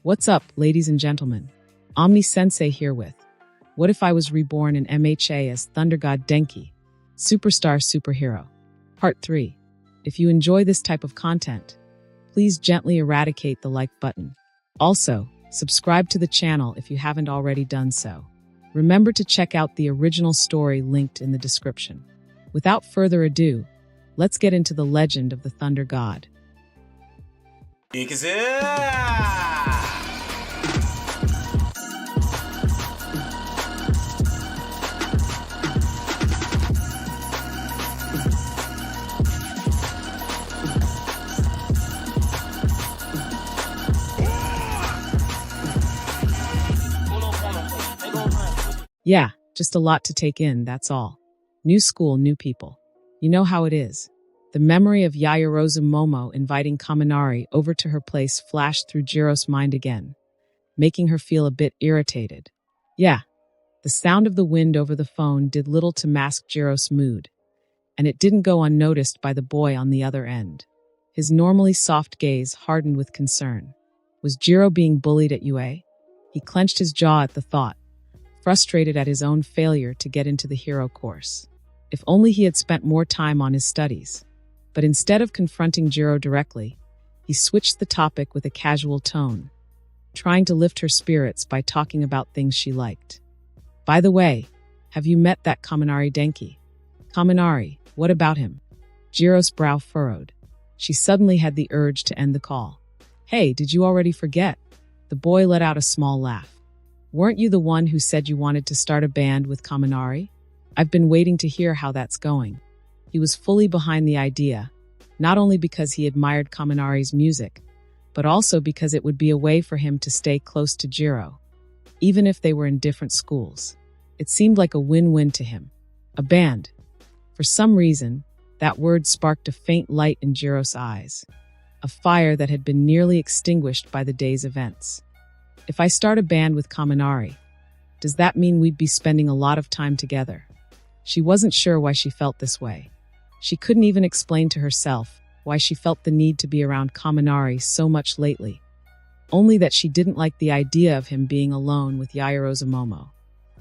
What's up, ladies and gentlemen? Omni-sensei here with What If I Was Reborn in MHA as THUNDERGOD Denki, Superstar Superhero, Part 3. If you enjoy this type of content, please gently eradicate the like button. Also, subscribe to the channel if you haven't already done so. Remember to check out the original story linked in the description. Without further ado, let's get into the legend of the Thunder God. Yeah, just a lot to take in, that's all. New school, new people. You know how it is. The memory of Yaoyorozu Momo inviting Kaminari over to her place flashed through Jiro's mind again, making her feel a bit irritated. Yeah, the sound of the wind over the phone did little to mask Jiro's mood, and it didn't go unnoticed by the boy on the other end. His normally soft gaze hardened with concern. Was Jiro being bullied at UA? He clenched his jaw at the thought, frustrated at his own failure to get into the hero course. If only he had spent more time on his studies. But instead of confronting Jiro directly, he switched the topic with a casual tone, trying to lift her spirits by talking about things she liked. By the way, have you met that Kaminari Denki? Kaminari, what about him? Jiro's brow furrowed. She suddenly had the urge to end the call. Hey, did you already forget? The boy let out a small laugh. Weren't you the one who said you wanted to start a band with Kaminari? I've been waiting to hear how that's going. He was fully behind the idea, not only because he admired Kaminari's music, but also because it would be a way for him to stay close to Jiro, even if they were in different schools. It seemed like a win-win to him. A band. For some reason, that word sparked a faint light in Jiro's eyes, a fire that had been nearly extinguished by the day's events. If I start a band with Kaminari, does that mean we'd be spending a lot of time together? She wasn't sure why she felt this way. She couldn't even explain to herself why she felt the need to be around Kaminari so much lately. Only that she didn't like the idea of him being alone with Yaoyorozu Momo.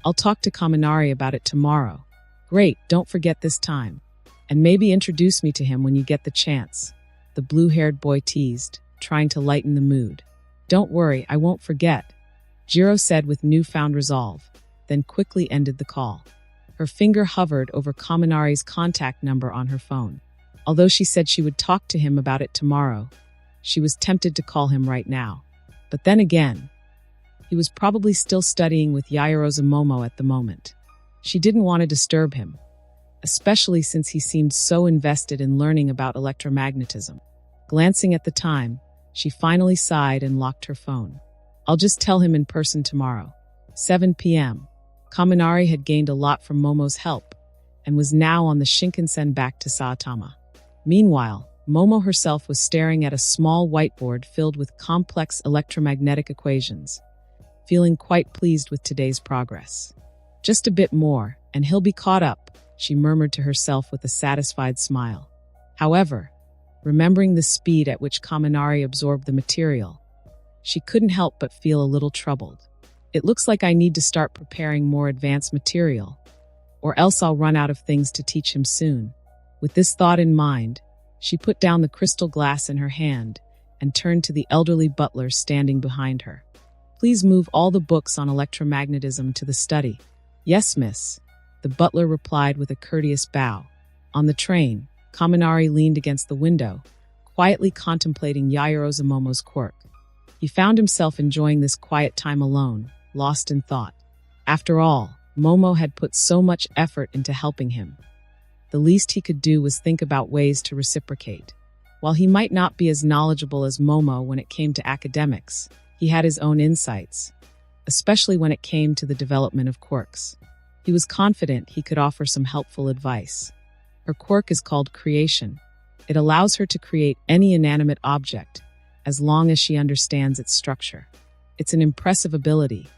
I'll talk to Kaminari about it tomorrow. Great, don't forget this time. And maybe introduce me to him when you get the chance, the blue-haired boy teased, trying to lighten the mood. Don't worry, I won't forget, Jiro said with newfound resolve, then quickly ended the call. Her finger hovered over Kaminari's contact number on her phone. Although she said she would talk to him about it tomorrow, she was tempted to call him right now. But then again, he was probably still studying with Yaoyorozu Momo at the moment. She didn't want to disturb him, especially since he seemed so invested in learning about electromagnetism. Glancing at the time, she finally sighed and locked her phone. I'll just tell him in person tomorrow. 7 p.m. Kaminari had gained a lot from Momo's help and was now on the Shinkansen back to Saitama. Meanwhile, Momo herself was staring at a small whiteboard filled with complex electromagnetic equations, feeling quite pleased with today's progress. Just a bit more, and he'll be caught up, she murmured to herself with a satisfied smile. However, remembering the speed at which Kaminari absorbed the material, she couldn't help but feel a little troubled. It looks like I need to start preparing more advanced material, or else I'll run out of things to teach him soon. With this thought in mind, she put down the crystal glass in her hand and turned to the elderly butler standing behind her. Please move all the books on electromagnetism to the study. Yes, miss, the butler replied with a courteous bow. On the train, Kaminari leaned against the window, quietly contemplating Yaoyorozu Momo's quirk. He found himself enjoying this quiet time alone, lost in thought. After all, Momo had put so much effort into helping him. The least he could do was think about ways to reciprocate. While he might not be as knowledgeable as Momo when it came to academics, he had his own insights, especially when it came to the development of quirks. He was confident he could offer some helpful advice. Her quirk is called creation. It allows her to create any inanimate object, as long as she understands its structure. It's an impressive ability,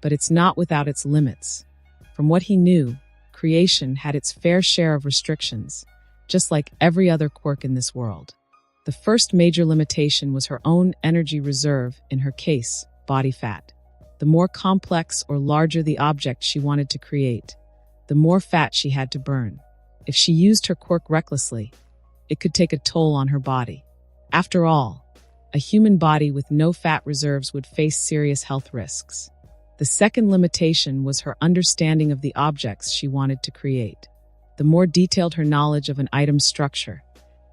but it's not without its limits. From what he knew, creation had its fair share of restrictions, just like every other quirk in this world. The first major limitation was her own energy reserve, in her case, body fat. The more complex or larger the object she wanted to create, the more fat she had to burn. If she used her quirk recklessly, it could take a toll on her body. After all, a human body with no fat reserves would face serious health risks. The second limitation was her understanding of the objects she wanted to create. The more detailed her knowledge of an item's structure,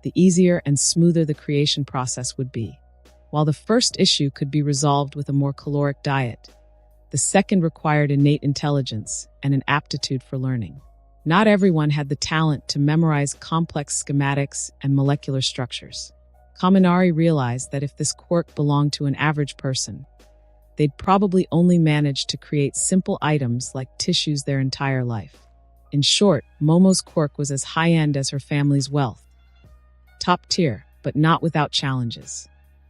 the easier and smoother the creation process would be. While the first issue could be resolved with a more caloric diet, the second required innate intelligence and an aptitude for learning. Not everyone had the talent to memorize complex schematics and molecular structures. Kaminari realized that if this quirk belonged to an average person, they'd probably only manage to create simple items like tissues their entire life. In short, Momo's quirk was as high-end as her family's wealth. Top tier, but not without challenges.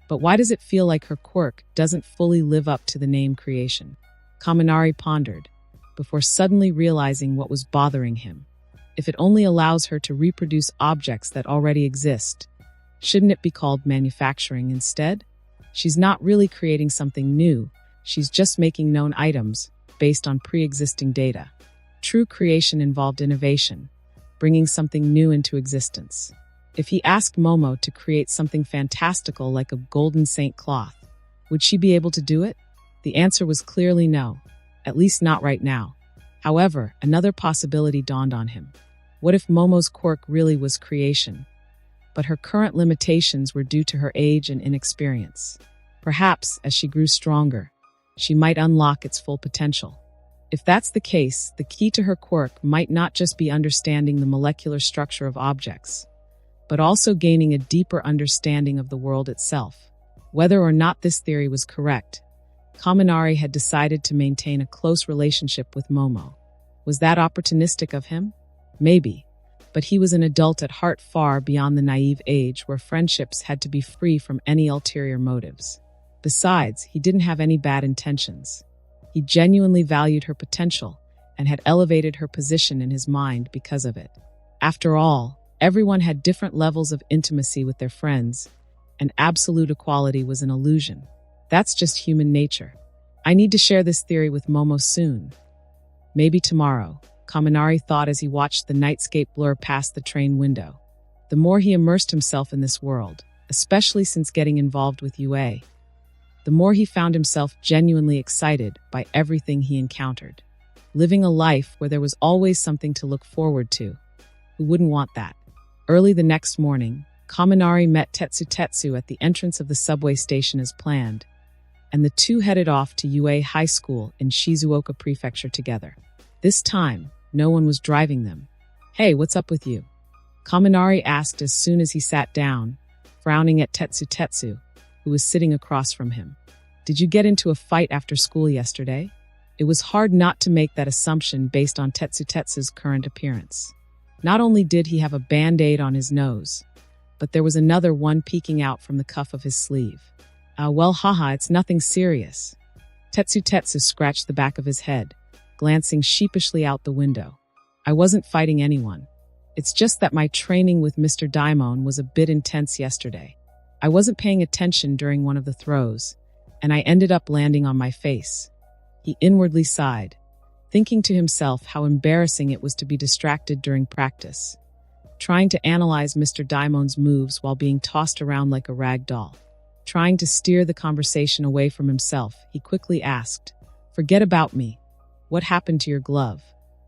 But why does it feel like her quirk doesn't fully live up to the name creation? Kaminari pondered, before suddenly realizing what was bothering him. If it only allows her to reproduce objects that already exist, shouldn't it be called manufacturing instead? She's not really creating something new, she's just making known items based on pre-existing data. True creation involved innovation, bringing something new into existence. If he asked Momo to create something fantastical like a golden saint cloth, would she be able to do it? The answer was clearly no, at least not right now. However, another possibility dawned on him. What if Momo's quirk really was creation, but her current limitations were due to her age and inexperience? Perhaps, as she grew stronger, she might unlock its full potential. If that's the case, the key to her quirk might not just be understanding the molecular structure of objects, but also gaining a deeper understanding of the world itself. Whether or not this theory was correct, Kaminari had decided to maintain a close relationship with Momo. Was that opportunistic of him? Maybe, but he was an adult at heart, far beyond the naive age where friendships had to be free from any ulterior motives. Besides, he didn't have any bad intentions. He genuinely valued her potential and had elevated her position in his mind because of it. After all, everyone had different levels of intimacy with their friends, and absolute equality was an illusion. That's just human nature. I need to share this theory with Momo soon. Maybe tomorrow, Kaminari thought as he watched the nightscape blur past the train window. The more he immersed himself in this world, especially since getting involved with UA, the more he found himself genuinely excited by everything he encountered. Living a life where there was always something to look forward to. Who wouldn't want that? Early the next morning, Kaminari met Tetsu at the entrance of the subway station as planned, and the two headed off to UA High School in Shizuoka Prefecture together. This time, no one was driving them. "Hey, what's up with you?" Kaminari asked as soon as he sat down, frowning at Tetsu, who was sitting across from him. "Did you get into a fight after school yesterday?" It was hard not to make that assumption based on Tetsu's current appearance. Not only did he have a band-aid on his nose, but there was another one peeking out from the cuff of his sleeve. Well, haha, it's nothing serious." Tetsu scratched the back of his head, glancing sheepishly out the window. "I wasn't fighting anyone. It's just that my training with Mr. Daimon was a bit intense yesterday. I wasn't paying attention during one of the throws, and I ended up landing on my face." He inwardly sighed, thinking to himself how embarrassing it was to be distracted during practice, trying to analyze Mr. Daimon's moves while being tossed around like a rag doll. Trying to steer the conversation away from himself, he quickly asked, "Forget about me. What happened to your glove?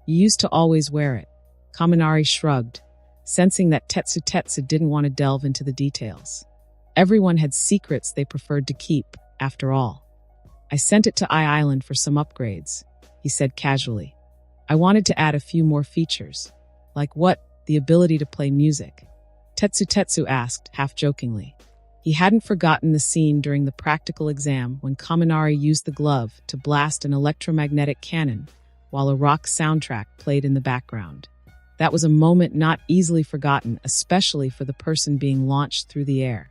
You used to always wear it." Kaminari shrugged, sensing that Tetsu didn't want to delve into the details. Everyone had secrets they preferred to keep, after all. "I sent it to Island for some upgrades," he said casually. "I wanted to add a few more features." "Like what?" "The ability to play music," Tetsu asked, half-jokingly. He hadn't forgotten the scene during the practical exam when Kaminari used the glove to blast an electromagnetic cannon while a rock soundtrack played in the background. That was a moment not easily forgotten, especially for the person being launched through the air.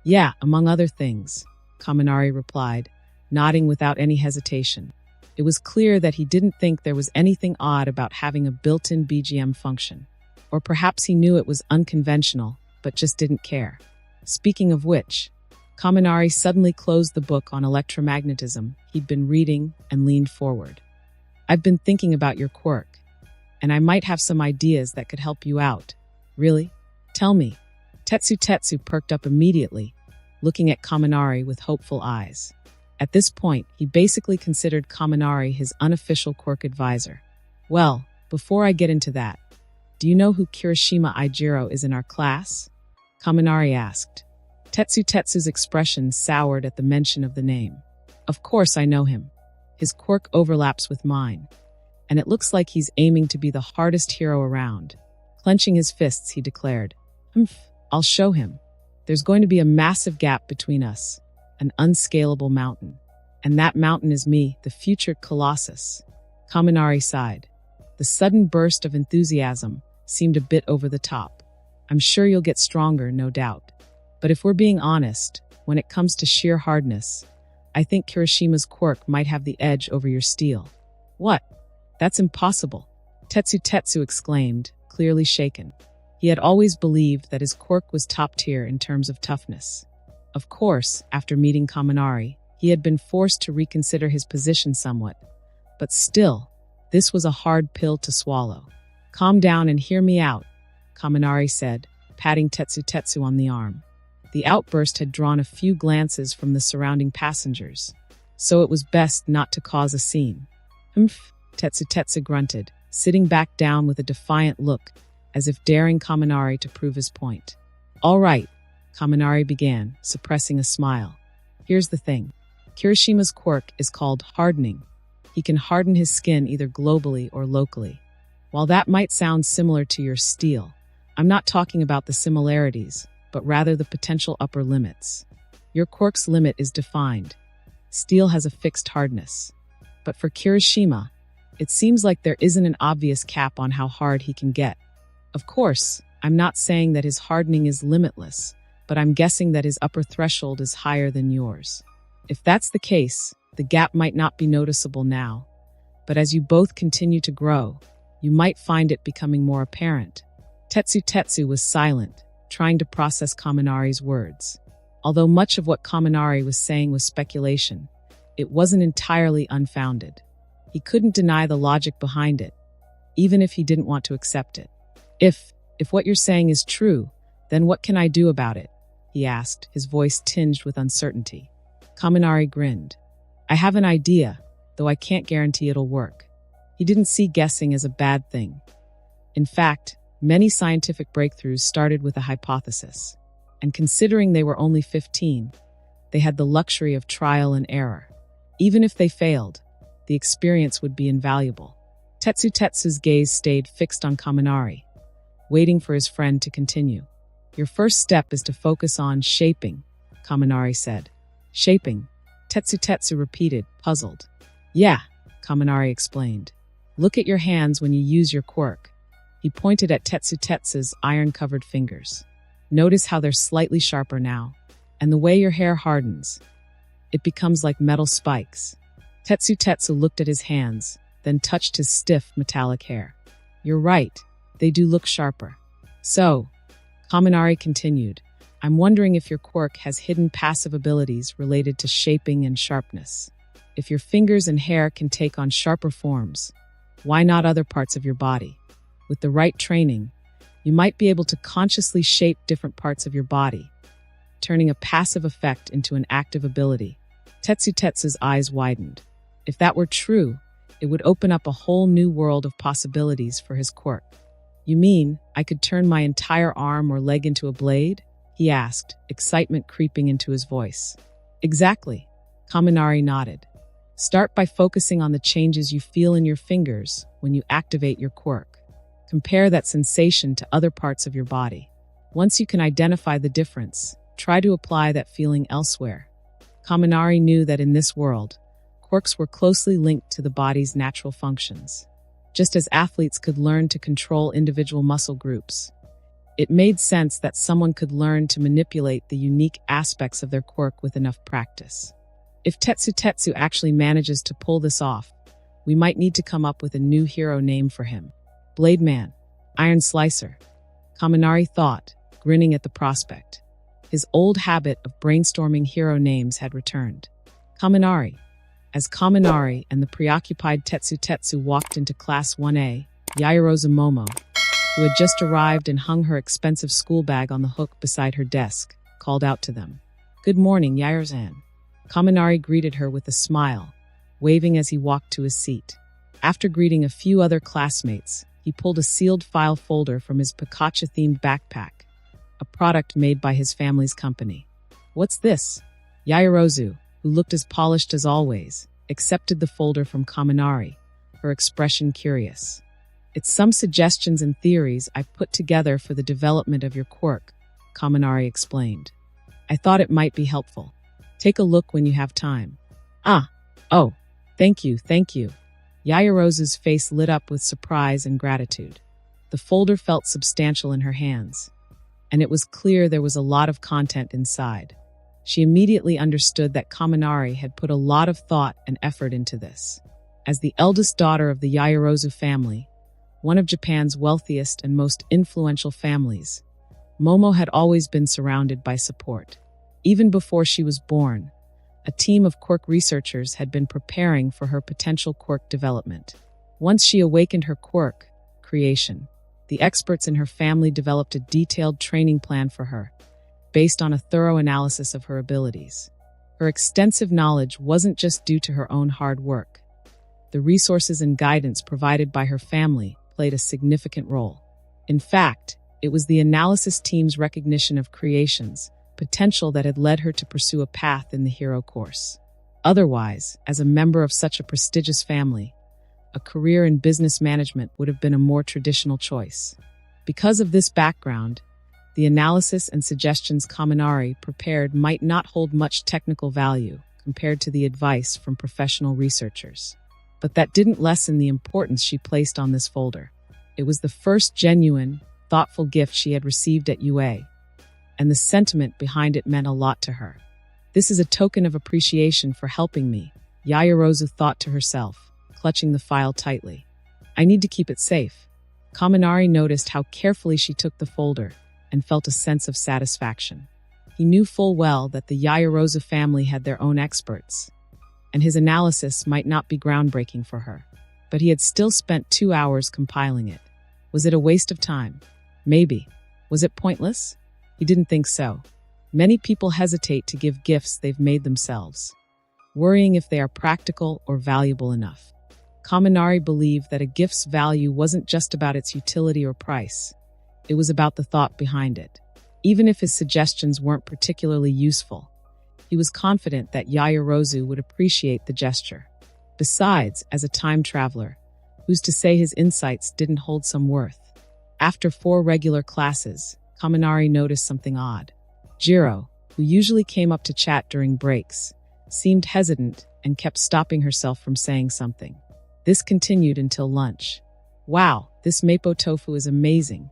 "Yeah, among other things," Kaminari replied, nodding without any hesitation. It was clear that he didn't think there was anything odd about having a built-in BGM function. Or perhaps he knew it was unconventional, but just didn't care. Speaking of which, Kaminari suddenly closed the book on electromagnetism he'd been reading and leaned forward. I've been thinking about your quirk, and I might have some ideas that could help you out. Really? Tell me. Tetsu perked up immediately, looking at Kaminari with hopeful eyes. At this point, he basically considered Kaminari his unofficial quirk advisor. Well, before I get into that, do you know who Kirishima Ijiro is in our class? Kaminari asked. Tetsu's expression soured at the mention of the name. Of course I know him. His quirk overlaps with mine, and it looks like he's aiming to be the hardest hero around. Clenching his fists, he declared, I'll show him. There's going to be a massive gap between us, an unscalable mountain. And that mountain is me, the future Colossus. Kaminari sighed. The sudden burst of enthusiasm seemed a bit over the top. I'm sure you'll get stronger, no doubt. But if we're being honest, when it comes to sheer hardness, I think Kirishima's quirk might have the edge over your steel. What? That's impossible. Tetsu exclaimed, clearly shaken. He had always believed that his quirk was top tier in terms of toughness. Of course, after meeting Kaminari, he had been forced to reconsider his position somewhat. But still, this was a hard pill to swallow. Calm down and hear me out, Kaminari said, patting Tetsu on the arm. The outburst had drawn a few glances from the surrounding passengers, so it was best not to cause a scene. Tetsu grunted, sitting back down with a defiant look, as if daring Kaminari to prove his point. All right, Kaminari began, suppressing a smile. Here's the thing. Kirishima's quirk is called hardening. He can harden his skin either globally or locally. While that might sound similar to your steel, I'm not talking about the similarities, but rather the potential upper limits. Your quirk's limit is defined. Steel has a fixed hardness. But for Kirishima, it seems like there isn't an obvious cap on how hard he can get. Of course, I'm not saying that his hardening is limitless, but I'm guessing that his upper threshold is higher than yours. If that's the case, the gap might not be noticeable now, but as you both continue to grow, you might find it becoming more apparent. Tetsu was silent, trying to process Kaminari's words. Although much of what Kaminari was saying was speculation, it wasn't entirely unfounded. He couldn't deny the logic behind it, even if he didn't want to accept it. If what you're saying is true, then what can I do about it? He asked, his voice tinged with uncertainty. Kaminari grinned. I have an idea, though I can't guarantee it'll work. He didn't see guessing as a bad thing. In fact, many scientific breakthroughs started with a hypothesis, and considering they were only 15, they had the luxury of trial and error. Even if they failed, the experience would be invaluable. Tetsu's gaze stayed fixed on Kaminari, waiting for his friend to continue. Your first step is to focus on shaping, Kaminari said. Shaping, Tetsu repeated, puzzled. Yeah, Kaminari explained. Look at your hands when you use your quirk. He pointed at Tetsu's iron-covered fingers. Notice how they're slightly sharper now, and the way your hair hardens. It becomes like metal spikes. Tetsu looked at his hands, then touched his stiff, metallic hair. You're right, they do look sharper. So, Kaminari continued, I'm wondering if your quirk has hidden passive abilities related to shaping and sharpness. If your fingers and hair can take on sharper forms, why not other parts of your body? With the right training, you might be able to consciously shape different parts of your body, turning a passive effect into an active ability. Tetsu's eyes widened. If that were true, it would open up a whole new world of possibilities for his quirk. You mean, I could turn my entire arm or leg into a blade? He asked, excitement creeping into his voice. Exactly, Kaminari nodded. Start by focusing on the changes you feel in your fingers when you activate your quirk. Compare that sensation to other parts of your body. Once you can identify the difference, try to apply that feeling elsewhere. Kaminari knew that in this world, quirks were closely linked to the body's natural functions. Just as athletes could learn to control individual muscle groups, it made sense that someone could learn to manipulate the unique aspects of their quirk with enough practice. If Tetsu actually manages to pull this off, we might need to come up with a new hero name for him. Blade Man, Iron Slicer, Kaminari thought, grinning at the prospect. His old habit of brainstorming hero names had returned. Kaminari. As Kaminari and the preoccupied Tetsu walked into Class 1A, Yaoyorozu Momo, who had just arrived and hung her expensive school bag on the hook beside her desk, called out to them. "Good morning, Yaoyorozu." Kaminari greeted her with a smile, waving as he walked to his seat. After greeting a few other classmates, he pulled a sealed file folder from his Pikachu-themed backpack, a product made by his family's company. "What's this?" Yaoyorozu, who looked as polished as always, accepted the folder from Kaminari, her expression curious. "It's some suggestions and theories I've put together for the development of your quirk," Kaminari explained. "I thought it might be helpful. Take a look when you have time." Oh, thank you. Yaoyorozu's face lit up with surprise and gratitude. The folder felt substantial in her hands, and it was clear there was a lot of content inside. She immediately understood that Kaminari had put a lot of thought and effort into this. As the eldest daughter of the Yaoyorozu family, one of Japan's wealthiest and most influential families, Momo had always been surrounded by support. Even before she was born, a team of quirk researchers had been preparing for her potential quirk development. Once she awakened her quirk, creation, the experts in her family developed a detailed training plan for her, based on a thorough analysis of her abilities. Her extensive knowledge wasn't just due to her own hard work. The resources and guidance provided by her family played a significant role. In fact, it was the analysis team's recognition of creation's potential that had led her to pursue a path in the hero course. Otherwise, as a member of such a prestigious family, a career in business management would have been a more traditional choice. Because of this background, the analysis and suggestions Kaminari prepared might not hold much technical value compared to the advice from professional researchers. But that didn't lessen the importance she placed on this folder. It was the first genuine, thoughtful gift she had received at UA, and the sentiment behind it meant a lot to her. "This is a token of appreciation for helping me," Yaoyorozu thought to herself, clutching the file tightly. "I need to keep it safe." Kaminari noticed how carefully she took the folder and felt a sense of satisfaction. He knew full well that the Yaoyorozu family had their own experts, and his analysis might not be groundbreaking for her. But he had still spent 2 hours compiling it. Was it a waste of time? Maybe. Was it pointless? He didn't think so. Many people hesitate to give gifts they've made themselves, worrying if they are practical or valuable enough. Kaminari believed that a gift's value wasn't just about its utility or price. It was about the thought behind it. Even if his suggestions weren't particularly useful, he was confident that Yaoyorozu would appreciate the gesture. Besides, as a time traveler, who's to say his insights didn't hold some worth? After 4 regular classes, Kaminari noticed something odd. Jiro, who usually came up to chat during breaks, seemed hesitant and kept stopping herself from saying something. This continued until lunch. "Wow, this mapo tofu is amazing,"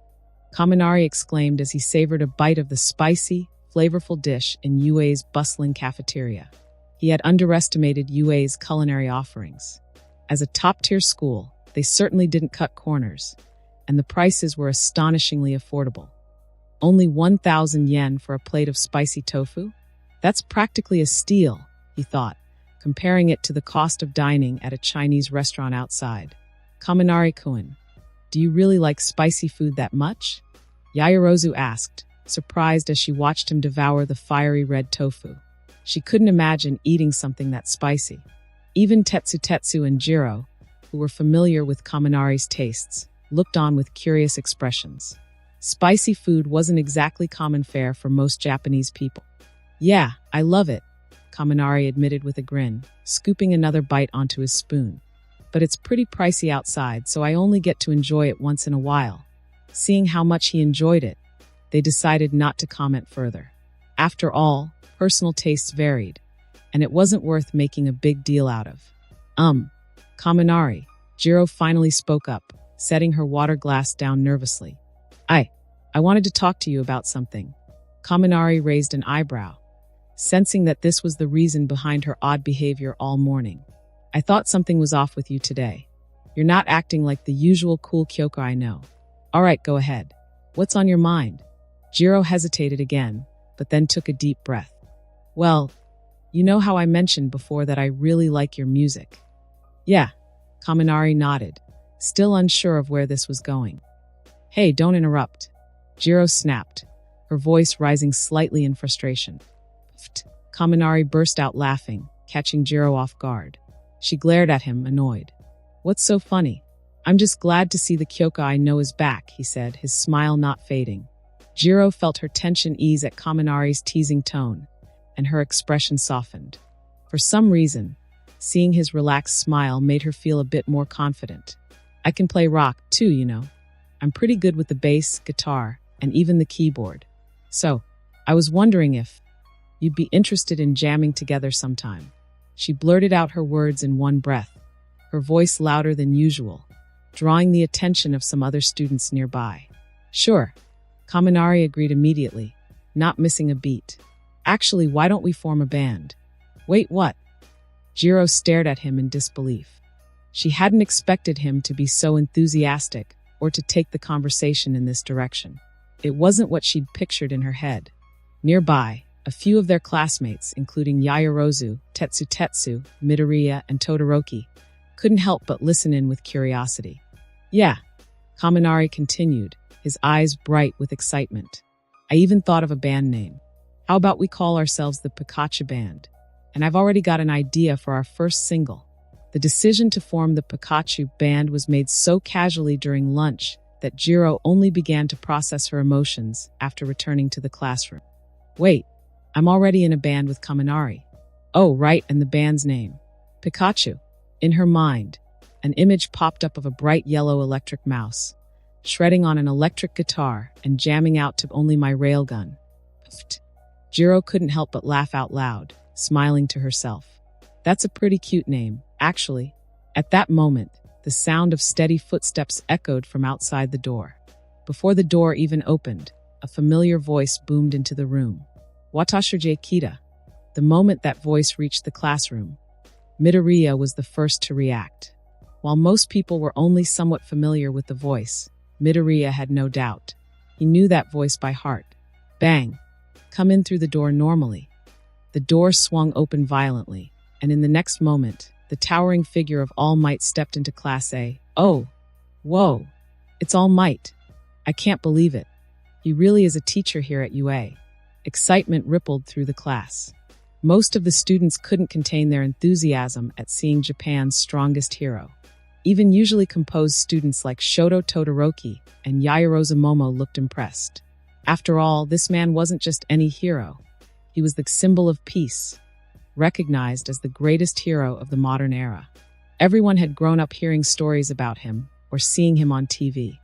Kaminari exclaimed as he savored a bite of the spicy, flavorful dish in UA's bustling cafeteria. He had underestimated UA's culinary offerings. As a top-tier school, they certainly didn't cut corners, and the prices were astonishingly affordable. Only 1,000 yen for a plate of spicy tofu? That's practically a steal, he thought, comparing it to the cost of dining at a Chinese restaurant outside. "Kaminari-kun, do you really like spicy food that much?" Yaoyorozu asked, surprised as she watched him devour the fiery red tofu. She couldn't imagine eating something that spicy. Even Tetsu and Jiro, who were familiar with Kaminari's tastes, looked on with curious expressions. Spicy food wasn't exactly common fare for most Japanese people. "Yeah, I love it," Kaminari admitted with a grin, scooping another bite onto his spoon. "But it's pretty pricey outside, so I only get to enjoy it once in a while." Seeing how much he enjoyed it, they decided not to comment further. After all, personal tastes varied, and it wasn't worth making a big deal out of. Kaminari, Jiro finally spoke up, setting her water glass down nervously. I wanted to talk to you about something." Kaminari raised an eyebrow, sensing that this was the reason behind her odd behavior all morning. "I thought something was off with you today. You're not acting like the usual cool Kyoko I know." "All right, go ahead. What's on your mind?" Jiro hesitated again, but then took a deep breath. Well, you know how I mentioned before that I really like your music? Yeah, Kaminari nodded, still unsure of where this was going. Hey, don't interrupt. Jiro snapped, her voice rising slightly in frustration. Pfft. Kaminari burst out laughing, catching Jiro off guard. She glared at him, annoyed. What's so funny? I'm just glad to see the Kyoka I know is back, he said, his smile not fading. Jiro felt her tension ease at Kaminari's teasing tone, and her expression softened. For some reason, seeing his relaxed smile made her feel a bit more confident. I can play rock, too, you know. I'm pretty good with the bass, guitar, and even the keyboard. So, I was wondering if you'd be interested in jamming together sometime. She blurted out her words in one breath, her voice louder than usual, drawing the attention of some other students nearby. Sure, Kaminari agreed immediately, not missing a beat. Actually, why don't we form a band? Wait, what? Jiro stared at him in disbelief. She hadn't expected him to be so enthusiastic or to take the conversation in this direction. It wasn't what she'd pictured in her head. Nearby, a few of their classmates, including Yaoyorozu, Tetsu, Midoriya, and Todoroki, couldn't help but listen in with curiosity. Yeah, Kaminari continued, his eyes bright with excitement. I even thought of a band name. How about we call ourselves the Pikachu Band? And I've already got an idea for our first single. The decision to form the Pikachu Band was made so casually during lunch that Jiro only began to process her emotions after returning to the classroom. Wait, I'm already in a band with Kaminari. Oh, right, and the band's name. Pikachu. In her mind, an image popped up of a bright yellow electric mouse, shredding on an electric guitar and jamming out to Only My Railgun. Pfft. Jiro couldn't help but laugh out loud, smiling to herself. That's a pretty cute name, actually. At that moment, the sound of steady footsteps echoed from outside the door. Before the door even opened, a familiar voice boomed into the room. Watashirje Kita. The moment that voice reached the classroom, Midoriya was the first to react. While most people were only somewhat familiar with the voice, Midoriya had no doubt. He knew that voice by heart. Bang! Come in through the door normally. The door swung open violently, and in the next moment, the towering figure of All Might stepped into Class A. Oh! Whoa! It's All Might. I can't believe it. He really is a teacher here at UA. Excitement rippled through the class. Most of the students couldn't contain their enthusiasm at seeing Japan's strongest hero. Even usually composed students like Shoto Todoroki and Yaoyorozu Momo looked impressed. After all, this man wasn't just any hero. He was the symbol of peace, recognized as the greatest hero of the modern era. Everyone had grown up hearing stories about him or seeing him on TV.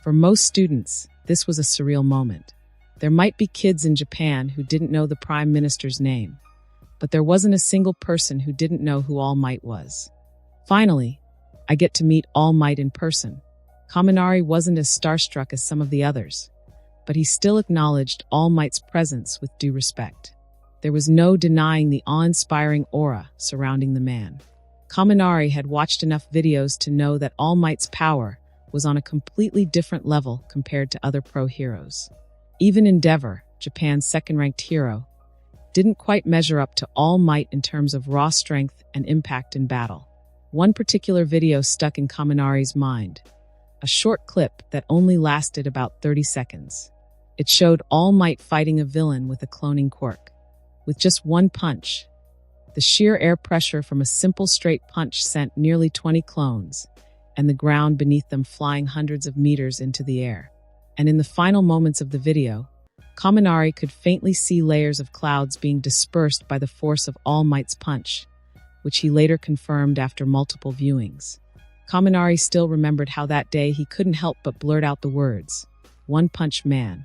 For most students, this was a surreal moment. There might be kids in Japan who didn't know the Prime Minister's name, but there wasn't a single person who didn't know who All Might was. Finally, I get to meet All Might in person. Kaminari wasn't as starstruck as some of the others, but he still acknowledged All Might's presence with due respect. There was no denying the awe-inspiring aura surrounding the man. Kaminari had watched enough videos to know that All Might's power was on a completely different level compared to other pro heroes. Even Endeavor, Japan's second-ranked hero, didn't quite measure up to All Might in terms of raw strength and impact in battle. One particular video stuck in Kaminari's mind, a short clip that only lasted about 30 seconds. It showed All Might fighting a villain with a cloning quirk. With just one punch, the sheer air pressure from a simple straight punch sent nearly 20 clones, and the ground beneath them flying hundreds of meters into the air. And in the final moments of the video, Kaminari could faintly see layers of clouds being dispersed by the force of All Might's punch, which he later confirmed after multiple viewings. Kaminari still remembered how that day he couldn't help but blurt out the words, "One Punch Man."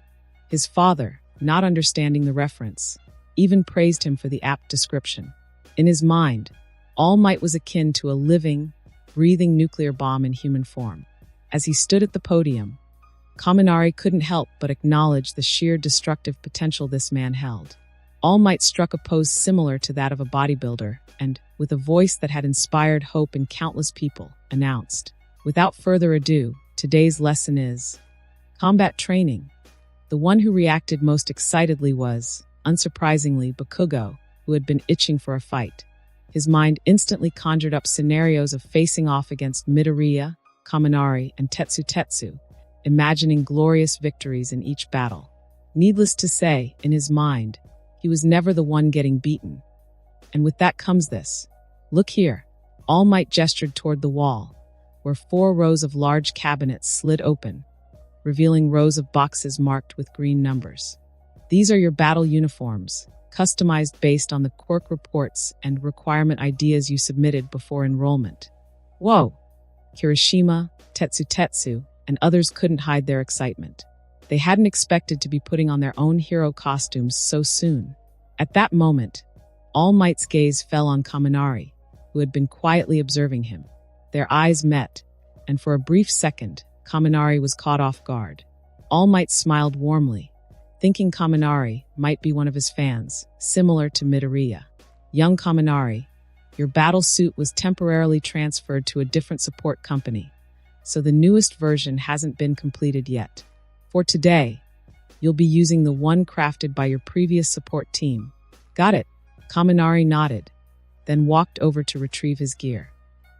His father, not understanding the reference, even praised him for the apt description. In his mind, All Might was akin to a living, breathing nuclear bomb in human form. As he stood at the podium, Kaminari couldn't help but acknowledge the sheer destructive potential this man held. All Might struck a pose similar to that of a bodybuilder and, with a voice that had inspired hope in countless people, announced, "Without further ado, today's lesson is combat training." The one who reacted most excitedly was unsurprisingly, Bakugo, who had been itching for a fight. His mind instantly conjured up scenarios of facing off against Midoriya, Kaminari, and Tetsu, imagining glorious victories in each battle. Needless to say, in his mind, he was never the one getting beaten. And with that comes this. Look here. All Might gestured toward the wall, where 4 rows of large cabinets slid open, revealing rows of boxes marked with green numbers. These are your battle uniforms, customized based on the quirk reports and requirement ideas you submitted before enrollment. Whoa! Kirishima, Tetsu, and others couldn't hide their excitement. They hadn't expected to be putting on their own hero costumes so soon. At that moment, All Might's gaze fell on Kaminari, who had been quietly observing him. Their eyes met, and for a brief second, Kaminari was caught off guard. All Might smiled warmly, thinking Kaminari might be one of his fans, similar to Midoriya. Young Kaminari, your battle suit was temporarily transferred to a different support company, so the newest version hasn't been completed yet. For today, you'll be using the one crafted by your previous support team. Got it? Kaminari nodded, then walked over to retrieve his gear.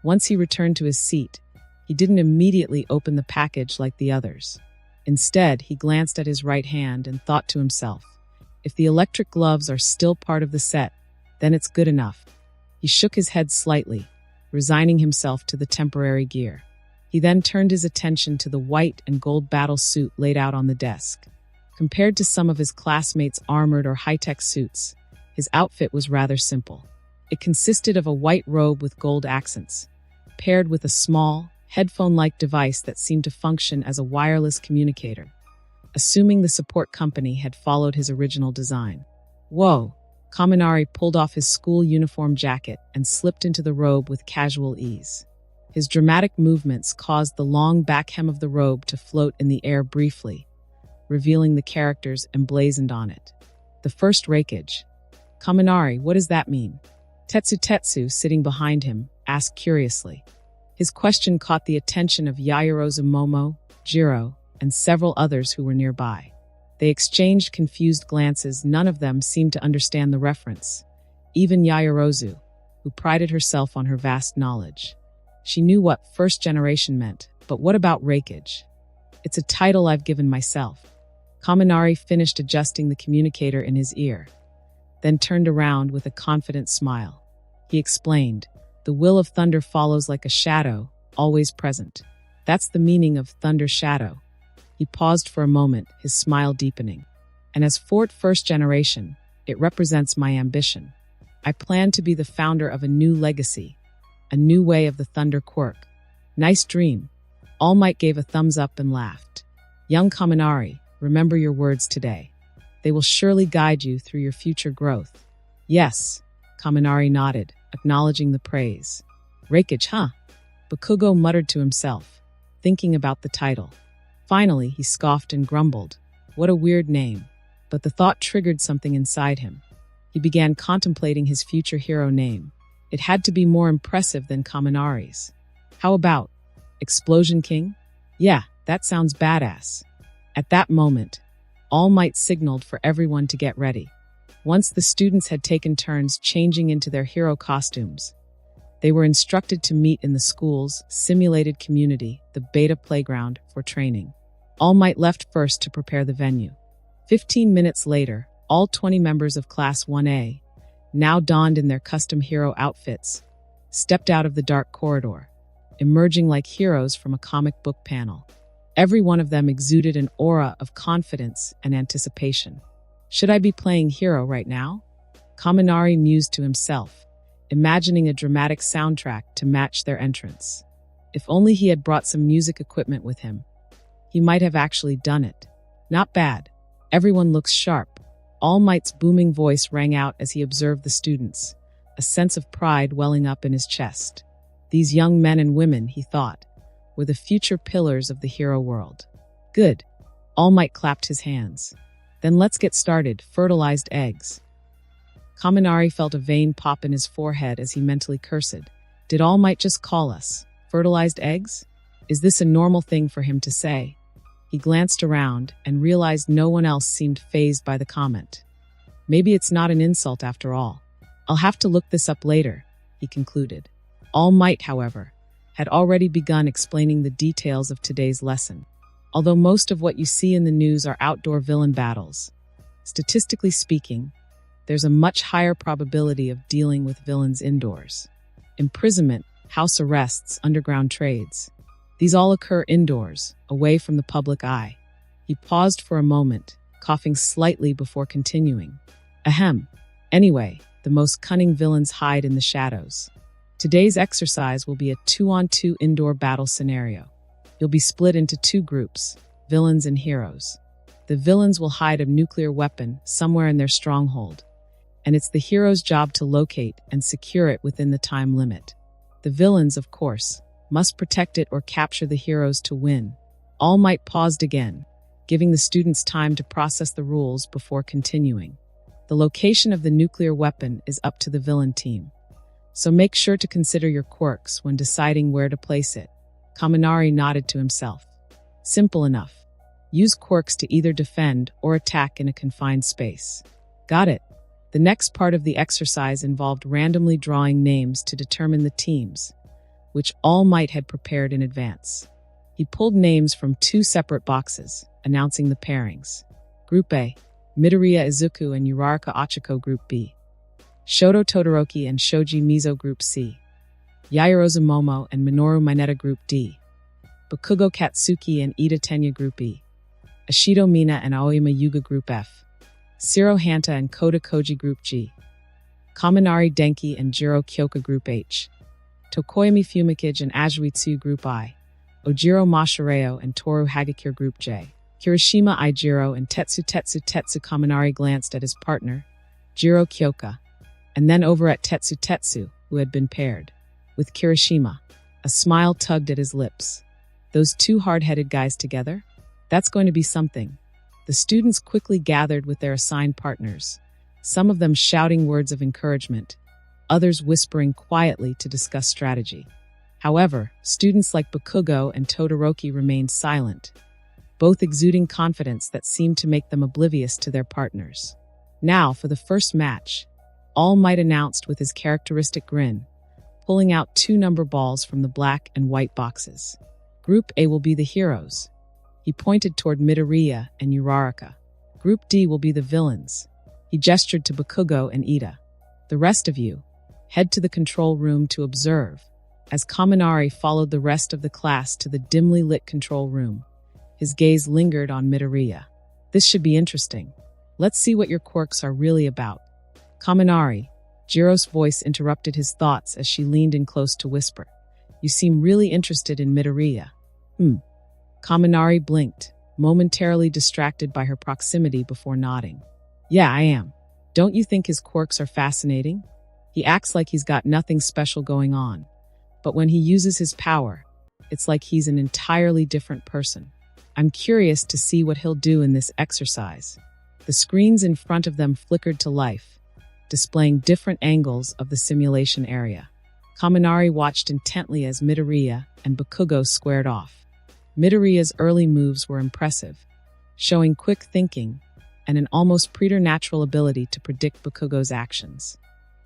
Once he returned to his seat, he didn't immediately open the package like the others. Instead, he glanced at his right hand and thought to himself, if the electric gloves are still part of the set, then it's good enough. He shook his head slightly, resigning himself to the temporary gear. He then turned his attention to the white and gold battle suit laid out on the desk. Compared to some of his classmates' armored or high-tech suits, his outfit was rather simple. It consisted of a white robe with gold accents, paired with a small, headphone-like device that seemed to function as a wireless communicator, assuming the support company had followed his original design. Whoa! Kaminari pulled off his school uniform jacket and slipped into the robe with casual ease. His dramatic movements caused the long back hem of the robe to float in the air briefly, revealing the characters emblazoned on it. The first rakeage. Kaminari, what does that mean? Tetsu, sitting behind him, asked curiously. His question caught the attention of Yaoyorozu Momo, Jiro, and several others who were nearby. They exchanged confused glances. None of them seemed to understand the reference. Even Yaoyorozu, who prided herself on her vast knowledge. She knew what first generation meant, but what about rakeage? It's a title I've given myself. Kaminari finished adjusting the communicator in his ear, then turned around with a confident smile. He explained, the will of thunder follows like a shadow, always present. That's the meaning of thunder shadow. He paused for a moment, his smile deepening. And as for first generation, it represents my ambition. I plan to be the founder of a new legacy, a new way of the thunder quirk. Nice dream. All Might gave a thumbs up and laughed. Young Kaminari, remember your words today. They will surely guide you through your future growth. Yes, Kaminari nodded, acknowledging the praise. Rakeage, huh? Bakugo muttered to himself, thinking about the title. Finally, he scoffed and grumbled. What a weird name. But the thought triggered something inside him. He began contemplating his future hero name. It had to be more impressive than Kaminari's. How about Explosion King? Yeah, that sounds badass. At that moment, All Might signaled for everyone to get ready. Once the students had taken turns changing into their hero costumes, they were instructed to meet in the school's simulated community, the beta playground, for training. All Might left first to prepare the venue. 15 minutes later, all 20 members of Class 1A, now donned in their custom hero outfits, stepped out of the dark corridor, emerging like heroes from a comic book panel. Every one of them exuded an aura of confidence and anticipation. Should I be playing hero right now? Kaminari mused to himself, imagining a dramatic soundtrack to match their entrance. If only he had brought some music equipment with him. He might have actually done it. Not bad. Everyone looks sharp. All Might's booming voice rang out as he observed the students, a sense of pride welling up in his chest. These young men and women, he thought, were the future pillars of the hero world. Good. All Might clapped his hands. Then let's get started. Fertilized eggs. Kaminari felt a vein pop in his forehead as he mentally cursed. Did All Might just call us fertilized eggs? Is this a normal thing for him to say? He glanced around and realized no one else seemed fazed by the comment. Maybe it's not an insult after all. I'll have to look this up later, he concluded. All Might, however, had already begun explaining the details of today's lesson. Although most of what you see in the news are outdoor villain battles, statistically speaking, there's a much higher probability of dealing with villains indoors. Imprisonment, house arrests, underground trades. These all occur indoors, away from the public eye. He paused for a moment, coughing slightly before continuing. Ahem. Anyway, the most cunning villains hide in the shadows. Today's exercise will be a 2-on-2 indoor battle scenario. You'll be split into two groups, villains and heroes. The villains will hide a nuclear weapon somewhere in their stronghold, and it's the hero's job to locate and secure it within the time limit. The villains, of course, must protect it or capture the heroes to win. All Might paused again, giving the students time to process the rules before continuing. The location of the nuclear weapon is up to the villain team, so make sure to consider your quirks when deciding where to place it. Kaminari nodded to himself. Simple enough. Use quirks to either defend or attack in a confined space. Got it. The next part of the exercise involved randomly drawing names to determine the teams, which All Might had prepared in advance. He pulled names from two separate boxes, announcing the pairings. Group A, Midoriya Izuku and Uraraka Ochiko Group B. Shoto Todoroki and Shoji Mizo Group C. Yaoyorozu Momo and Minoru Mineta Group D. Bakugo Katsuki and Ida Tenya Group E. Ashido Mina and Aoyama Yuga Group F. Shiro Hanta and Kota Koji Group G. Kaminari Denki and Jiro Kyoka Group H. Tokoyami Fumikage and Azuitsu Group I. Ojiro Mashireo and Toru Hagakure Group J. Kirishima Ijiro and Tetsu Kaminari glanced at his partner, Jiro Kyoka, and then over at Tetsu, who had been paired with Kirishima. A smile tugged at his lips. Those two hard-headed guys together? That's going to be something. The students quickly gathered with their assigned partners, some of them shouting words of encouragement, others whispering quietly to discuss strategy. However, students like Bakugo and Todoroki remained silent, both exuding confidence that seemed to make them oblivious to their partners. Now, for the first match, All Might announced with his characteristic grin, pulling out two number balls from the black and white boxes. Group A will be the heroes. He pointed toward Midoriya and Uraraka. Group D will be the villains. He gestured to Bakugo and Ida. The rest of you, head to the control room to observe. As Kaminari followed the rest of the class to the dimly lit control room, his gaze lingered on Midoriya. This should be interesting. Let's see what your quirks are really about. Kaminari, Jiro's voice interrupted his thoughts as she leaned in close to whisper. You seem really interested in Midoriya. Kaminari blinked, momentarily distracted by her proximity before nodding. Yeah, I am. Don't you think his quirks are fascinating? He acts like he's got nothing special going on, but when he uses his power, it's like he's an entirely different person. I'm curious to see what he'll do in this exercise. The screens in front of them flickered to life, displaying different angles of the simulation area. Kaminari watched intently as Midoriya and Bakugo squared off. Midoriya's early moves were impressive, showing quick thinking and an almost preternatural ability to predict Bakugo's actions.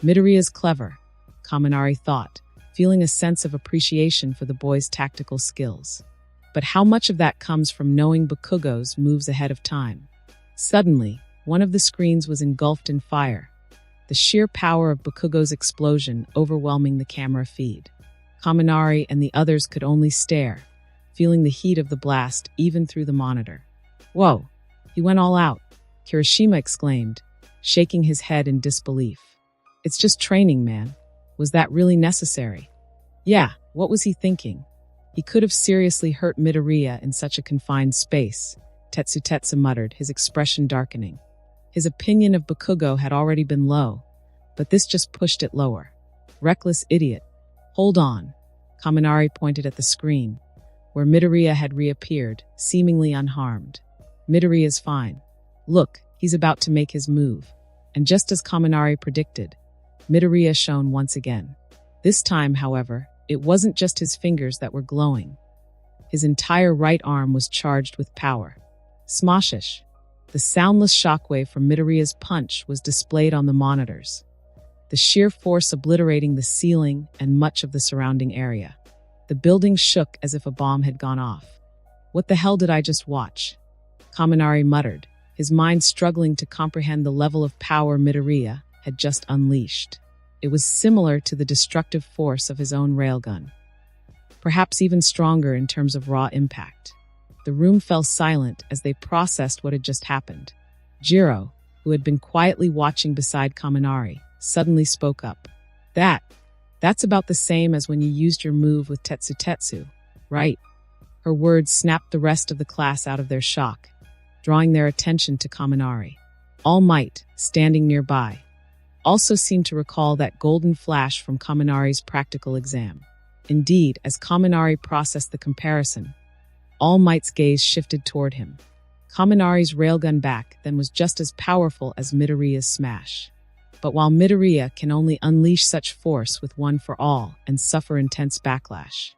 Midoriya's clever, Kaminari thought, feeling a sense of appreciation for the boy's tactical skills. But how much of that comes from knowing Bakugo's moves ahead of time? Suddenly, one of the screens was engulfed in fire, the sheer power of Bakugo's explosion overwhelming the camera feed. Kaminari and the others could only stare, feeling the heat of the blast even through the monitor. Whoa, he went all out, Kirishima exclaimed, shaking his head in disbelief. It's just training, man. Was that really necessary? Yeah, what was he thinking? He could have seriously hurt Midoriya in such a confined space, Tetsu muttered, his expression darkening. His opinion of Bakugo had already been low, but this just pushed it lower. Reckless idiot. Hold on. Kaminari pointed at the screen, where Midoriya had reappeared, seemingly unharmed. Midoriya's fine. Look, he's about to make his move. And just as Kaminari predicted, Midoriya shone once again. This time, however, it wasn't just his fingers that were glowing. His entire right arm was charged with power. Smoshish. The soundless shockwave from Midoriya's punch was displayed on the monitors, the sheer force obliterating the ceiling and much of the surrounding area. The building shook as if a bomb had gone off. "What the hell did I just watch?" Kaminari muttered, his mind struggling to comprehend the level of power Midoriya had just unleashed. It was similar to the destructive force of his own railgun, perhaps even stronger in terms of raw impact. The room fell silent as they processed what had just happened. Jiro, who had been quietly watching beside Kaminari, suddenly spoke up. That's about the same as when you used your move with Tetsu, right?" Her words snapped the rest of the class out of their shock, drawing their attention to Kaminari. All Might, standing nearby, also seemed to recall that golden flash from Kaminari's practical exam. Indeed, as Kaminari processed the comparison, All Might's gaze shifted toward him. Kaminari's railgun back then was just as powerful as Midoriya's smash. But while Midoriya can only unleash such force with one for all and suffer intense backlash,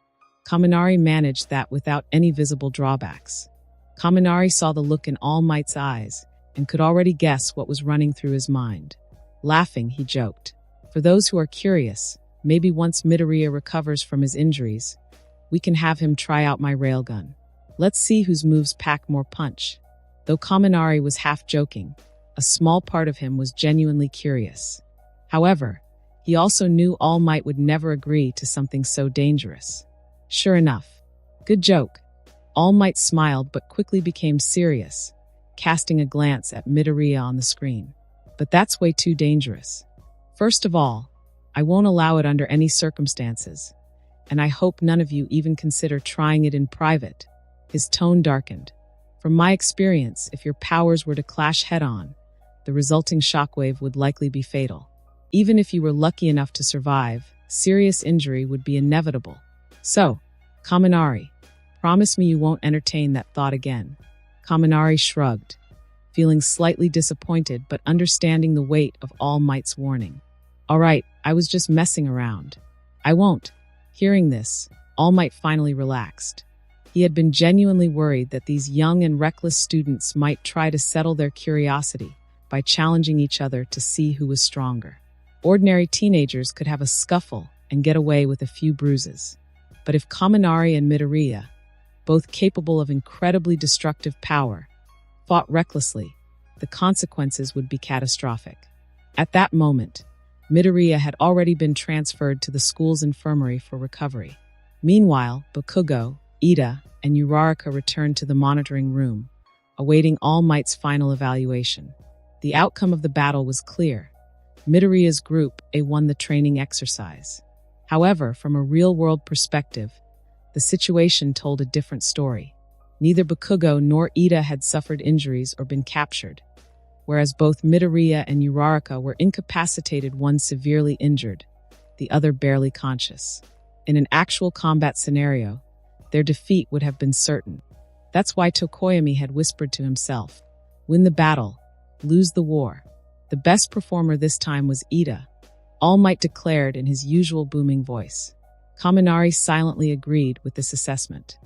Kaminari managed that without any visible drawbacks. Kaminari saw the look in All Might's eyes and could already guess what was running through his mind. Laughing, he joked, "For those who are curious, maybe once Midoriya recovers from his injuries, we can have him try out my railgun. Let's see whose moves pack more punch." Though Kaminari was half joking, a small part of him was genuinely curious. However, he also knew All Might would never agree to something so dangerous. Sure enough. "Good joke." All Might smiled but quickly became serious, casting a glance at Midoriya on the screen. "But that's way too dangerous. First of all, I won't allow it under any circumstances, and I hope none of you even consider trying it in private." His tone darkened. "From my experience, if your powers were to clash head-on, the resulting shockwave would likely be fatal. Even if you were lucky enough to survive, serious injury would be inevitable. So, Kaminari, promise me you won't entertain that thought again." Kaminari shrugged, feeling slightly disappointed but understanding the weight of All Might's warning. "All right, I was just messing around. I won't." Hearing this, All Might finally relaxed. He had been genuinely worried that these young and reckless students might try to settle their curiosity by challenging each other to see who was stronger. Ordinary teenagers could have a scuffle and get away with a few bruises. But if Kaminari and Midoriya, both capable of incredibly destructive power, fought recklessly, the consequences would be catastrophic. At that moment, Midoriya had already been transferred to the school's infirmary for recovery. Meanwhile, Bakugo, Ida, and Uraraka returned to the monitoring room, awaiting All Might's final evaluation. The outcome of the battle was clear. Midoriya's Group A won the training exercise. However, from a real-world perspective, the situation told a different story. Neither Bakugo nor Ida had suffered injuries or been captured, whereas both Midoriya and Uraraka were incapacitated, one severely injured, the other barely conscious. In an actual combat scenario, their defeat would have been certain. That's why Tokoyami had whispered to himself, "Win the battle, lose the war." The best performer this time was Ida, All Might declared in his usual booming voice. Kaminari silently agreed with this assessment.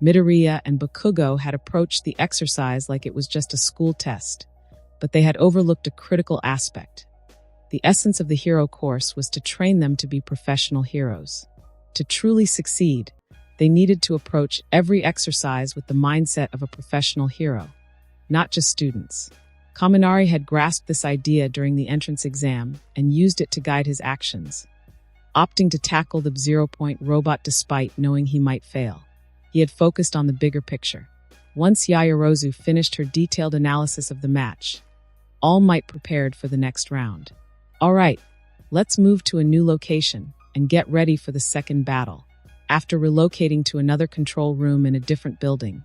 Midoriya and Bakugo had approached the exercise like it was just a school test, but they had overlooked a critical aspect. The essence of the hero course was to train them to be professional heroes. To truly succeed, they needed to approach every exercise with the mindset of a professional hero, not just students. Kaminari had grasped this idea during the entrance exam and used it to guide his actions, opting to tackle the 0-point robot despite knowing he might fail. He had focused on the bigger picture. Once Yaoyorozu finished her detailed analysis of the match, All Might prepared for the next round. "All right, let's move to a new location and get ready for the second battle." After relocating to another control room in a different building,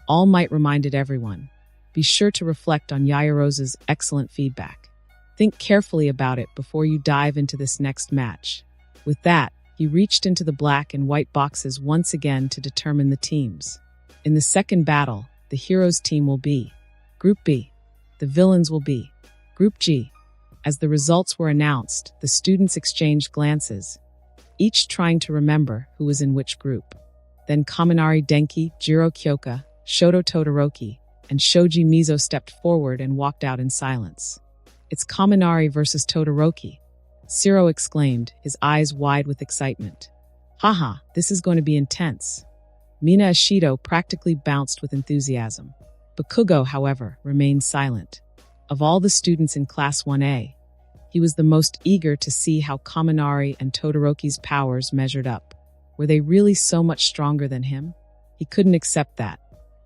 All Might reminded everyone, "Be sure to reflect on Yaoyorozu's excellent feedback. Think carefully about it before you dive into this next match." With that, he reached into the black and white boxes once again to determine the teams. In the second battle, the heroes' team will be Group B. The villains will be Group G. As the results were announced, the students exchanged glances, each trying to remember who was in which group. Then Kaminari Denki, Jiro Kyoka, Shoto Todoroki, and Shoji Mizo stepped forward and walked out in silence. "It's Kaminari versus Todoroki," Shiro exclaimed, his eyes wide with excitement. "Haha, this is going to be intense." Mina Ashido practically bounced with enthusiasm. Bakugo, however, remained silent. Of all the students in Class 1A, he was the most eager to see how Kaminari and Todoroki's powers measured up. Were they really so much stronger than him? He couldn't accept that.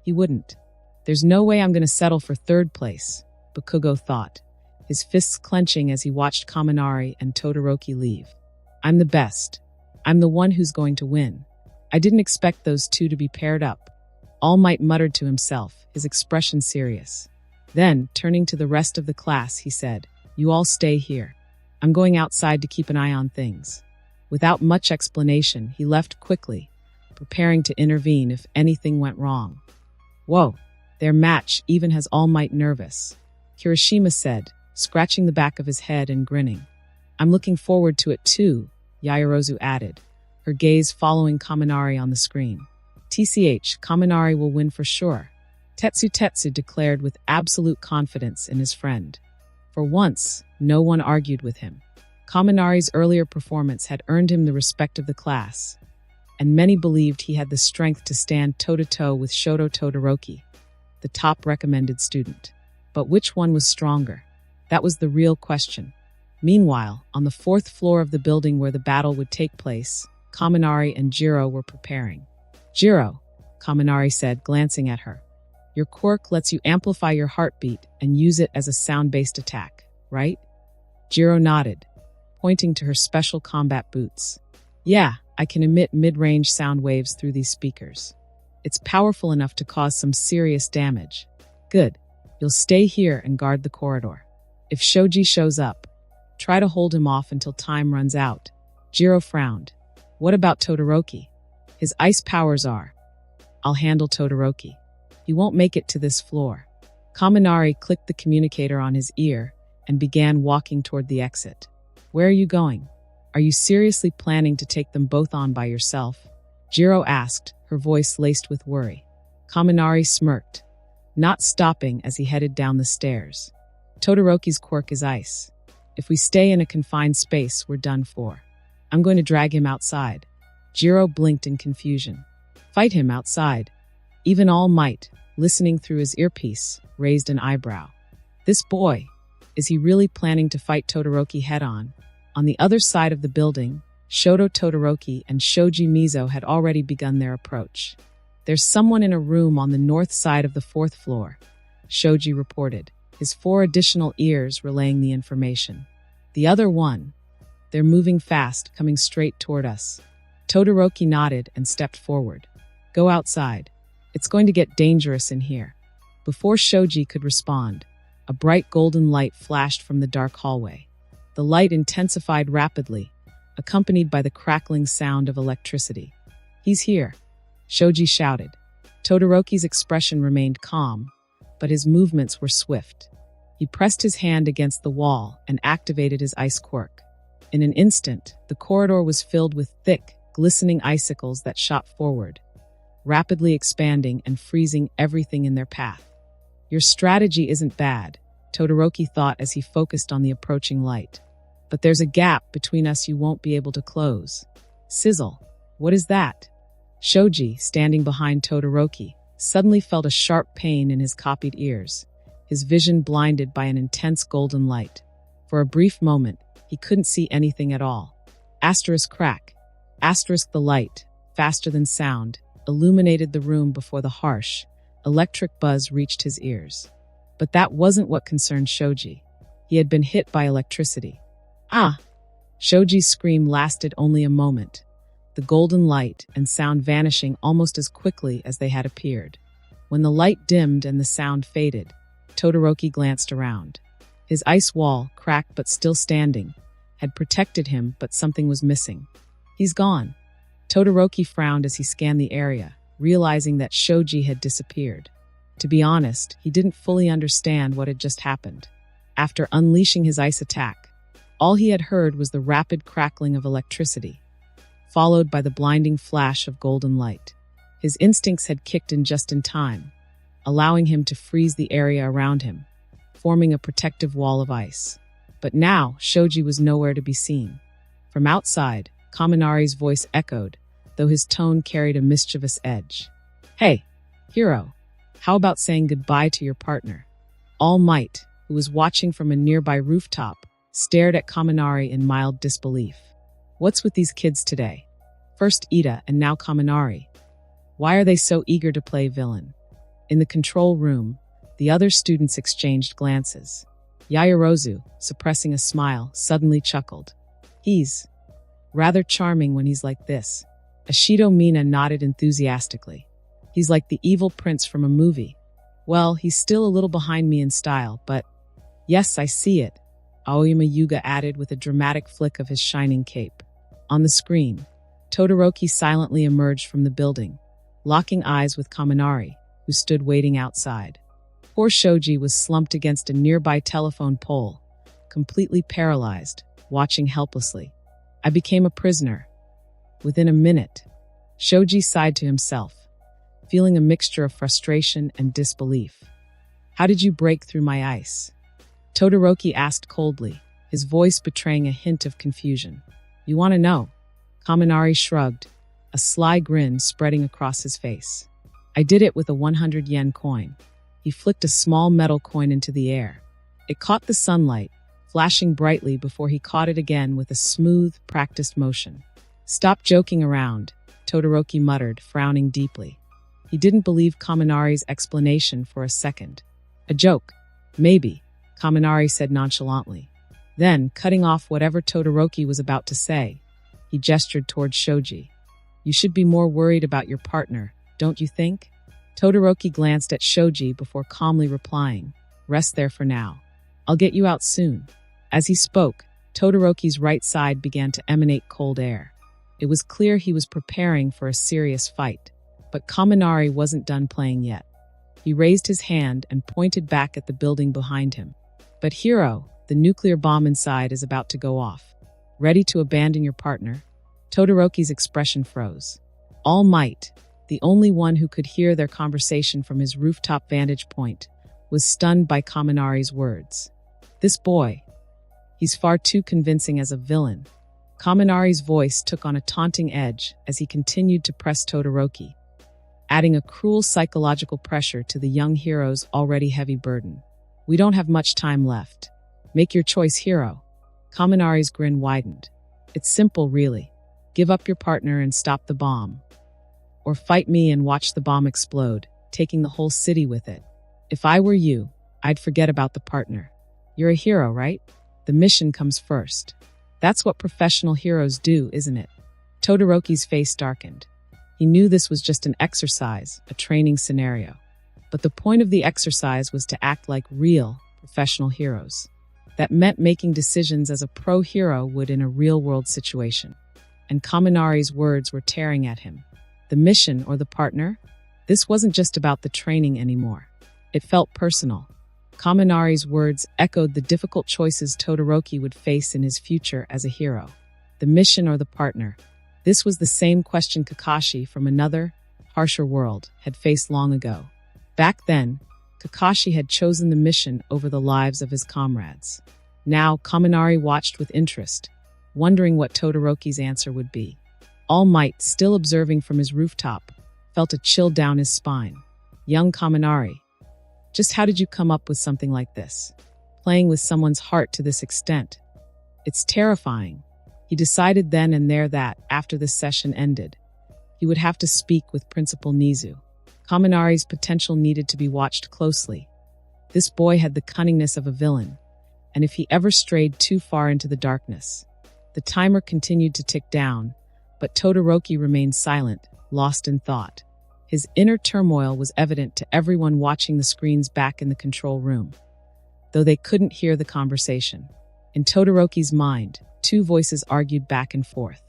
He wouldn't. "There's no way I'm going to settle for third place," Bakugo thought, his fists clenching as he watched Kaminari and Todoroki leave. "I'm the best. I'm the one who's going to win. I didn't expect those two to be paired up." All Might muttered to himself, his expression serious. Then, turning to the rest of the class, he said, "You all stay here. I'm going outside to keep an eye on things." Without much explanation, he left quickly, preparing to intervene if anything went wrong. "Whoa, their match even has All Might nervous," Kirishima said, scratching the back of his head and grinning. "I'm looking forward to it too," Yaoyorozu added, her gaze following Kaminari on the screen. "TCH, Kaminari will win for sure," Tetsu declared with absolute confidence in his friend. For once, no one argued with him. Kaminari's earlier performance had earned him the respect of the class, and many believed he had the strength to stand toe-to-toe with Shoto Todoroki, the top recommended student. But which one was stronger? That was the real question. Meanwhile, on the 4th floor of the building where the battle would take place, Kaminari and Jiro were preparing. "Jiro," Kaminari said, glancing at her, "your quirk lets you amplify your heartbeat and use it as a sound-based attack, right?" Jiro nodded, pointing to her special combat boots. "Yeah, I can emit mid-range sound waves through these speakers. It's powerful enough to cause some serious damage." "Good. You'll stay here and guard the corridor. If Shoji shows up, try to hold him off until time runs out." Jiro frowned. "What about Todoroki? His ice powers are..." "I'll handle Todoroki. He won't make it to this floor." Kaminari clicked the communicator on his ear and began walking toward the exit. "Where are you going? Are you seriously planning to take them both on by yourself?" Jiro asked, her voice laced with worry. Kaminari smirked, not stopping as he headed down the stairs. "Todoroki's quirk is ice. If we stay in a confined space, we're done for. I'm going to drag him outside." Jiro blinked in confusion. "Fight him outside?" Even All Might, listening through his earpiece, raised an eyebrow. This boy, is he really planning to fight Todoroki head-on? On the other side of the building, Shoto Todoroki and Shoji Mizo had already begun their approach. "There's someone in a room on the north side of the 4th floor," Shoji reported, his 4 additional ears relaying the information. "The other one. They're moving fast, coming straight toward us." Todoroki nodded and stepped forward. "Go outside. It's going to get dangerous in here." Before Shoji could respond, a bright golden light flashed from the dark hallway. The light intensified rapidly, accompanied by the crackling sound of electricity. "He's here," Shoji shouted. Todoroki's expression remained calm, but his movements were swift. He pressed his hand against the wall and activated his ice quirk. In an instant, the corridor was filled with thick, glistening icicles that shot forward, rapidly expanding and freezing everything in their path. "Your strategy isn't bad," Todoroki thought as he focused on the approaching light. "But there's a gap between us you won't be able to close." Sizzle. "What is that?" Shoji, standing behind Todoroki, suddenly felt a sharp pain in his copied ears, his vision blinded by an intense golden light. For a brief moment, he couldn't see anything at all. Asterisk crack. Asterisk the light, faster than sound, illuminated the room before the harsh, electric buzz reached his ears. But that wasn't what concerned Shoji. He had been hit by electricity. "Ah!" Shoji's scream lasted only a moment, the golden light and sound vanishing almost as quickly as they had appeared. When the light dimmed and the sound faded, Todoroki glanced around. His ice wall, cracked but still standing, had protected him, but something was missing. "He's gone." Todoroki frowned as he scanned the area, realizing that Shoji had disappeared. To be honest, he didn't fully understand what had just happened. After unleashing his ice attack, all he had heard was the rapid crackling of electricity, followed by the blinding flash of golden light. His instincts had kicked in just in time. allowing him to freeze the area around him, forming a protective wall of ice. But now, Shoji was nowhere to be seen. From outside, Kaminari's voice echoed, though his tone carried a mischievous edge. "Hey, hero, how about saying goodbye to your partner?" All Might, who was watching from a nearby rooftop, stared at Kaminari in mild disbelief. What's with these kids today? First Ida and now Kaminari. Why are they so eager to play villain? In the control room, the other students exchanged glances. Yaoyorozu, suppressing a smile, suddenly chuckled. He's rather charming when he's like this. Ashido Mina nodded enthusiastically. He's like the evil prince from a movie. Well, he's still a little behind me in style, but yes, I see it, Aoyama Yuga added with a dramatic flick of his shining cape. On the screen, Todoroki silently emerged from the building, locking eyes with Kaminari, who stood waiting outside. Poor Shoji was slumped against a nearby telephone pole, completely paralyzed, watching helplessly. I became a prisoner. Within a minute, Shoji sighed to himself, feeling a mixture of frustration and disbelief. How did you break through my ice? Todoroki asked coldly, his voice betraying a hint of confusion. You want to know? Kaminari shrugged, a sly grin spreading across his face. I did it with a 100 yen coin. He flicked a small metal coin into the air. It caught the sunlight, flashing brightly before he caught it again with a smooth, practiced motion. Stop joking around, Todoroki muttered, frowning deeply. He didn't believe Kaminari's explanation for a second. A joke, maybe, Kaminari said nonchalantly. Then, cutting off whatever Todoroki was about to say, he gestured toward Shoji. You should be more worried about your partner, don't you think? Todoroki glanced at Shoji before calmly replying, Rest there for now. I'll get you out soon. As he spoke, Todoroki's right side began to emanate cold air. It was clear he was preparing for a serious fight, but Kaminari wasn't done playing yet. He raised his hand and pointed back at the building behind him. But hero, the nuclear bomb inside is about to go off. Ready to abandon your partner? Todoroki's expression froze. All Might, the only one who could hear their conversation from his rooftop vantage point, was stunned by Kaminari's words. This boy, he's far too convincing as a villain. Kaminari's voice took on a taunting edge as he continued to press Todoroki, adding a cruel psychological pressure to the young hero's already heavy burden. We don't have much time left. Make your choice, hero. Kaminari's grin widened. It's simple, really. Give up your partner and stop the bomb. Or fight me and watch the bomb explode, taking the whole city with it. If I were you, I'd forget about the partner. You're a hero, right? The mission comes first. That's what professional heroes do, isn't it? Todoroki's face darkened. He knew this was just an exercise, a training scenario. But the point of the exercise was to act like real, professional heroes. That meant making decisions as a pro hero would in a real-world situation. And Kaminari's words were tearing at him. The mission or the partner? This wasn't just about the training anymore. It felt personal. Kaminari's words echoed the difficult choices Todoroki would face in his future as a hero. The mission or the partner? This was the same question Kakashi from another, harsher world had faced long ago. Back then, Kakashi had chosen the mission over the lives of his comrades. Now, Kaminari watched with interest, wondering what Todoroki's answer would be. All Might, still observing from his rooftop, felt a chill down his spine. Young Kaminari, just how did you come up with something like this? Playing with someone's heart to this extent? It's terrifying. He decided then and there that, after the session ended, he would have to speak with Principal Nizu. Kaminari's potential needed to be watched closely. This boy had the cunningness of a villain, and if he ever strayed too far into the darkness. The timer continued to tick down, but Todoroki remained silent, lost in thought. His inner turmoil was evident to everyone watching the screens back in the control room, though they couldn't hear the conversation. In Todoroki's mind, two voices argued back and forth.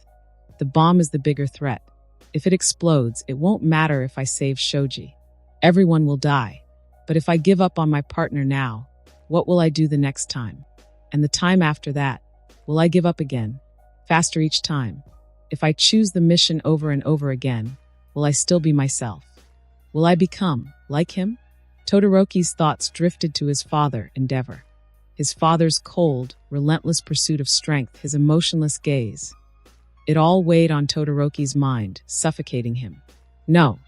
The bomb is the bigger threat. If it explodes, it won't matter if I save Shoji. Everyone will die. But if I give up on my partner now, what will I do the next time? And the time after that, will I give up again? Faster each time. If I choose the mission over and over again, will I still be myself? Will I become like him? Todoroki's thoughts drifted to his father, Endeavor. His father's cold, relentless pursuit of strength, his emotionless gaze. It all weighed on Todoroki's mind, suffocating him. No,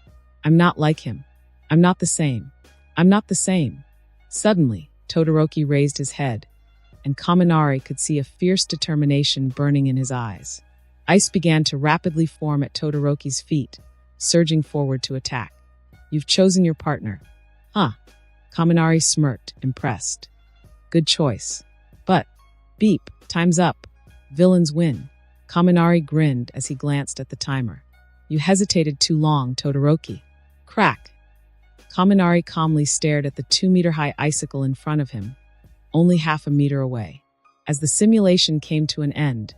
I'm not like him. I'm not the same. I'm not the same. Suddenly, Todoroki raised his head, and Kaminari could see a fierce determination burning in his eyes. Ice began to rapidly form at Todoroki's feet, surging forward to attack. You've chosen your partner. Huh. Kaminari smirked, impressed. Good choice. But, beep, time's up. Villains win. Kaminari grinned as he glanced at the timer. You hesitated too long, Todoroki. Crack. Kaminari calmly stared at the 2-meter-high icicle in front of him, only half a meter away. As the simulation came to an end,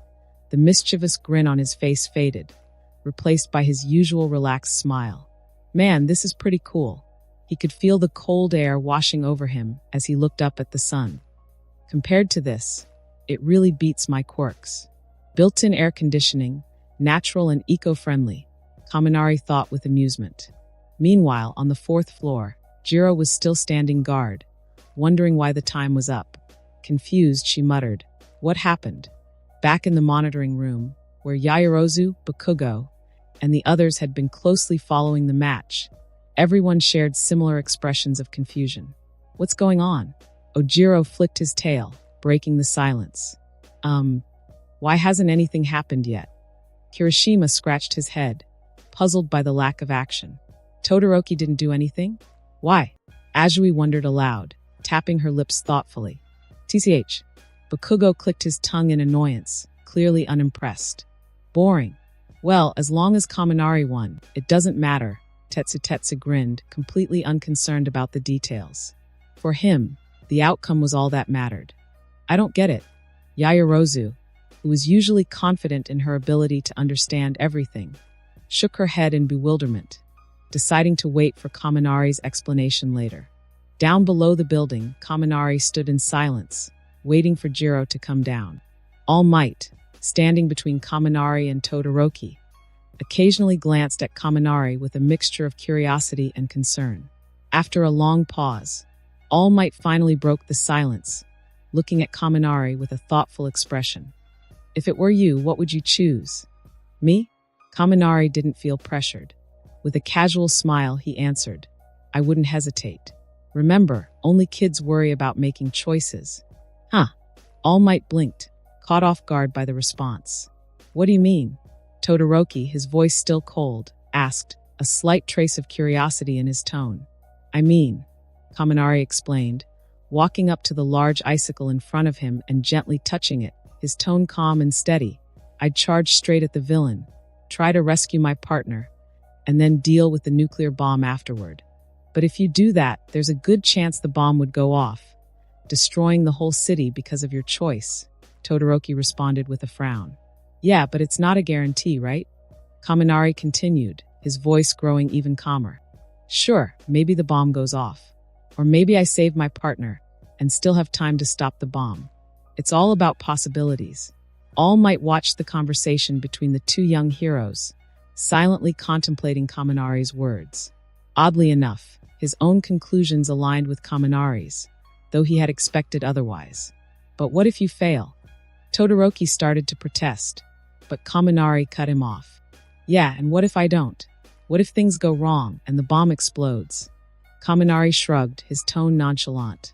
the mischievous grin on his face faded, replaced by his usual relaxed smile. Man, this is pretty cool. He could feel the cold air washing over him as he looked up at the sun. Compared to this, it really beats my quirks. Built-in air conditioning, natural and eco-friendly, Kaminari thought with amusement. Meanwhile, on the 4th floor, Jiro was still standing guard, wondering why the time was up. Confused, she muttered, "What happened?" Back in the monitoring room, where Yaoyorozu, Bakugo, and the others had been closely following the match, everyone shared similar expressions of confusion. What's going on? Ojiro flicked his tail, breaking the silence. Why hasn't anything happened yet? Kirishima scratched his head, puzzled by the lack of action. Todoroki didn't do anything? Why? Azui wondered aloud, tapping her lips thoughtfully. TCH. Bakugo clicked his tongue in annoyance, clearly unimpressed. Boring. Well, as long as Kaminari won, it doesn't matter, Tetsu grinned, completely unconcerned about the details. For him, the outcome was all that mattered. I don't get it. Yaoyorozu, who was usually confident in her ability to understand everything, shook her head in bewilderment, deciding to wait for Kaminari's explanation later. Down below the building, Kaminari stood in silence, waiting for Jiro to come down. All Might, standing between Kaminari and Todoroki, occasionally glanced at Kaminari with a mixture of curiosity and concern. After a long pause, All Might finally broke the silence, looking at Kaminari with a thoughtful expression. If it were you, what would you choose? Me? Kaminari didn't feel pressured. With a casual smile, he answered, I wouldn't hesitate. Remember, only kids worry about making choices. Huh. All Might blinked, caught off guard by the response. What do you mean? Todoroki, his voice still cold, asked, a slight trace of curiosity in his tone. I mean, Kaminari explained, walking up to the large icicle in front of him and gently touching it, his tone calm and steady. I'd charge straight at the villain, try to rescue my partner, and then deal with the nuclear bomb afterward. But if you do that, there's a good chance the bomb would go off, destroying the whole city because of your choice, Todoroki responded with a frown. Yeah, but it's not a guarantee, right? Kaminari continued, his voice growing even calmer. Sure, maybe the bomb goes off. Or maybe I save my partner and still have time to stop the bomb. It's all about possibilities. All Might watch the conversation between the two young heroes, silently contemplating Kaminari's words. Oddly enough, his own conclusions aligned with Kaminari's, though he had expected otherwise. But what if you fail? Todoroki started to protest, but Kaminari cut him off. Yeah, and what if I don't? What if things go wrong and the bomb explodes? Kaminari shrugged, his tone nonchalant.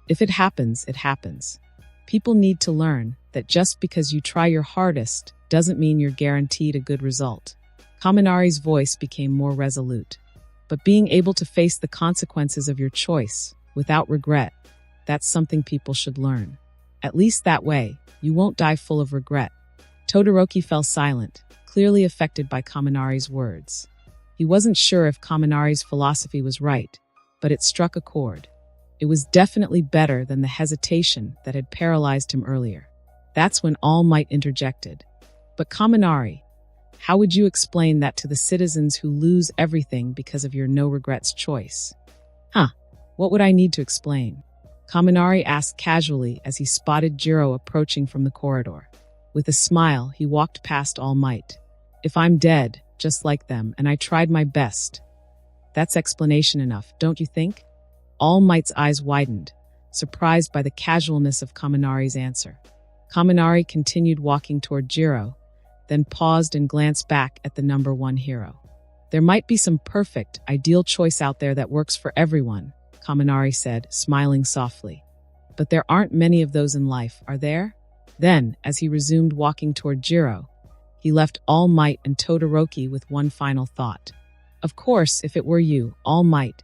If it happens, it happens. People need to learn that just because you try your hardest doesn't mean you're guaranteed a good result. Kaminari's voice became more resolute. But being able to face the consequences of your choice without regret, that's something people should learn. At least that way, you won't die full of regret. Todoroki fell silent, clearly affected by Kaminari's words. He wasn't sure if Kaminari's philosophy was right, but it struck a chord. It was definitely better than the hesitation that had paralyzed him earlier. That's when All Might interjected. But Kaminari, how would you explain that to the citizens who lose everything because of your no-regrets choice? Huh, what would I need to explain? Kaminari asked casually as he spotted Jiro approaching from the corridor. With a smile, he walked past All Might. If I'm dead, just like them, and I tried my best. That's explanation enough, don't you think? All Might's eyes widened, surprised by the casualness of Kaminari's answer. Kaminari continued walking toward Jiro, then paused and glanced back at the number 1 hero. There might be some perfect, ideal choice out there that works for everyone, Kaminari said, smiling softly. But there aren't many of those in life, are there? Then, as he resumed walking toward Jiro, he left All Might and Todoroki with one final thought. Of course, if it were you, All Might,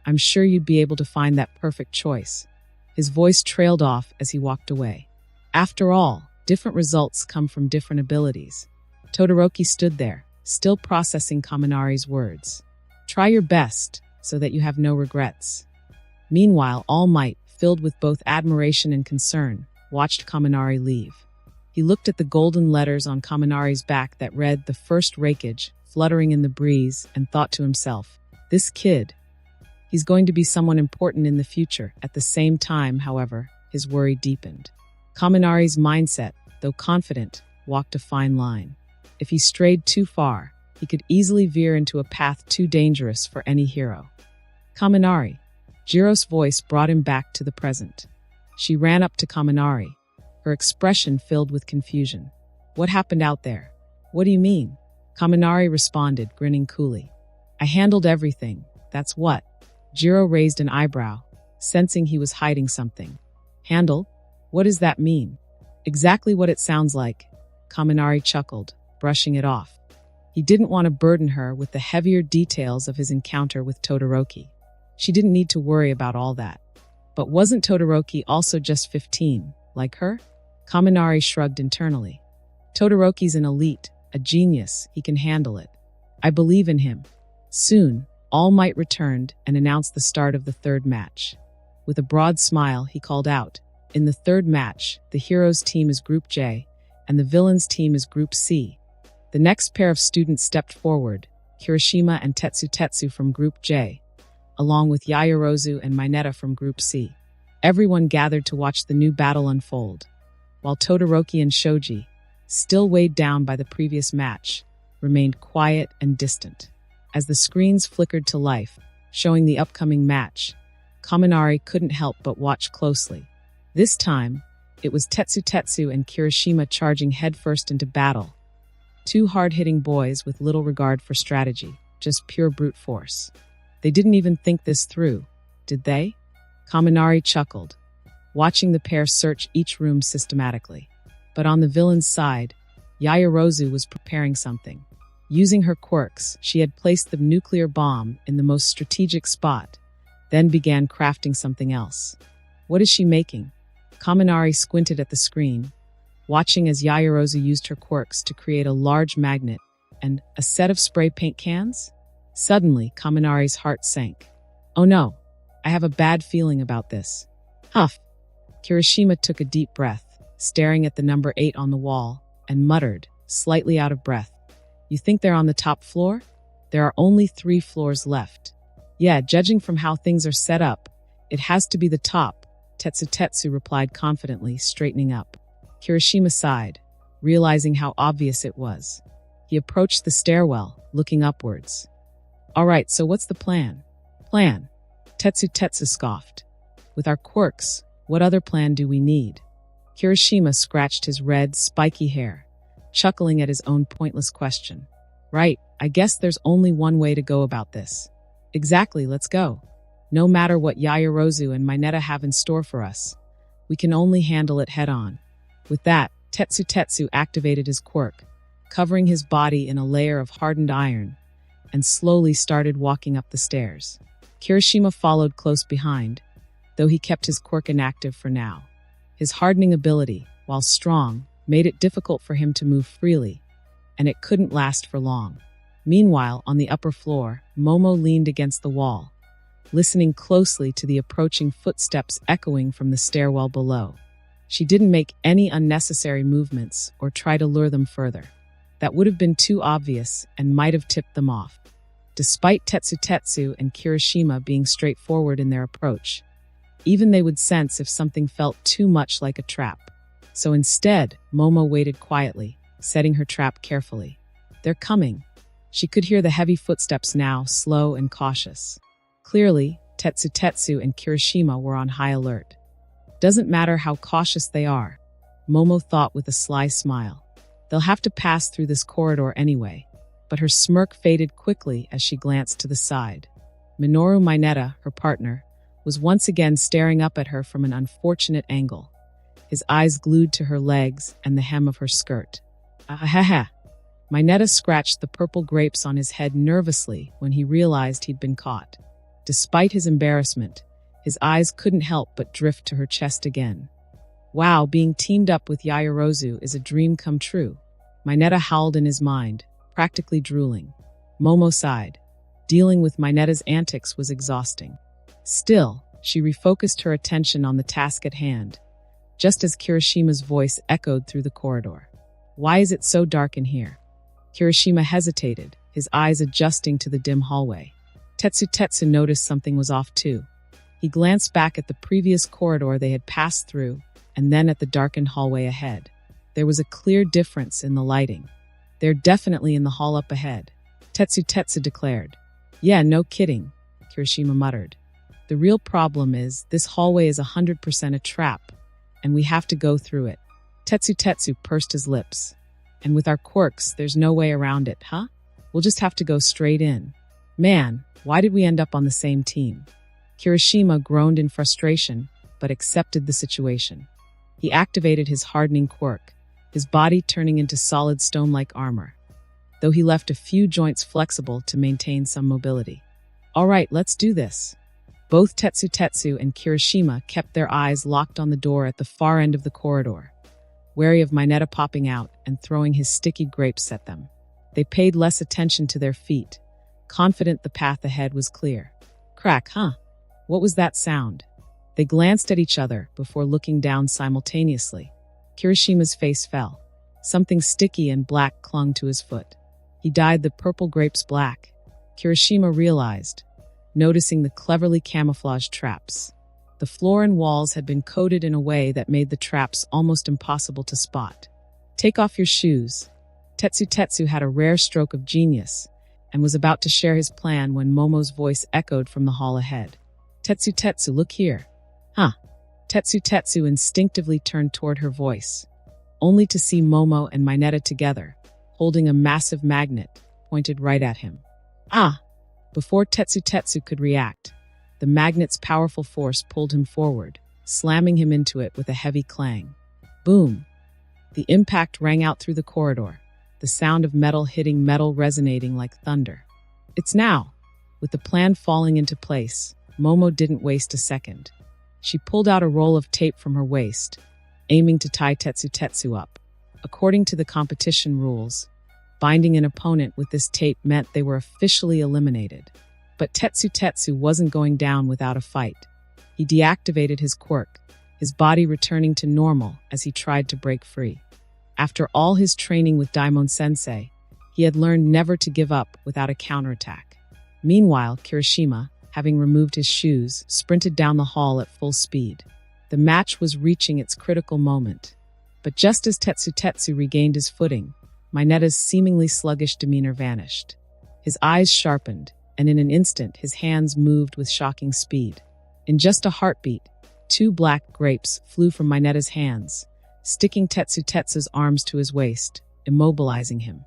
I'm sure you'd be able to find that perfect choice. His voice trailed off as he walked away. After all, different results come from different abilities. Todoroki stood there, still processing Kaminari's words. Try your best, so that you have no regrets. Meanwhile, All Might, filled with both admiration and concern, watched Kaminari leave. He looked at the golden letters on Kaminari's back that read "The First Rakeage" fluttering in the breeze and thought to himself, this kid, he's going to be someone important in the future. At the same time, however, his worry deepened. Kaminari's mindset, though confident, walked a fine line. If he strayed too far, he could easily veer into a path too dangerous for any hero. Kaminari. Jiro's voice brought him back to the present. She ran up to Kaminari, her expression filled with confusion. What happened out there? What do you mean? Kaminari responded, grinning coolly. I handled everything, that's what. Jiro raised an eyebrow, sensing he was hiding something. Handle? What does that mean? Exactly what it sounds like. Kaminari chuckled, brushing it off. He didn't want to burden her with the heavier details of his encounter with Todoroki. She didn't need to worry about all that. But wasn't Todoroki also just 15, like her? Kaminari shrugged internally. Todoroki's an elite, a genius, he can handle it. I believe in him. Soon, All Might returned and announced the start of the third match. With a broad smile, he called out, in the third match, the heroes' team is Group J, and the villains' team is Group C. The next pair of students stepped forward, Kirishima and Tetsu from Group J, along with Yaoyorozu and Mineta from Group C. Everyone gathered to watch the new battle unfold, while Todoroki and Shoji, still weighed down by the previous match, remained quiet and distant. As the screens flickered to life, showing the upcoming match, Kaminari couldn't help but watch closely. This time, it was Tetsu and Kirishima charging headfirst into battle. Two hard-hitting boys with little regard for strategy, just pure brute force. They didn't even think this through, did they? Kaminari chuckled, watching the pair search each room systematically. But on the villain's side, Yaoyorozu was preparing something. Using her quirks, she had placed the nuclear bomb in the most strategic spot, then began crafting something else. What is she making? Kaminari squinted at the screen, watching as Yaoyorozu used her quirks to create a large magnet and a set of spray paint cans? Suddenly, Kaminari's heart sank. Oh no, I have a bad feeling about this. Huff. Kirishima took a deep breath, staring at the number 8 on the wall, and muttered, slightly out of breath. You think they're on the top floor? There are only 3 floors left. Yeah, judging from how things are set up, it has to be the top, Tetsu replied confidently, straightening up. Kirishima sighed, realizing how obvious it was. He approached the stairwell, looking upwards. All right, so what's the plan? Plan? Tetsu scoffed. With our quirks, what other plan do we need? Kirishima scratched his red, spiky hair, chuckling at his own pointless question. Right, I guess there's only one way to go about this. Exactly, let's go. No matter what Yaoyorozu and Mineta have in store for us, we can only handle it head-on. With that, Tetsu activated his quirk, covering his body in a layer of hardened iron, and slowly started walking up the stairs. Kirishima followed close behind, though he kept his quirk inactive for now. His hardening ability, while strong, made it difficult for him to move freely, and it couldn't last for long. Meanwhile, on the upper floor, Momo leaned against the wall, listening closely to the approaching footsteps echoing from the stairwell below. She didn't make any unnecessary movements or try to lure them further. That would have been too obvious and might have tipped them off. Despite Tetsu and Kirishima being straightforward in their approach, even they would sense if something felt too much like a trap. So instead, Momo waited quietly, setting her trap carefully. They're coming. She could hear the heavy footsteps now, slow and cautious. Clearly, Tetsu and Kirishima were on high alert. Doesn't matter how cautious they are, Momo thought with a sly smile. They'll have to pass through this corridor anyway. But her smirk faded quickly as she glanced to the side. Minoru Mineta, her partner, was once again staring up at her from an unfortunate angle, his eyes glued to her legs and the hem of her skirt. Ahaha! Mineta scratched the purple grapes on his head nervously when he realized he'd been caught. Despite his embarrassment, his eyes couldn't help but drift to her chest again. Wow, being teamed up with Yaoyorozu is a dream come true. Mineta howled in his mind, practically drooling. Momo sighed. Dealing with Mineta's antics was exhausting. Still, she refocused her attention on the task at hand, just as Kirishima's voice echoed through the corridor. Why is it so dark in here? Kirishima hesitated, his eyes adjusting to the dim hallway. Tetsu noticed something was off too. He glanced back at the previous corridor they had passed through, and then at the darkened hallway ahead. There was a clear difference in the lighting. They're definitely in the hall up ahead, Tetsu declared. Yeah, no kidding, Kirishima muttered. The real problem is, this hallway is 100% a trap, and we have to go through it. Tetsu pursed his lips. And with our quirks, there's no way around it, huh? We'll just have to go straight in. Man, why did we end up on the same team? Kirishima groaned in frustration, but accepted the situation. He activated his hardening quirk, his body turning into solid stone-like armor, though he left a few joints flexible to maintain some mobility. All right, let's do this. Both Tetsu and Kirishima kept their eyes locked on the door at the far end of the corridor, wary of Mineta popping out and throwing his sticky grapes at them. They paid less attention to their feet, confident the path ahead was clear. Crack, huh? What was that sound? They glanced at each other before looking down simultaneously. Kirishima's face fell. Something sticky and black clung to his foot. He dyed the purple grapes black, Kirishima realized, noticing the cleverly camouflaged traps. The floor and walls had been coated in a way that made the traps almost impossible to spot. Take off your shoes. Tetsu had a rare stroke of genius and was about to share his plan when Momo's voice echoed from the hall ahead. Tetsu, look here. Huh. Tetsu instinctively turned toward her voice, only to see Momo and Mineta together, holding a massive magnet pointed right at him. Ah! Before Tetsu could react, the magnet's powerful force pulled him forward, slamming him into it with a heavy clang. Boom! The impact rang out through the corridor, the sound of metal hitting metal resonating like thunder. It's now! With the plan falling into place, Momo didn't waste a second. She pulled out a roll of tape from her waist, aiming to tie Tetsu up. According to the competition rules, binding an opponent with this tape meant they were officially eliminated. But Tetsu wasn't going down without a fight. He deactivated his quirk, his body returning to normal as he tried to break free. After all his training with Omni-sensei, he had learned never to give up without a counterattack. Meanwhile, Kirishima, having removed his shoes, sprinted down the hall at full speed. The match was reaching its critical moment. But just as Tetsu regained his footing, Mineta's seemingly sluggish demeanor vanished. His eyes sharpened, and in an instant his hands moved with shocking speed. In just a heartbeat, 2 black grapes flew from Mineta's hands, sticking Tetsu's arms to his waist, immobilizing him.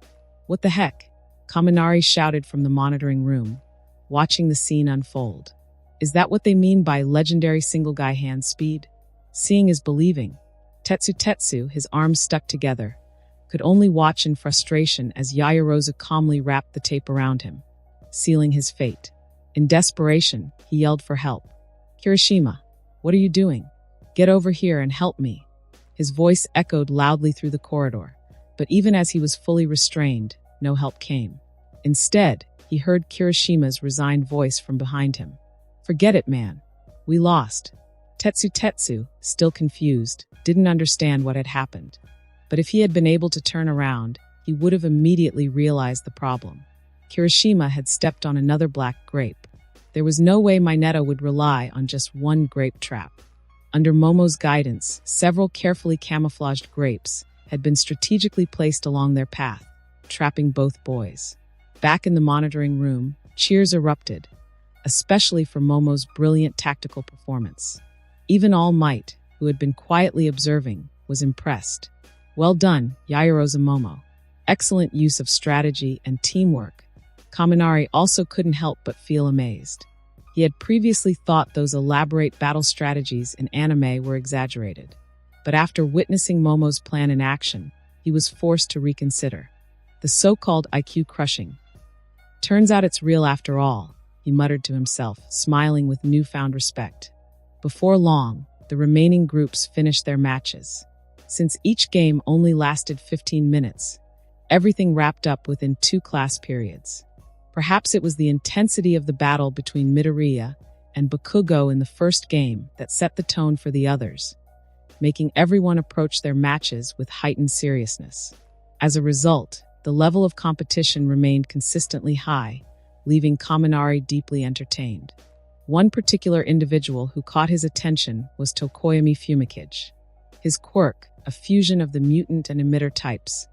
What the heck? Kaminari shouted from the monitoring room, watching the scene unfold. Is that what they mean by legendary single-guy hand speed? Seeing is believing. Tetsu, his arms stuck together, could only watch in frustration as Yaoyorozu calmly wrapped the tape around him, sealing his fate. In desperation, he yelled for help. Kirishima, what are you doing? Get over here and help me. His voice echoed loudly through the corridor, but even as he was fully restrained, no help came. Instead, he heard Kirishima's resigned voice from behind him. Forget it, man. We lost. Tetsu, still confused, didn't understand what had happened. But if he had been able to turn around, he would have immediately realized the problem. Kirishima had stepped on another black grape. There was no way Mineta would rely on just one grape trap. Under Momo's guidance, several carefully camouflaged grapes had been strategically placed along their path, trapping both boys. Back in the monitoring room, cheers erupted. especially for Momo's brilliant tactical performance. Even All Might, who had been quietly observing, was impressed. Well done, Yaoyorozu Momo. Excellent use of strategy and teamwork. Kaminari also couldn't help but feel amazed. He had previously thought those elaborate battle strategies in anime were exaggerated. But after witnessing Momo's plan in action, he was forced to reconsider. The so-called IQ crushing. Turns out it's real after all, he muttered to himself, smiling with newfound respect. Before long, the remaining groups finished their matches. Since each game only lasted 15 minutes, everything wrapped up within 2 class periods. Perhaps it was the intensity of the battle between Midoriya and Bakugo in the first game that set the tone for the others, making everyone approach their matches with heightened seriousness. As a result, the level of competition remained consistently high, leaving Kaminari deeply entertained. One particular individual who caught his attention was Tokoyami Fumikage. His quirk, a fusion of the mutant and emitter types,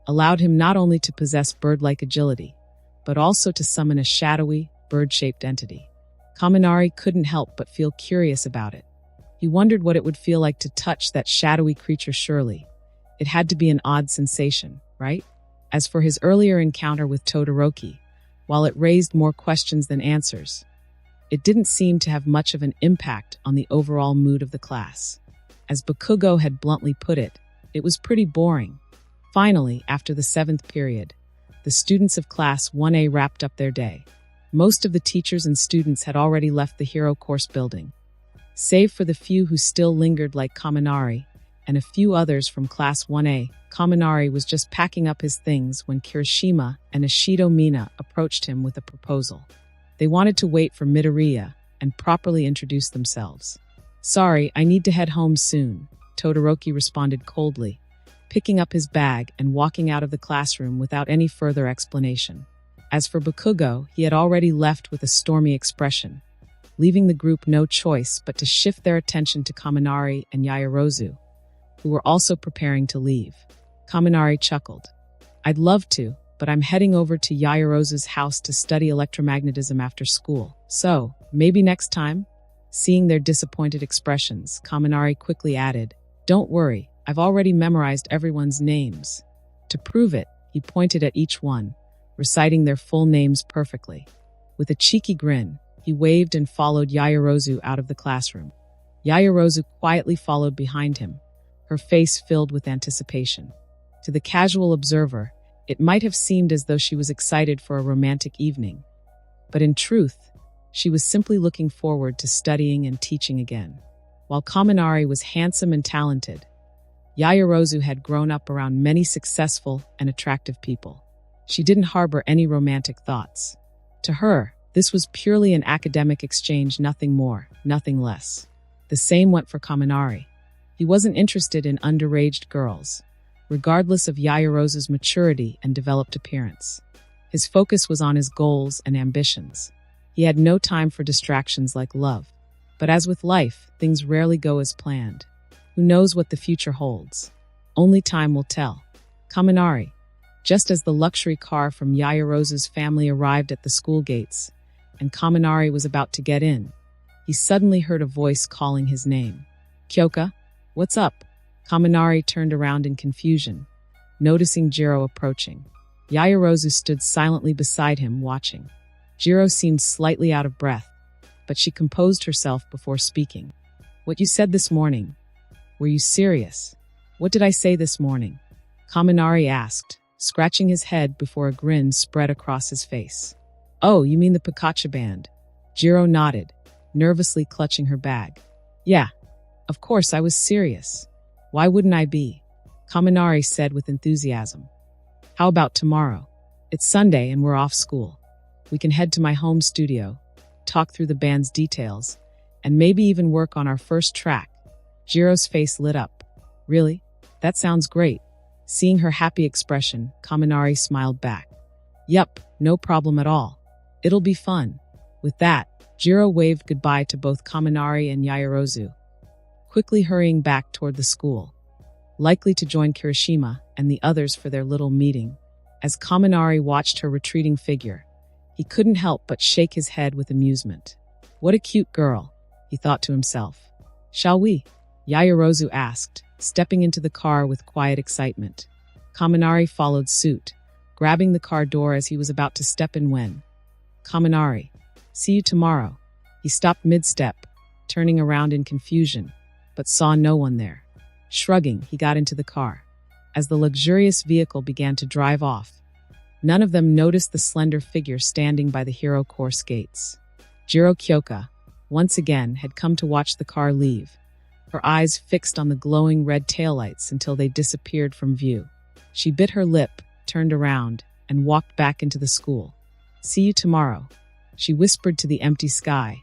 allowed him not only to possess bird-like agility, but also to summon a shadowy, bird-shaped entity. Kaminari couldn't help but feel curious about it. He wondered what it would feel like to touch that shadowy creature surely. It had to be an odd sensation, right? As for his earlier encounter with Todoroki, while it raised more questions than answers, it didn't seem to have much of an impact on the overall mood of the class. As Bakugo had bluntly put it, it was pretty boring. Finally, after the 7th period, the students of Class 1A wrapped up their day. Most of the teachers and students had already left the hero course building. Save for the few who still lingered like Kaminari, and a few others from Class 1A, Kaminari was just packing up his things when Kirishima and Ishido Mina approached him with a proposal. They wanted to wait for Midoriya and properly introduce themselves. "Sorry, I need to head home soon," Todoroki responded coldly, picking up his bag and walking out of the classroom without any further explanation. As for Bakugo, he had already left with a stormy expression, leaving the group no choice but to shift their attention to Kaminari and Yaoyorozu, who were also preparing to leave. Kaminari chuckled. "I'd love to, but I'm heading over to Yaoyorozu's house to study electromagnetism after school. So, maybe next time?" Seeing their disappointed expressions, Kaminari quickly added, "Don't worry, I've already memorized everyone's names." To prove it, he pointed at each one, reciting their full names perfectly. With a cheeky grin, he waved and followed Yaoyorozu out of the classroom. Yaoyorozu quietly followed behind him, her face filled with anticipation. To the casual observer, it might have seemed as though she was excited for a romantic evening. But in truth, she was simply looking forward to studying and teaching again. While Kaminari was handsome and talented, Yaoyorozu had grown up around many successful and attractive people. She didn't harbor any romantic thoughts. To her, this was purely an academic exchange, nothing more, nothing less. The same went for Kaminari. He wasn't interested in underage girls, regardless of Yaoyorozu's maturity and developed appearance. His focus was on his goals and ambitions. He had no time for distractions like love. But as with life, things rarely go as planned. Who knows what the future holds? Only time will tell. Kaminari. Just as the luxury car from Yaoyorozu's family arrived at the school gates, and Kaminari was about to get in, he suddenly heard a voice calling his name. "Kyoka, what's up?" Kaminari turned around in confusion, noticing Jiro approaching. Yaoyorozu stood silently beside him, watching. Jiro seemed slightly out of breath, but she composed herself before speaking. "What you said this morning. Were you serious?" "What did I say this morning?" Kaminari asked, scratching his head before a grin spread across his face. "Oh, you mean the Pikachu band?" Jiro nodded, nervously clutching her bag. "Yeah, of course I was serious. Why wouldn't I be?" Kaminari said with enthusiasm. "How about tomorrow? It's Sunday and we're off school. We can head to my home studio, talk through the band's details, and maybe even work on our first track." Jiro's face lit up. "Really? That sounds great." Seeing her happy expression, Kaminari smiled back. "Yup, no problem at all. It'll be fun." With that, Jiro waved goodbye to both Kaminari and Yaoyorozu, quickly hurrying back toward the school, likely to join Kirishima and the others for their little meeting. As Kaminari watched her retreating figure, He couldn't help but shake his head with amusement. What a cute girl, he thought to himself. Shall we? Yaoyorozu asked, stepping into the car with quiet excitement. Kaminari followed suit, grabbing the car door as he was about to step in when. Kaminari, see you tomorrow. He stopped mid-step, turning around in confusion, but saw no one there. Shrugging, he got into the car. As the luxurious vehicle began to drive off, none of them noticed the slender figure standing by the Hero course gates. Jiro Kyoka, once again, had come to watch the car leave, her eyes fixed on the glowing red taillights until they disappeared from view. She bit her lip, turned around, and walked back into the school. See you tomorrow, she whispered to the empty sky,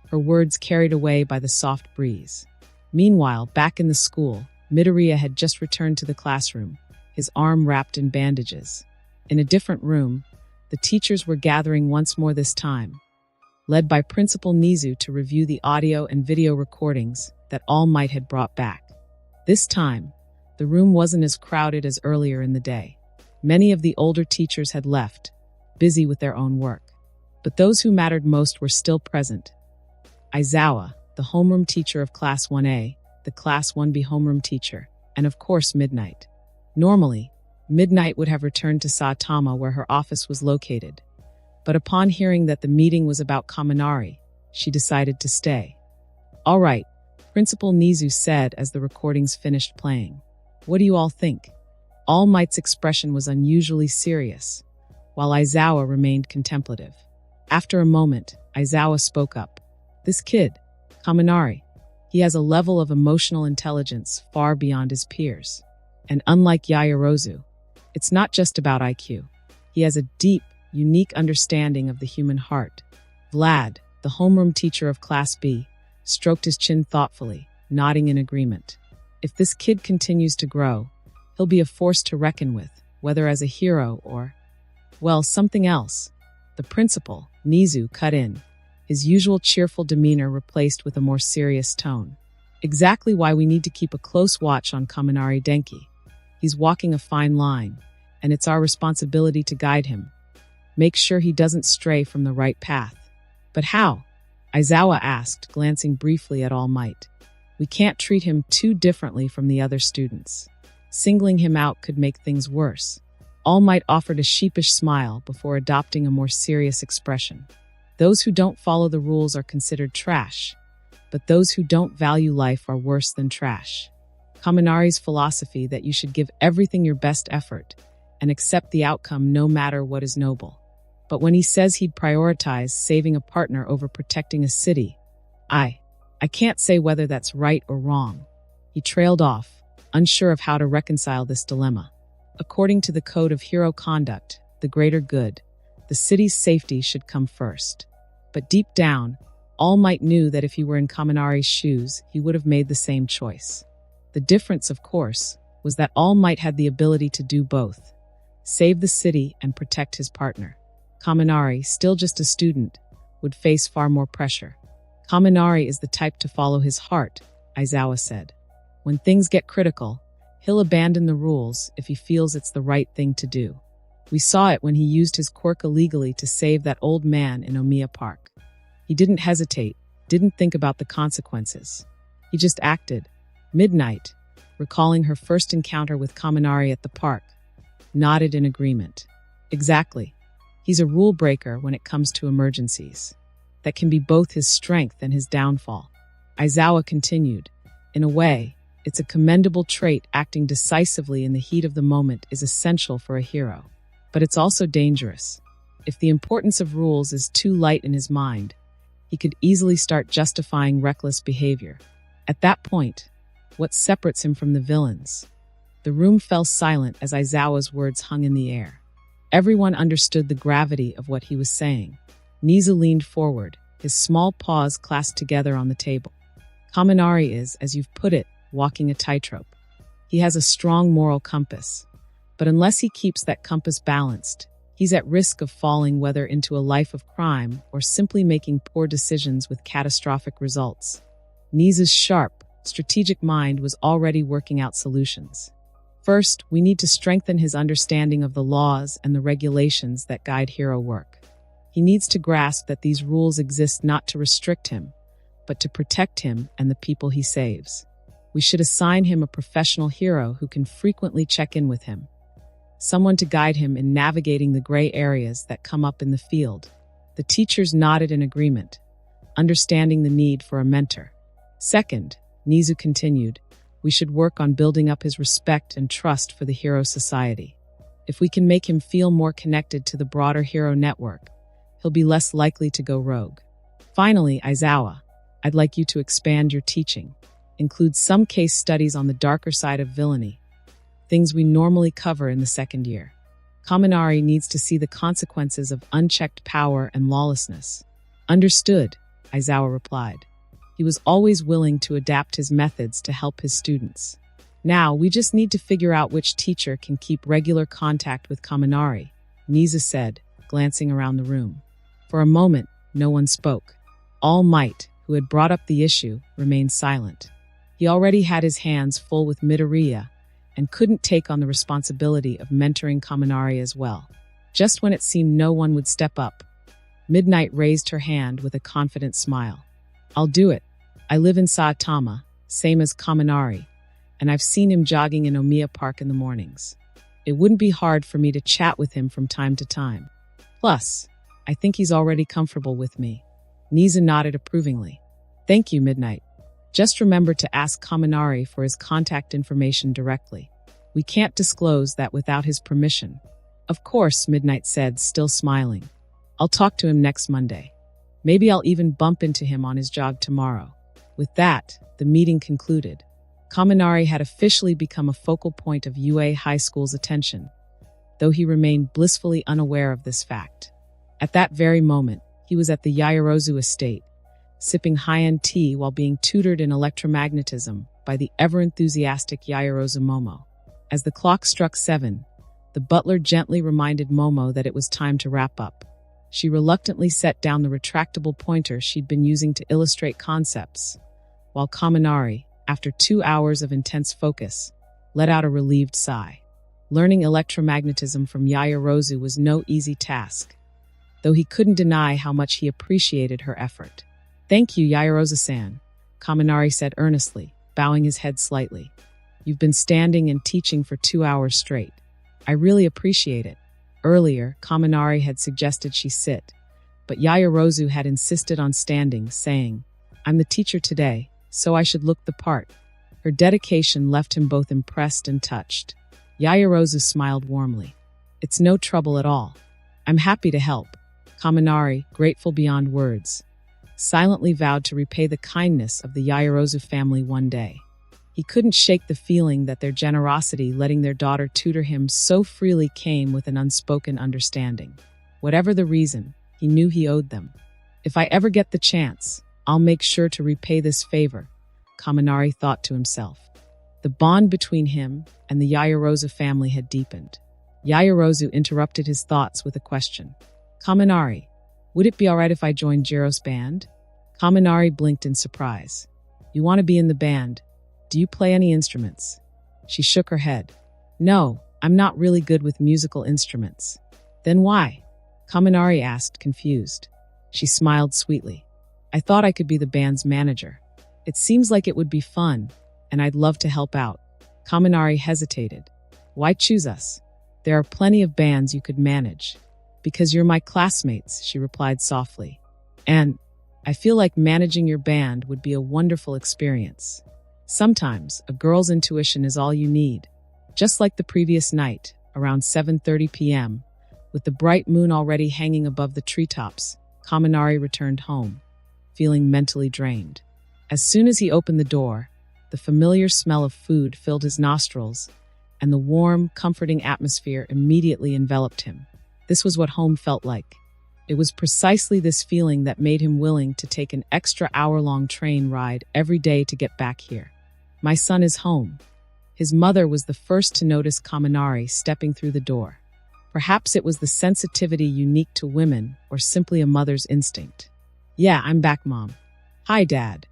her words carried away by the soft breeze. Meanwhile, back in the school, Midoriya had just returned to the classroom, his arm wrapped in bandages. In a different room, the teachers were gathering once more this time, led by Principal Nizu to review the audio and video recordings that All Might had brought back. This time, the room wasn't as crowded as earlier in the day. Many of the older teachers had left, busy with their own work. But those who mattered most were still present. Aizawa, the homeroom teacher of Class 1A, the Class 1B homeroom teacher, and of course Midnight. Normally, Midnight would have returned to Saitama where her office was located. But upon hearing that the meeting was about Kaminari, she decided to stay. All right, Principal Nizu said as the recordings finished playing. What do you all think? All Might's expression was unusually serious, while Aizawa remained contemplative. After a moment, Aizawa spoke up. This kid, Kaminari, he has a level of emotional intelligence far beyond his peers. And unlike Yaoyorozu, it's not just about IQ. He has a deep, unique understanding of the human heart. Vlad, the homeroom teacher of Class B, stroked his chin thoughtfully, nodding in agreement. If this kid continues to grow, he'll be a force to reckon with, whether as a hero or, well, something else. The principal, Nizu, cut in, his usual cheerful demeanor replaced with a more serious tone. Exactly why we need to keep a close watch on Kaminari Denki. He's walking a fine line, and it's our responsibility to guide him. Make sure he doesn't stray from the right path. But how? Aizawa asked, glancing briefly at All Might. We can't treat him too differently from the other students. Singling him out could make things worse. All Might offered a sheepish smile before adopting a more serious expression. Those who don't follow the rules are considered trash, but those who don't value life are worse than trash. Kaminari's philosophy that you should give everything your best effort and accept the outcome no matter what is noble. But when he says he'd prioritize saving a partner over protecting a city, I can't say whether that's right or wrong. He trailed off, unsure of how to reconcile this dilemma. According to the code of hero conduct, the greater good, the city's safety should come first. But deep down, All Might knew that if he were in Kaminari's shoes, he would have made the same choice. The difference, of course, was that All Might had the ability to do both, save the city and protect his partner. Kaminari, still just a student, would face far more pressure. Kaminari is the type to follow his heart, Aizawa said. When things get critical, he'll abandon the rules if he feels it's the right thing to do. We saw it when he used his quirk illegally to save that old man in Omiya Park. He didn't hesitate, didn't think about the consequences. He just acted. Midnight, recalling her first encounter with Kaminari at the park, nodded in agreement. Exactly. He's a rule breaker when it comes to emergencies. That can be both his strength and his downfall. Aizawa continued. In a way, it's a commendable trait. Acting decisively in the heat of the moment is essential for a hero. But it's also dangerous. If the importance of rules is too light in his mind, he could easily start justifying reckless behavior. At that point, what separates him from the villains? The room fell silent as Aizawa's words hung in the air. Everyone understood the gravity of what he was saying. Nizu leaned forward, his small paws clasped together on the table. Kaminari is, as you've put it, walking a tightrope. He has a strong moral compass. But unless he keeps that compass balanced, he's at risk of falling whether into a life of crime or simply making poor decisions with catastrophic results. Nizu's sharp, strategic mind was already working out solutions. First, we need to strengthen his understanding of the laws and the regulations that guide hero work. He needs to grasp that these rules exist not to restrict him, but to protect him and the people he saves. We should assign him a professional hero who can frequently check in with him, someone to guide him in navigating the gray areas that come up in the field. The teachers nodded in agreement, understanding the need for a mentor. Second, Nizu continued, we should work on building up his respect and trust for the Hero Society. If we can make him feel more connected to the broader hero network, he'll be less likely to go rogue. Finally, Aizawa, I'd like you to expand your teaching. Include some case studies on the darker side of villainy, things we normally cover in the second year. Kaminari needs to see the consequences of unchecked power and lawlessness. Understood, Aizawa replied. He was always willing to adapt his methods to help his students. Now, we just need to figure out which teacher can keep regular contact with Kaminari, Nizu said, glancing around the room. For a moment, no one spoke. All Might, who had brought up the issue, remained silent. He already had his hands full with Midoriya and couldn't take on the responsibility of mentoring Kaminari as well. Just when it seemed no one would step up, Midnight raised her hand with a confident smile. I'll do it. I live in Saitama, same as Kaminari, and I've seen him jogging in Omiya Park in the mornings. It wouldn't be hard for me to chat with him from time to time. Plus, I think he's already comfortable with me. Nizu nodded approvingly. Thank you, Midnight. Just remember to ask Kaminari for his contact information directly. We can't disclose that without his permission. Of course, Midnight said, still smiling. I'll talk to him next Monday. Maybe I'll even bump into him on his jog tomorrow. With that, the meeting concluded. Kaminari had officially become a focal point of UA High School's attention, though he remained blissfully unaware of this fact. At that very moment, he was at the Yaoyorozu estate, sipping high-end tea while being tutored in electromagnetism by the ever-enthusiastic Yaoyorozu Momo. As the clock struck 7, the butler gently reminded Momo that it was time to wrap up. She reluctantly set down the retractable pointer she'd been using to illustrate concepts, while Kaminari, after 2 hours of intense focus, let out a relieved sigh. Learning electromagnetism from Yaoyorozu was no easy task, though he couldn't deny how much he appreciated her effort. Thank you, Yaoyorozu-san, Kaminari said earnestly, bowing his head slightly. You've been standing and teaching for 2 hours straight. I really appreciate it. Earlier, Kaminari had suggested she sit, but Yaoyorozu had insisted on standing, saying, I'm the teacher today, so I should look the part. Her dedication left him both impressed and touched. Yaoyorozu smiled warmly. It's no trouble at all. I'm happy to help. Kaminari, grateful beyond words, silently vowed to repay the kindness of the Yaoyorozu family one day. He couldn't shake the feeling that their generosity letting their daughter tutor him so freely came with an unspoken understanding. Whatever the reason, he knew he owed them. If I ever get the chance, I'll make sure to repay this favor, Kaminari thought to himself. The bond between him and the Yaoyorozu family had deepened. Yaoyorozu interrupted his thoughts with a question. Kaminari, would it be all right if I joined Jiro's band? Kaminari blinked in surprise. You want to be in the band? Do you play any instruments? She shook her head. No, I'm not really good with musical instruments. Then why? Kaminari asked, confused. She smiled sweetly. I thought I could be the band's manager. It seems like it would be fun, and I'd love to help out. Kaminari hesitated. Why choose us? There are plenty of bands you could manage. Because you're my classmates, she replied softly. And I feel like managing your band would be a wonderful experience. Sometimes, a girl's intuition is all you need. Just like the previous night, around 7:30 p.m., with the bright moon already hanging above the treetops, Kaminari returned home, feeling mentally drained. As soon as he opened the door, the familiar smell of food filled his nostrils, and the warm, comforting atmosphere immediately enveloped him. This was what home felt like. It was precisely this feeling that made him willing to take an extra hour-long train ride every day to get back here. My son is home. His mother was the first to notice Kaminari stepping through the door. Perhaps it was the sensitivity unique to women or simply a mother's instinct. Yeah, I'm back, Mom. Hi, Dad.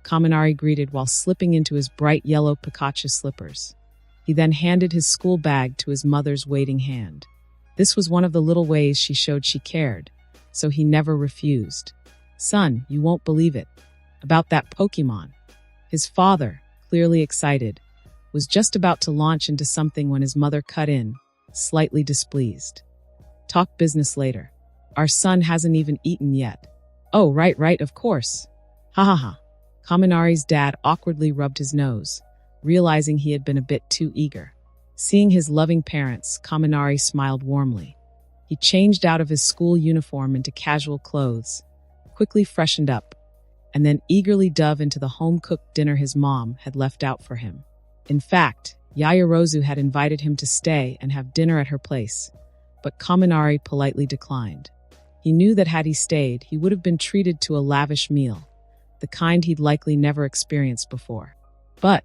Kaminari greeted while slipping into his bright yellow Pikachu slippers. He then handed his school bag to his mother's waiting hand. This was one of the little ways she showed she cared, so he never refused. Son, you won't believe it. About that Pokemon. His father, clearly excited, was just about to launch into something when his mother cut in, slightly displeased. Talk business later. Our son hasn't even eaten yet. Oh, right, of course. Ha ha ha. Kaminari's dad awkwardly rubbed his nose, realizing he had been a bit too eager. Seeing his loving parents, Kaminari smiled warmly. He changed out of his school uniform into casual clothes, quickly freshened up, and then eagerly dove into the home-cooked dinner his mom had left out for him. In fact, Yayarozu had invited him to stay and have dinner at her place, but Kaminari politely declined. He knew that had he stayed, he would have been treated to a lavish meal, the kind he'd likely never experienced before. But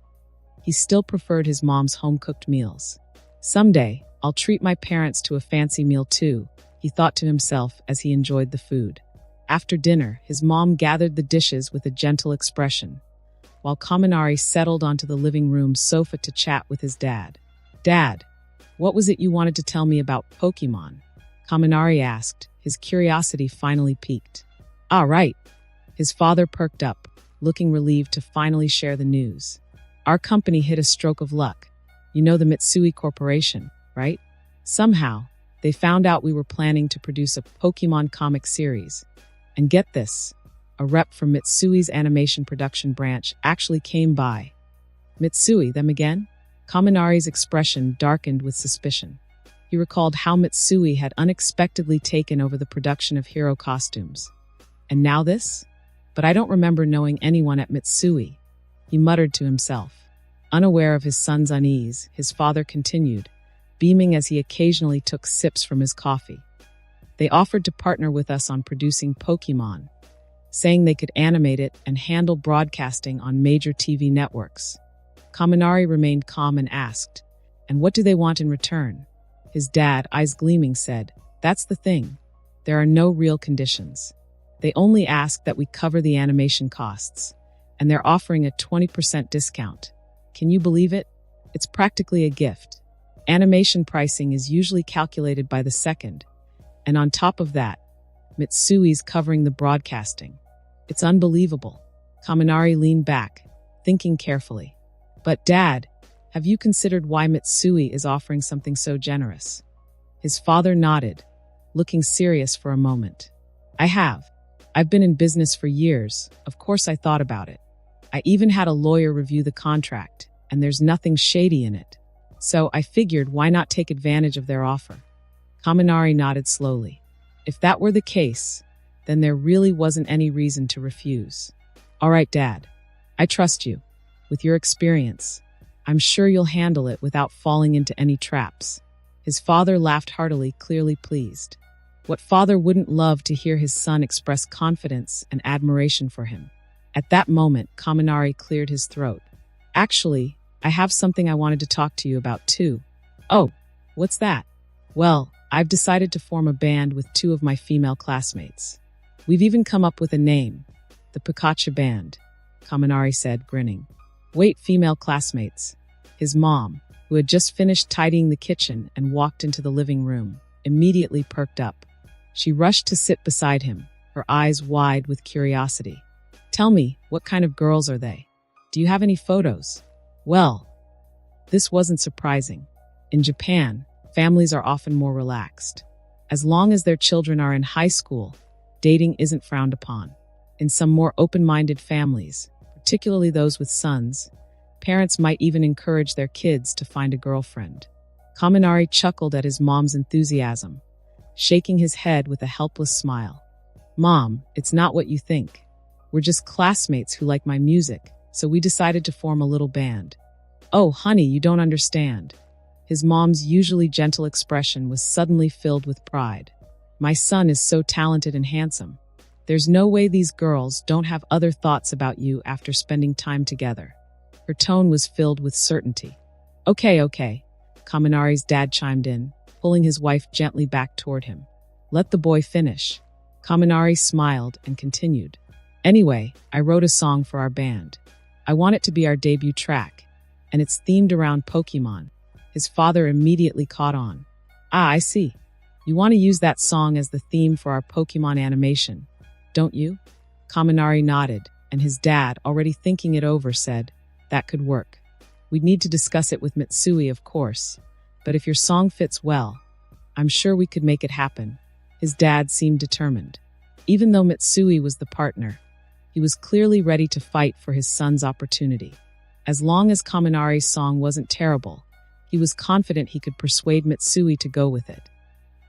he still preferred his mom's home-cooked meals. Someday, I'll treat my parents to a fancy meal too, he thought to himself as he enjoyed the food. After dinner, his mom gathered the dishes with a gentle expression, while Kaminari settled onto the living room sofa to chat with his dad. Dad, what was it you wanted to tell me about Pokemon? Kaminari asked, his curiosity finally piqued. Ah, right. His father perked up, looking relieved to finally share the news. Our company hit a stroke of luck. You know the Mitsui Corporation, right? Somehow, they found out we were planning to produce a Pokemon comic series. And get this, a rep from Mitsui's animation production branch actually came by. Mitsui, them again? Kaminari's expression darkened with suspicion. He recalled how Mitsui had unexpectedly taken over the production of hero costumes. And now this? But I don't remember knowing anyone at Mitsui, he muttered to himself. Unaware of his son's unease, his father continued, beaming as he occasionally took sips from his coffee. They offered to partner with us on producing Pokemon, saying they could animate it and handle broadcasting on major TV networks. Kaminari remained calm and asked, "And what do they want in return?" His dad, eyes gleaming, said, "That's the thing. There are no real conditions. They only ask that we cover the animation costs, and they're offering a 20% discount. Can you believe it? It's practically a gift. Animation pricing is usually calculated by the second, and on top of that, Mitsui's covering the broadcasting. It's unbelievable." Kaminari leaned back, thinking carefully. "But Dad, have you considered why Mitsui is offering something so generous?" His father nodded, looking serious for a moment. "I have. I've been in business for years. Of course I thought about it. I even had a lawyer review the contract, and there's nothing shady in it. So I figured why not take advantage of their offer." Kaminari nodded slowly. If that were the case, then there really wasn't any reason to refuse. "All right, Dad. I trust you. With your experience, I'm sure you'll handle it without falling into any traps." His father laughed heartily, clearly pleased. What father wouldn't love to hear his son express confidence and admiration for him? At that moment, Kaminari cleared his throat. "Actually, I have something I wanted to talk to you about too." "Oh, what's that?" "Well, I've decided to form a band with 2 of my female classmates. We've even come up with a name, the Pikachu Band," Kaminari said, grinning. "Wait, female classmates." His mom, who had just finished tidying the kitchen and walked into the living room, immediately perked up. She rushed to sit beside him, her eyes wide with curiosity. "Tell me, what kind of girls are they? Do you have any photos?" Well, this wasn't surprising. In Japan, families are often more relaxed. As long as their children are in high school, dating isn't frowned upon. In some more open-minded families, particularly those with sons, parents might even encourage their kids to find a girlfriend. Kaminari chuckled at his mom's enthusiasm, shaking his head with a helpless smile. "Mom, it's not what you think. We're just classmates who like my music, so we decided to form a little band." "Oh, honey, you don't understand." His mom's usually gentle expression was suddenly filled with pride. "My son is so talented and handsome. There's no way these girls don't have other thoughts about you after spending time together." Her tone was filled with certainty. Okay, Kaminari's dad chimed in, pulling his wife gently back toward him. "Let the boy finish." Kaminari smiled and continued. "Anyway, I wrote a song for our band. I want it to be our debut track, and it's themed around Pokemon." His father immediately caught on. "Ah, I see. You want to use that song as the theme for our Pokemon animation, don't you? Kaminari nodded, and his dad, already thinking it over, said, that could work. We'd need to discuss it with Mitsui, of course, but if your song fits well, I'm sure we could make it happen. His dad seemed determined. Even though Mitsui was the partner, he was clearly ready to fight for his son's opportunity. As long as Kaminari's song wasn't terrible, he was confident he could persuade Mitsui to go with it,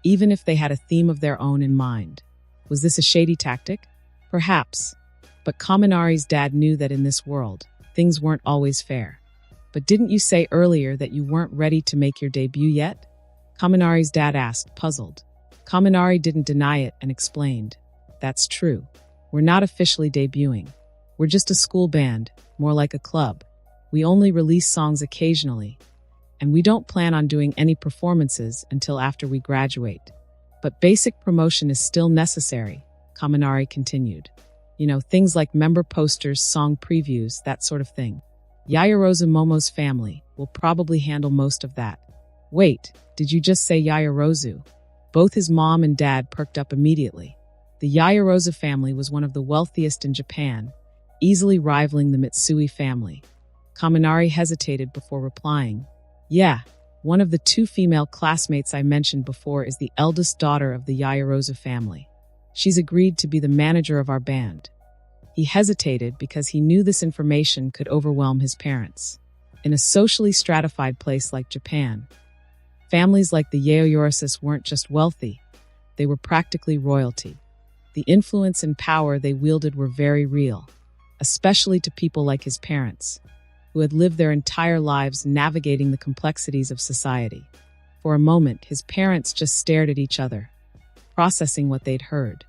even if they had a theme of their own in mind. Was this a shady tactic? Perhaps. But Kaminari's dad knew that in this world, things weren't always fair. But didn't you say earlier that you weren't ready to make your debut yet? Kaminari's dad asked, puzzled. Kaminari didn't deny it and explained. That's true. We're not officially debuting. We're just a school band, more like a club. We only release songs occasionally, and we don't plan on doing any performances until after we graduate. But basic promotion is still necessary, Kaminari continued. You know, things like member posters, song previews, that sort of thing. Yayarozu Momo's family will probably handle most of that. Wait, did you just say Yayarozu? Both his mom and dad perked up immediately. The Yayarozu family was one of the wealthiest in Japan, easily rivaling the Mitsui family. Kaminari hesitated before replying. Yeah, one of the 2 female classmates I mentioned before is the eldest daughter of the Yayarozu family. She's agreed to be the manager of our band. He hesitated because he knew this information could overwhelm his parents. In a socially stratified place like Japan, families like the Yaoyorosis weren't just wealthy, they were practically royalty. The influence and power they wielded were very real, especially to people like his parents, who had lived their entire lives navigating the complexities of society. For a moment, his parents just stared at each other, processing what they'd heard.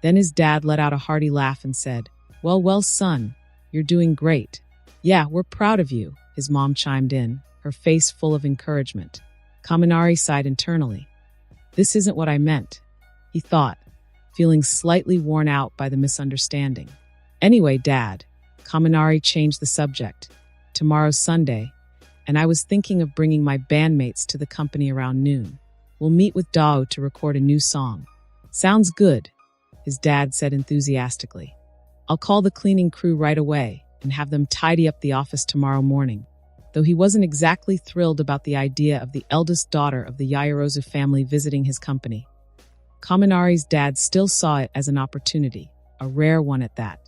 Then his dad let out a hearty laugh and said, Well, son, you're doing great. Yeah, we're proud of you, his mom chimed in, her face full of encouragement. Kaminari sighed internally. This isn't what I meant, he thought, feeling slightly worn out by the misunderstanding. Anyway, Dad, Kaminari changed the subject. Tomorrow's Sunday, and I was thinking of bringing my bandmates to the company around noon. We'll meet with Dao to record a new song. Sounds good, his dad said enthusiastically. I'll call the cleaning crew right away and have them tidy up the office tomorrow morning. Though he wasn't exactly thrilled about the idea of the eldest daughter of the Yayarozu family visiting his company, Kaminari's dad still saw it as an opportunity, a rare one at that.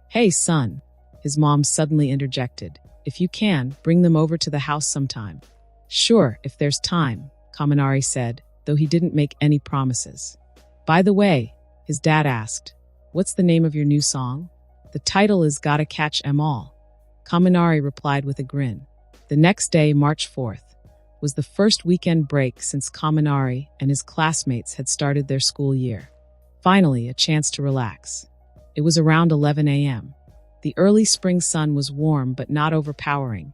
Hey, son, his mom suddenly interjected. If you can, bring them over to the house sometime. Sure, if there's time, Kaminari said, though he didn't make any promises. By the way, his dad asked, what's the name of your new song? The title is Gotta Catch 'Em All. Kaminari replied with a grin. The next day, March 4th, was the first weekend break since Kaminari and his classmates had started their school year. Finally, a chance to relax. It was around 11 a.m. The early spring sun was warm but not overpowering,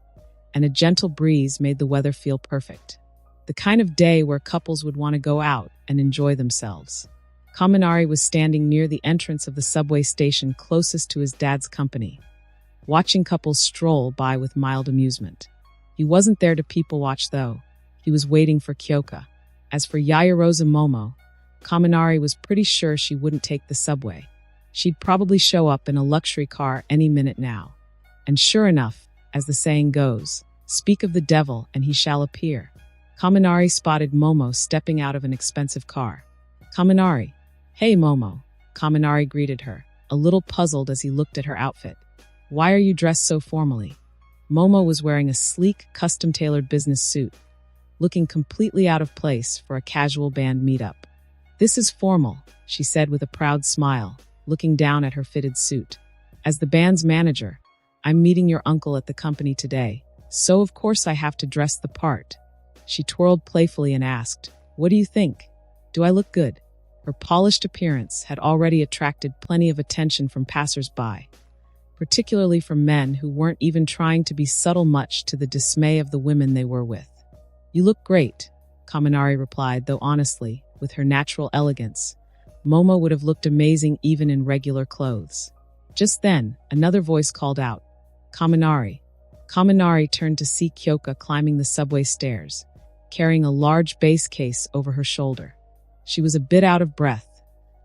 and a gentle breeze made the weather feel perfect. The kind of day where couples would want to go out and enjoy themselves. Kaminari was standing near the entrance of the subway station closest to his dad's company, watching couples stroll by with mild amusement. He wasn't there to people watch, though. He was waiting for Kyoka. As for Yayarozu Momo, Kaminari was pretty sure she wouldn't take the subway. She'd probably show up in a luxury car any minute now. And sure enough, as the saying goes, speak of the devil and he shall appear. Kaminari spotted Momo stepping out of an expensive car. Kaminari. Hey, Momo. Kaminari greeted her, a little puzzled as he looked at her outfit. Why are you dressed so formally? Momo was wearing a sleek, custom-tailored business suit, looking completely out of place for a casual band meetup. This is formal, she said with a proud smile, looking down at her fitted suit. As the band's manager, I'm meeting your uncle at the company today, so of course I have to dress the part. She twirled playfully and asked, What do you think? Do I look good? Her polished appearance had already attracted plenty of attention from passers-by, particularly from men who weren't even trying to be subtle, much to the dismay of the women they were with. You look great, Kaminari replied, though honestly, with her natural elegance, Momo would have looked amazing even in regular clothes. Just then, another voice called out, Kaminari. Kaminari turned to see Kyoka climbing the subway stairs, carrying a large base case over her shoulder. She was a bit out of breath,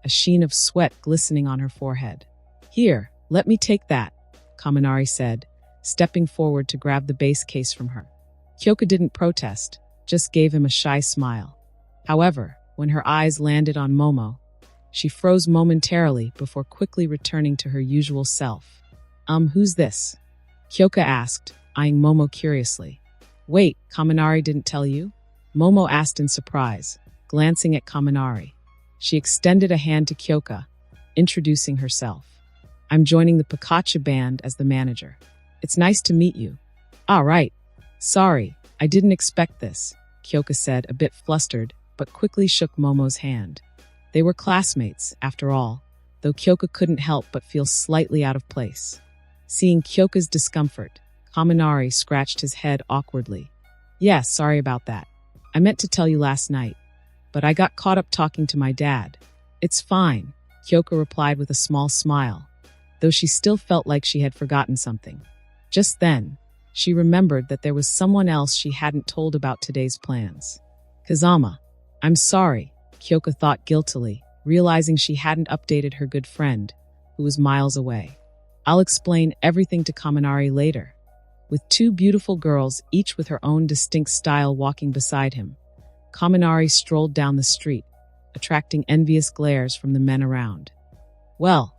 a sheen of sweat glistening on her forehead. "Here, let me take that," Kaminari said, stepping forward to grab the base case from her. Kyoka didn't protest, just gave him a shy smile. However, when her eyes landed on Momo, she froze momentarily before quickly returning to her usual self. Who's this?" Kyoka asked, eyeing Momo curiously. "Wait, Kaminari didn't tell you?" Momo asked in surprise, glancing at Kaminari. She extended a hand to Kyoka, introducing herself. "I'm joining the Pikachu band as the manager. It's nice to meet you." "Ah, right. Sorry, I didn't expect this," Kyoka said, a bit flustered, but quickly shook Momo's hand. They were classmates, after all, though Kyoka couldn't help but feel slightly out of place. Seeing Kyoka's discomfort, Kaminari scratched his head awkwardly. "Yeah, sorry about that. I meant to tell you last night, but I got caught up talking to my dad." "It's fine," Kyoka replied with a small smile, though she still felt like she had forgotten something. Just then, she remembered that there was someone else she hadn't told about today's plans. "Kazama, I'm sorry," Kyoka thought guiltily, realizing she hadn't updated her good friend, who was miles away. "I'll explain everything to Kaminari later." With two beautiful girls, each with her own distinct style walking beside him, Kaminari strolled down the street, attracting envious glares from the men around. "Well,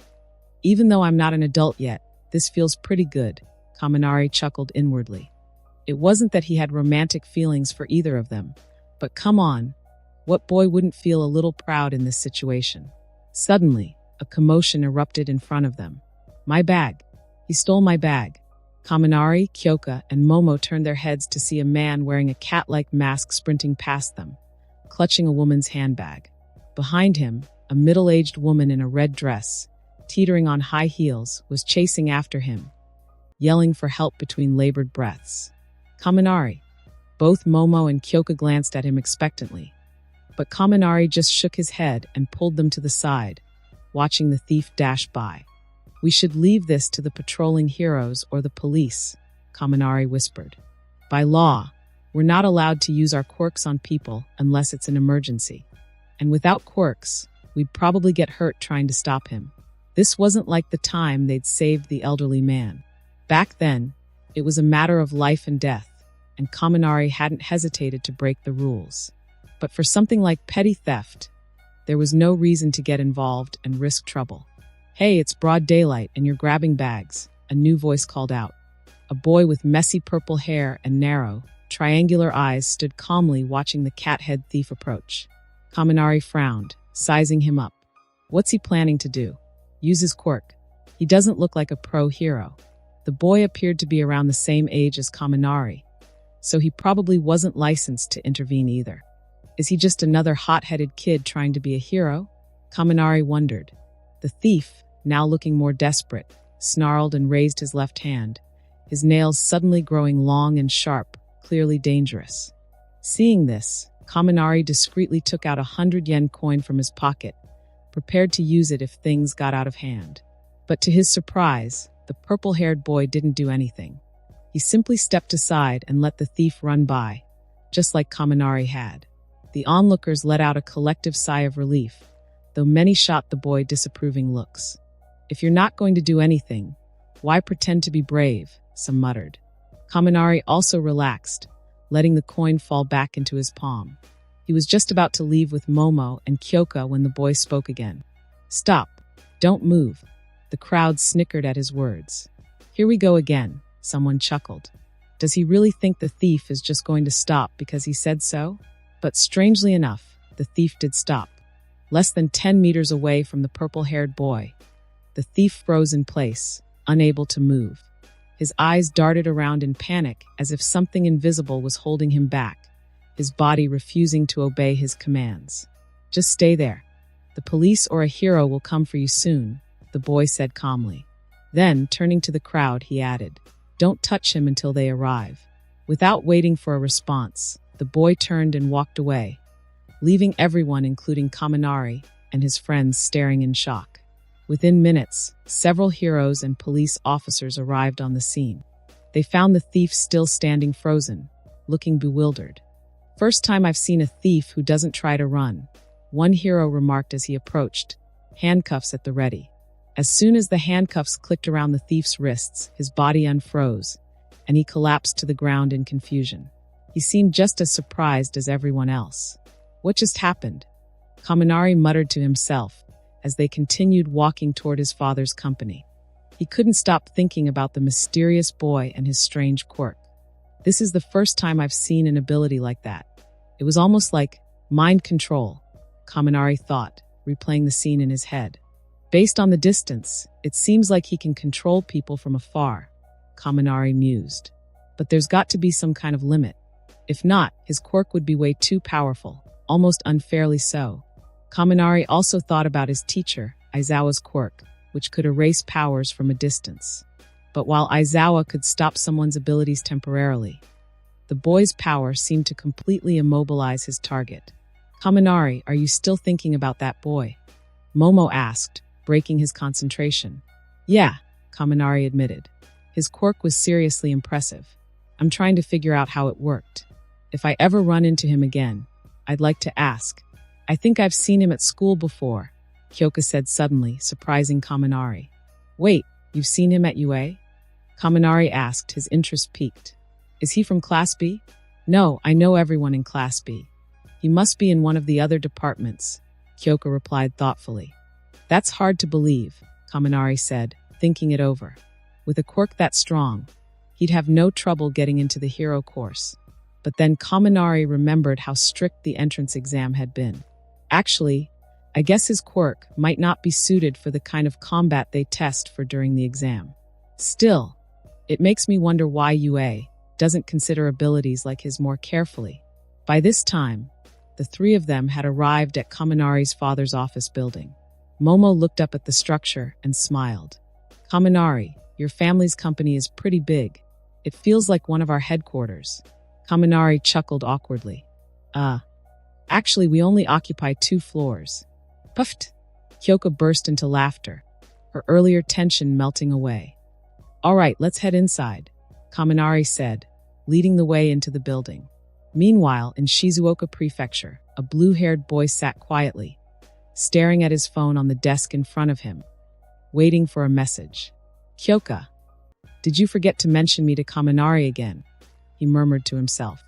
even though I'm not an adult yet, this feels pretty good," Kaminari chuckled inwardly. It wasn't that he had romantic feelings for either of them, but come on, what boy wouldn't feel a little proud in this situation? Suddenly, a commotion erupted in front of them. "My bag! He stole my bag!" Kaminari, Kyoka, and Momo turned their heads to see a man wearing a cat-like mask sprinting past them, clutching a woman's handbag. Behind him, a middle-aged woman in a red dress, teetering on high heels, was chasing after him, yelling for help between labored breaths. "Kaminari!" Both Momo and Kyoka glanced at him expectantly, but Kaminari just shook his head and pulled them to the side, watching the thief dash by. "We should leave this to the patrolling heroes or the police," Kaminari whispered. "By law, we're not allowed to use our quirks on people unless it's an emergency. And without quirks, we'd probably get hurt trying to stop him." This wasn't like the time they'd saved the elderly man. Back then, it was a matter of life and death, and Kaminari hadn't hesitated to break the rules. But for something like petty theft, there was no reason to get involved and risk trouble. "Hey, it's broad daylight and you're grabbing bags," a new voice called out. A boy with messy purple hair and narrow, triangular eyes stood calmly watching the cat-head thief approach. Kaminari frowned, sizing him up. What's he planning to do? Use his quirk? He doesn't look like a pro hero. The boy appeared to be around the same age as Kaminari, so he probably wasn't licensed to intervene either. Is he just another hot-headed kid trying to be a hero? Kaminari wondered. The thief, now looking more desperate, snarled and raised his left hand, his nails suddenly growing long and sharp, clearly dangerous. Seeing this, Kaminari discreetly took out a 100-yen coin from his pocket, prepared to use it if things got out of hand. But to his surprise, the purple-haired boy didn't do anything. He simply stepped aside and let the thief run by, just like Kaminari had. The onlookers let out a collective sigh of relief, though many shot the boy disapproving looks. "If you're not going to do anything, why pretend to be brave?" some muttered. Kaminari also relaxed, letting the coin fall back into his palm. He was just about to leave with Momo and Kyoka when the boy spoke again. "Stop. Don't move." The crowd snickered at his words. "Here we go again," someone chuckled. Does he really think the thief is just going to stop because he said so? But strangely enough, the thief did stop. Less than 10 meters away from the purple-haired boy, the thief froze in place, unable to move. His eyes darted around in panic as if something invisible was holding him back, his body refusing to obey his commands. "Just stay there. The police or a hero will come for you soon," the boy said calmly. Then, turning to the crowd, he added, "Don't touch him until they arrive." Without waiting for a response, the boy turned and walked away, leaving everyone, including Kaminari and his friends, staring in shock. Within minutes, several heroes and police officers arrived on the scene. They found the thief still standing frozen, looking bewildered. "First time I've seen a thief who doesn't try to run," one hero remarked as he approached, handcuffs at the ready. As soon as the handcuffs clicked around the thief's wrists, his body unfroze, and he collapsed to the ground in confusion. He seemed just as surprised as everyone else. What just happened? Kaminari muttered to himself as they continued walking toward his father's company. He couldn't stop thinking about the mysterious boy and his strange quirk. This is the first time I've seen an ability like that. It was almost like mind control, Kaminari thought, replaying the scene in his head. Based on the distance, it seems like he can control people from afar, Kaminari mused. But there's got to be some kind of limit. If not, his quirk would be way too powerful, almost unfairly so. Kaminari also thought about his teacher, Aizawa's quirk, which could erase powers from a distance. But while Aizawa could stop someone's abilities temporarily, the boy's power seemed to completely immobilize his target. Kaminari, are you still thinking about that boy? Momo asked, breaking his concentration. Yeah, Kaminari admitted. His quirk was seriously impressive. I'm trying to figure out how it worked. If I ever run into him again, I'd like to ask. I think I've seen him at school before, Kyoka said suddenly, surprising Kaminari. Wait, you've seen him at UA? Kaminari asked, his interest piqued. Is he from Class B? No, I know everyone in Class B. He must be in one of the other departments, Kyoka replied thoughtfully. That's hard to believe, Kaminari said, thinking it over. With a quirk that strong, he'd have no trouble getting into the hero course. But then Kaminari remembered how strict the entrance exam had been. Actually, I guess his quirk might not be suited for the kind of combat they test for during the exam. Still, it makes me wonder why UA doesn't consider abilities like his more carefully. By this time, the three of them had arrived at Kaminari's father's office building. Momo looked up at the structure and smiled. Kaminari, your family's company is pretty big. It feels like one of our headquarters. Kaminari chuckled awkwardly. Actually, we only occupy 2 floors. Puffed! Kyoka burst into laughter, her earlier tension melting away. All right, let's head inside, Kaminari said, leading the way into the building. Meanwhile, in Shizuoka Prefecture, a blue-haired boy sat quietly, staring at his phone on the desk in front of him, waiting for a message. Kyoka, did you forget to mention me to Kaminari again? He murmured to himself.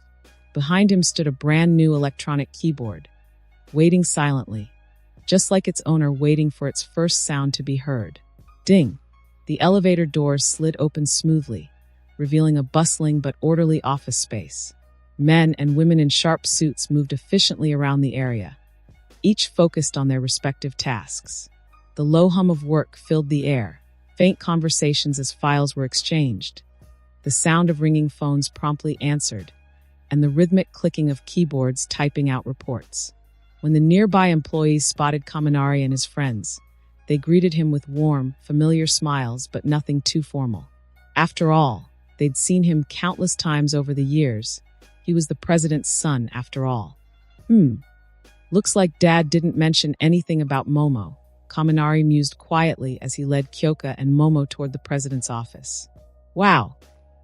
Behind him stood a brand-new electronic keyboard, waiting silently, just like its owner waiting for its first sound to be heard. Ding! The elevator doors slid open smoothly, revealing a bustling but orderly office space. Men and women in sharp suits moved efficiently around the area, each focused on their respective tasks. The low hum of work filled the air, faint conversations as files were exchanged. The sound of ringing phones promptly answered, and the rhythmic clicking of keyboards typing out reports. When the nearby employees spotted Kaminari and his friends, they greeted him with warm, familiar smiles, but nothing too formal. After all, they'd seen him countless times over the years. He was the president's son, after all. Looks like Dad didn't mention anything about Momo, Kaminari mused quietly as he led Kyoka and Momo toward the president's office. Wow,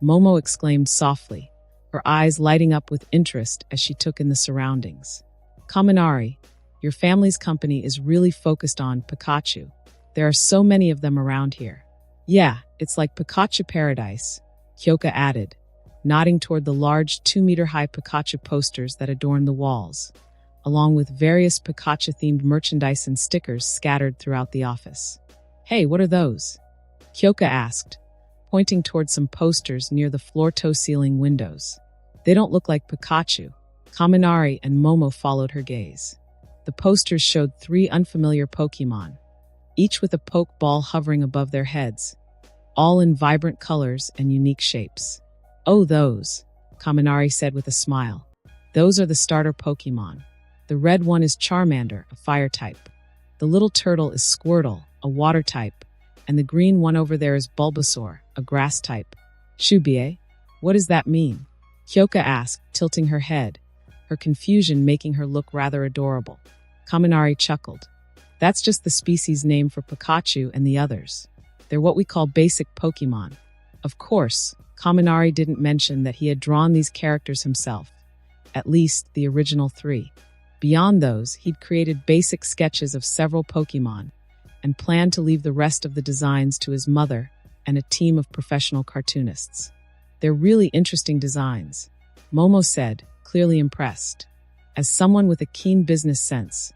Momo exclaimed softly, her eyes lighting up with interest as she took in the surroundings. Kaminari, your family's company is really focused on Pikachu. There are so many of them around here. Yeah, it's like Pikachu paradise, Kyoka added, nodding toward the large 2-meter-high Pikachu posters that adorned the walls, along with various Pikachu-themed merchandise and stickers scattered throughout the office. Hey, what are those? Kyoka asked, pointing toward some posters near the floor-to-ceiling windows. They don't look like Pikachu. Kaminari and Momo followed her gaze. The posters showed 3 unfamiliar Pokemon, each with a Pokeball hovering above their heads, all in vibrant colors and unique shapes. Oh, those, Kaminari said with a smile. Those are the starter Pokemon. The red one is Charmander, a fire type. The little turtle is Squirtle, a water type. And the green one over there is Bulbasaur, a grass type. Shubie, what does that mean? Kyoka asked, tilting her head, her confusion making her look rather adorable. Kaminari chuckled. That's just the species name for Pikachu and the others. They're what we call basic Pokemon. Of course, Kaminari didn't mention that he had drawn these characters himself, at least the original 3. Beyond those, he'd created basic sketches of several Pokemon and planned to leave the rest of the designs to his mother and a team of professional cartoonists. They're really interesting designs, Momo said, clearly impressed. As someone with a keen business sense,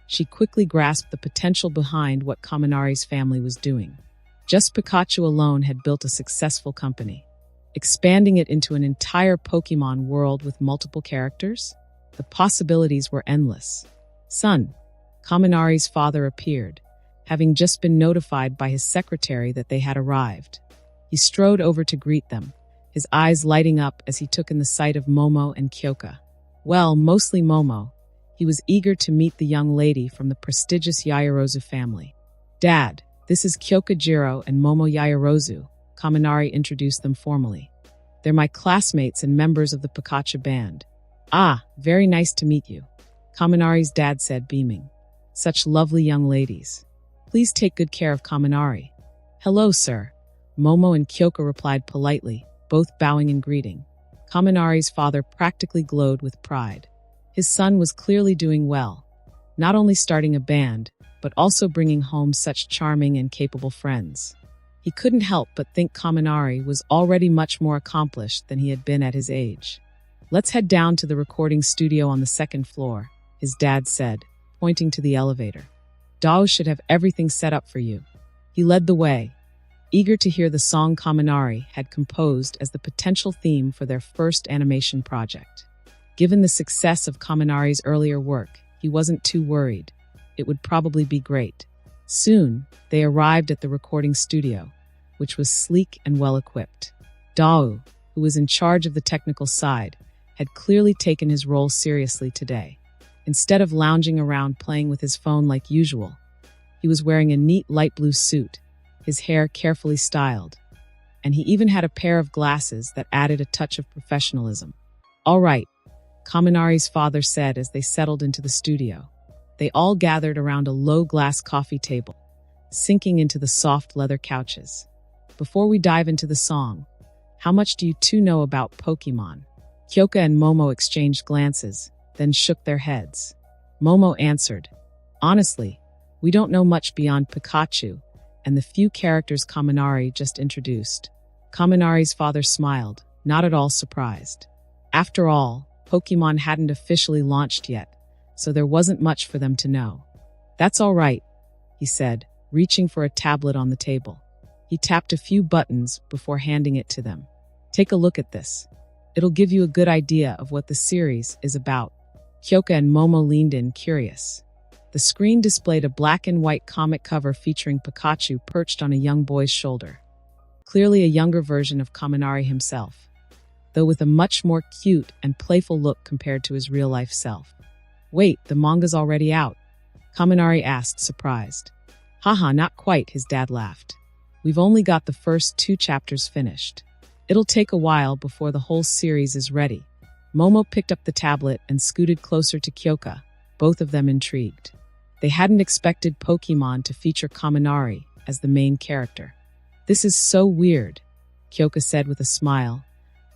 she quickly grasped the potential behind what Kaminari's family was doing. Just Pikachu alone had built a successful company. Expanding it into an entire Pokemon world with multiple characters? The possibilities were endless. Son, Kaminari's father appeared, having just been notified by his secretary that they had arrived. He strode over to greet them, his eyes lighting up as he took in the sight of Momo and Kyoka. Well, mostly Momo. He was eager to meet the young lady from the prestigious Yaoyorozu family. Dad, this is Kyoka Jiro and Momo Yaoyorozu, Kaminari introduced them formally. They're my classmates and members of the Pikachu band. Ah, very nice to meet you, Kaminari's dad said, beaming. Such lovely young ladies. Please take good care of Kaminari. Hello, sir. Momo and Kyoka replied politely, both bowing in greeting. Kaminari's father practically glowed with pride. His son was clearly doing well, not only starting a band, but also bringing home such charming and capable friends. He couldn't help but think Kaminari was already much more accomplished than he had been at his age. Let's head down to the recording studio on the second floor, his dad said, pointing to the elevator. Dao should have everything set up for you. He led the way, eager to hear the song Kaminari had composed as the potential theme for their first animation project. Given the success of Kaminari's earlier work, he wasn't too worried. It would probably be great. Soon, they arrived at the recording studio, which was sleek and well-equipped. Dao, who was in charge of the technical side, had clearly taken his role seriously today. Instead of lounging around playing with his phone like usual, he was wearing a neat light blue suit, his hair carefully styled, and he even had a pair of glasses that added a touch of professionalism. All right, Kaminari's father said as they settled into the studio. They all gathered around a low-glass coffee table, sinking into the soft leather couches. Before we dive into the song, how much do you two know about Pokemon? Kyoka and Momo exchanged glances, then shook their heads. Momo answered, honestly, we don't know much beyond Pikachu and the few characters Kaminari just introduced. Kaminari's father smiled, not at all surprised. After all, Pokemon hadn't officially launched yet, so there wasn't much for them to know. That's all right, he said, reaching for a tablet on the table. He tapped a few buttons before handing it to them. Take a look at this. It'll give you a good idea of what the series is about. Kyoka and Momo leaned in, curious. The screen displayed a black and white comic cover featuring Pikachu perched on a young boy's shoulder. Clearly a younger version of Kaminari himself, though with a much more cute and playful look compared to his real-life self. Wait, the manga's already out? Kaminari asked, surprised. Haha, not quite, his dad laughed. We've only got the first 2 chapters finished. It'll take a while before the whole series is ready. Momo picked up the tablet and scooted closer to Kyoka, both of them intrigued. They hadn't expected Pokemon to feature Kaminari as the main character. This is so weird, Kyoka said with a smile,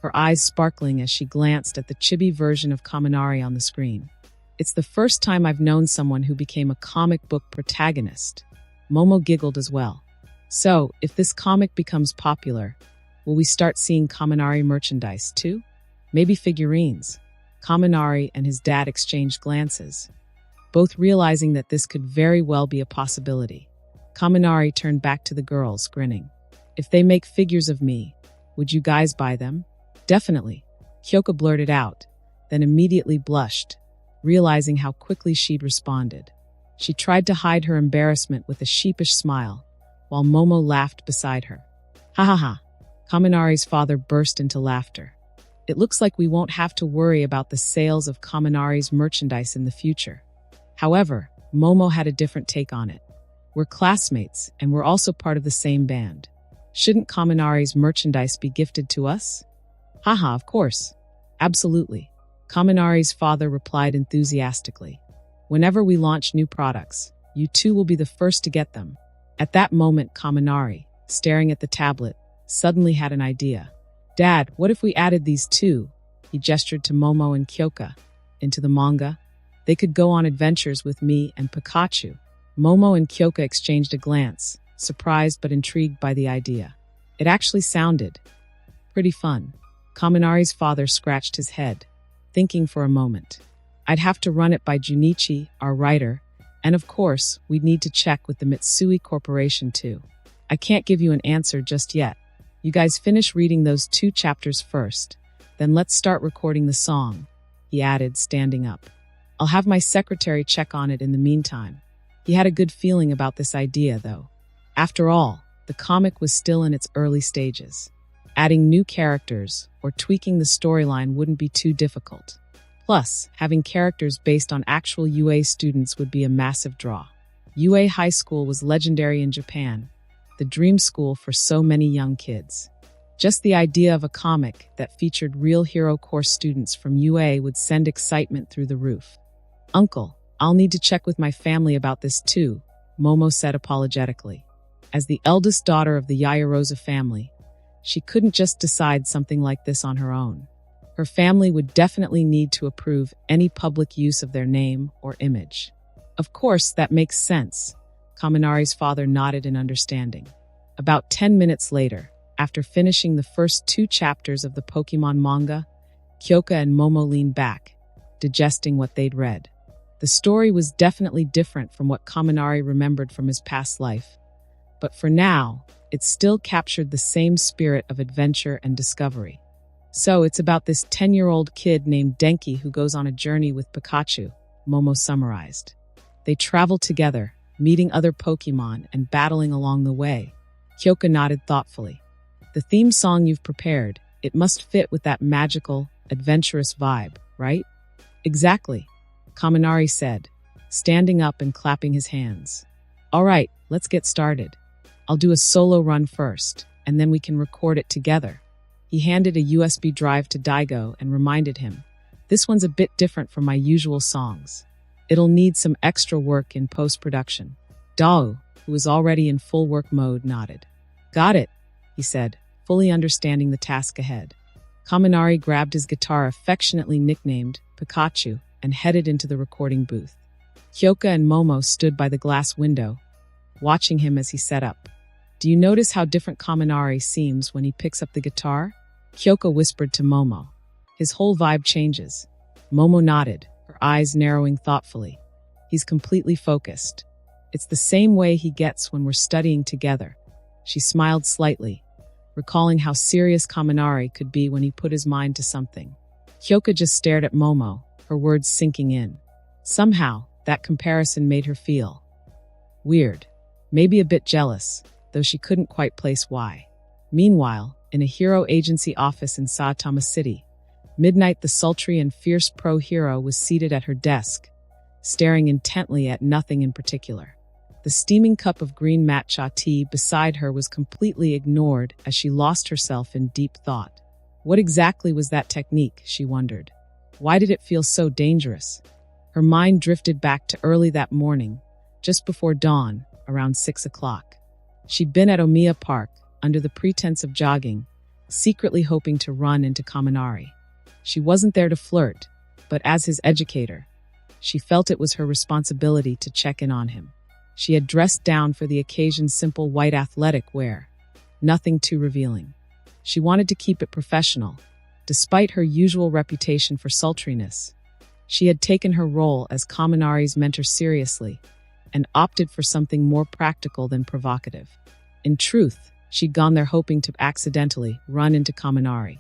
her eyes sparkling as she glanced at the chibi version of Kaminari on the screen. It's the first time I've known someone who became a comic book protagonist. Momo giggled as well. So, if this comic becomes popular, will we start seeing Kaminari merchandise too? Maybe figurines? Kaminari and his dad exchanged glances, both realizing that this could very well be a possibility. Kaminari turned back to the girls, grinning. If they make figures of me, would you guys buy them? Definitely, Kyoka blurted out, then immediately blushed, realizing how quickly she'd responded. She tried to hide her embarrassment with a sheepish smile, while Momo laughed beside her. Ha ha ha, Kaminari's father burst into laughter. It looks like we won't have to worry about the sales of Kaminari's merchandise in the future. However, Momo had a different take on it. We're classmates, and we're also part of the same band. Shouldn't Kaminari's merchandise be gifted to us? Haha, of course. Absolutely. Kaminari's father replied enthusiastically. Whenever we launch new products, you two will be the first to get them. At that moment, Kaminari, staring at the tablet, suddenly had an idea. Dad, what if we added these two, he gestured to Momo and Kyoka, into the manga? They could go on adventures with me and Pikachu. Momo and Kyoka exchanged a glance, surprised but intrigued by the idea. It actually sounded pretty fun. Kaminari's father scratched his head, thinking for a moment. I'd have to run it by Junichi, our writer, and of course, we'd need to check with the Mitsui Corporation too. I can't give you an answer just yet. You guys finish reading those 2 chapters first, then let's start recording the song, he added, standing up. I'll have my secretary check on it in the meantime. He had a good feeling about this idea, though. After all, the comic was still in its early stages. Adding new characters or tweaking the storyline wouldn't be too difficult. Plus, having characters based on actual UA students would be a massive draw. UA High School was legendary in Japan, the dream school for so many young kids. Just the idea of a comic that featured real hero course students from UA would send excitement through the roof. Uncle, I'll need to check with my family about this too, Momo said apologetically. As the eldest daughter of the Yayarosa family, she couldn't just decide something like this on her own. Her family would definitely need to approve any public use of their name or image. Of course, that makes sense. Kaminari's father nodded in understanding. About 10 minutes later, after finishing the first 2 chapters of the Pokemon manga, Kyoka and Momo leaned back, digesting what they'd read. The story was definitely different from what Kaminari remembered from his past life. But for now, it still captured the same spirit of adventure and discovery. So it's about this 10-year-old kid named Denki who goes on a journey with Pikachu, Momo summarized. They travel together, meeting other Pokemon and battling along the way. Kyoka nodded thoughtfully. The theme song you've prepared, it must fit with that magical, adventurous vibe, right? Exactly, Kaminari said, standing up and clapping his hands. All right, let's get started. I'll do a solo run first, and then we can record it together. He handed a USB drive to Daigo and reminded him, this one's a bit different from my usual songs. It'll need some extra work in post-production. Dao, who was already in full work mode, nodded. Got it, he said, fully understanding the task ahead. Kaminari grabbed his guitar affectionately nicknamed Pikachu and headed into the recording booth. Kyoka and Momo stood by the glass window, watching him as he set up. Do you notice how different Kaminari seems when he picks up the guitar? Kyoka whispered to Momo. His whole vibe changes. Momo nodded, her eyes narrowing thoughtfully. He's completely focused. It's the same way he gets when we're studying together. She smiled slightly, recalling how serious Kaminari could be when he put his mind to something. Kyoka just stared at Momo, her words sinking in. Somehow, that comparison made her feel weird, maybe a bit jealous, though she couldn't quite place why. Meanwhile, in a hero agency office in Saitama City, Midnight the sultry and fierce pro-hero was seated at her desk, staring intently at nothing in particular. The steaming cup of green matcha tea beside her was completely ignored as she lost herself in deep thought. What exactly was that technique, she wondered. Why did it feel so dangerous? Her mind drifted back to early that morning, just before dawn, around 6 o'clock. She'd been at Omiya Park, under the pretense of jogging, secretly hoping to run into Kaminari. She wasn't there to flirt, but as his educator, she felt it was her responsibility to check in on him. She had dressed down for the occasion's simple white athletic wear, nothing too revealing. She wanted to keep it professional, despite her usual reputation for sultriness. She had taken her role as Kaminari's mentor seriously and opted for something more practical than provocative. In truth, she'd gone there hoping to accidentally run into Kaminari.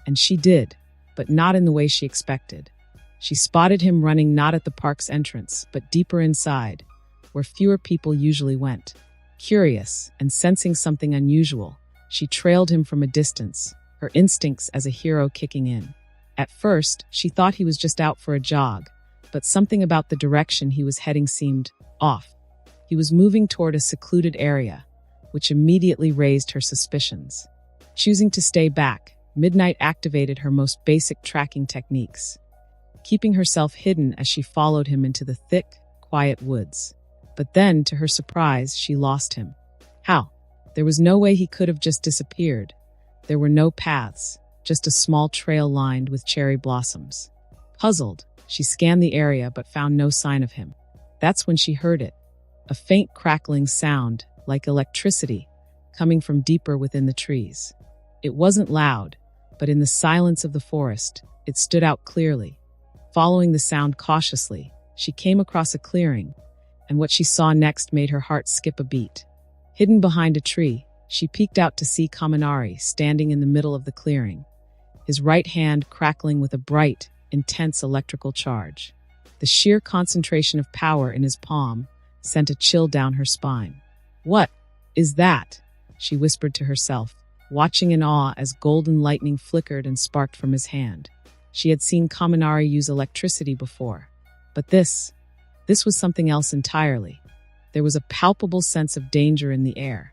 And she did, but not in the way she expected. She spotted him running not at the park's entrance, but deeper inside, where fewer people usually went. Curious and sensing something unusual, she trailed him from a distance, her instincts as a hero kicking in. At first, she thought he was just out for a jog, but something about the direction he was heading seemed off. He was moving toward a secluded area, which immediately raised her suspicions. Choosing to stay back, Midnight activated her most basic tracking techniques, keeping herself hidden as she followed him into the thick, quiet woods. But then, to her surprise, she lost him. How? There was no way he could have just disappeared. There were no paths, just a small trail lined with cherry blossoms. Puzzled, She scanned the area but found no sign of him. That's when she heard it. A faint crackling sound, like electricity, coming from deeper within the trees. It wasn't loud, but in the silence of the forest, it stood out clearly. Following the sound cautiously, she came across a clearing, and what she saw next made her heart skip a beat. Hidden behind a tree, she peeked out to see Kaminari standing in the middle of the clearing, his right hand crackling with a bright, intense electrical charge. The sheer concentration of power in his palm sent a chill down her spine. "What is that?" she whispered to herself, watching in awe as golden lightning flickered and sparked from his hand. She had seen Kaminari use electricity before, but this was something else entirely. There was a palpable sense of danger in the air,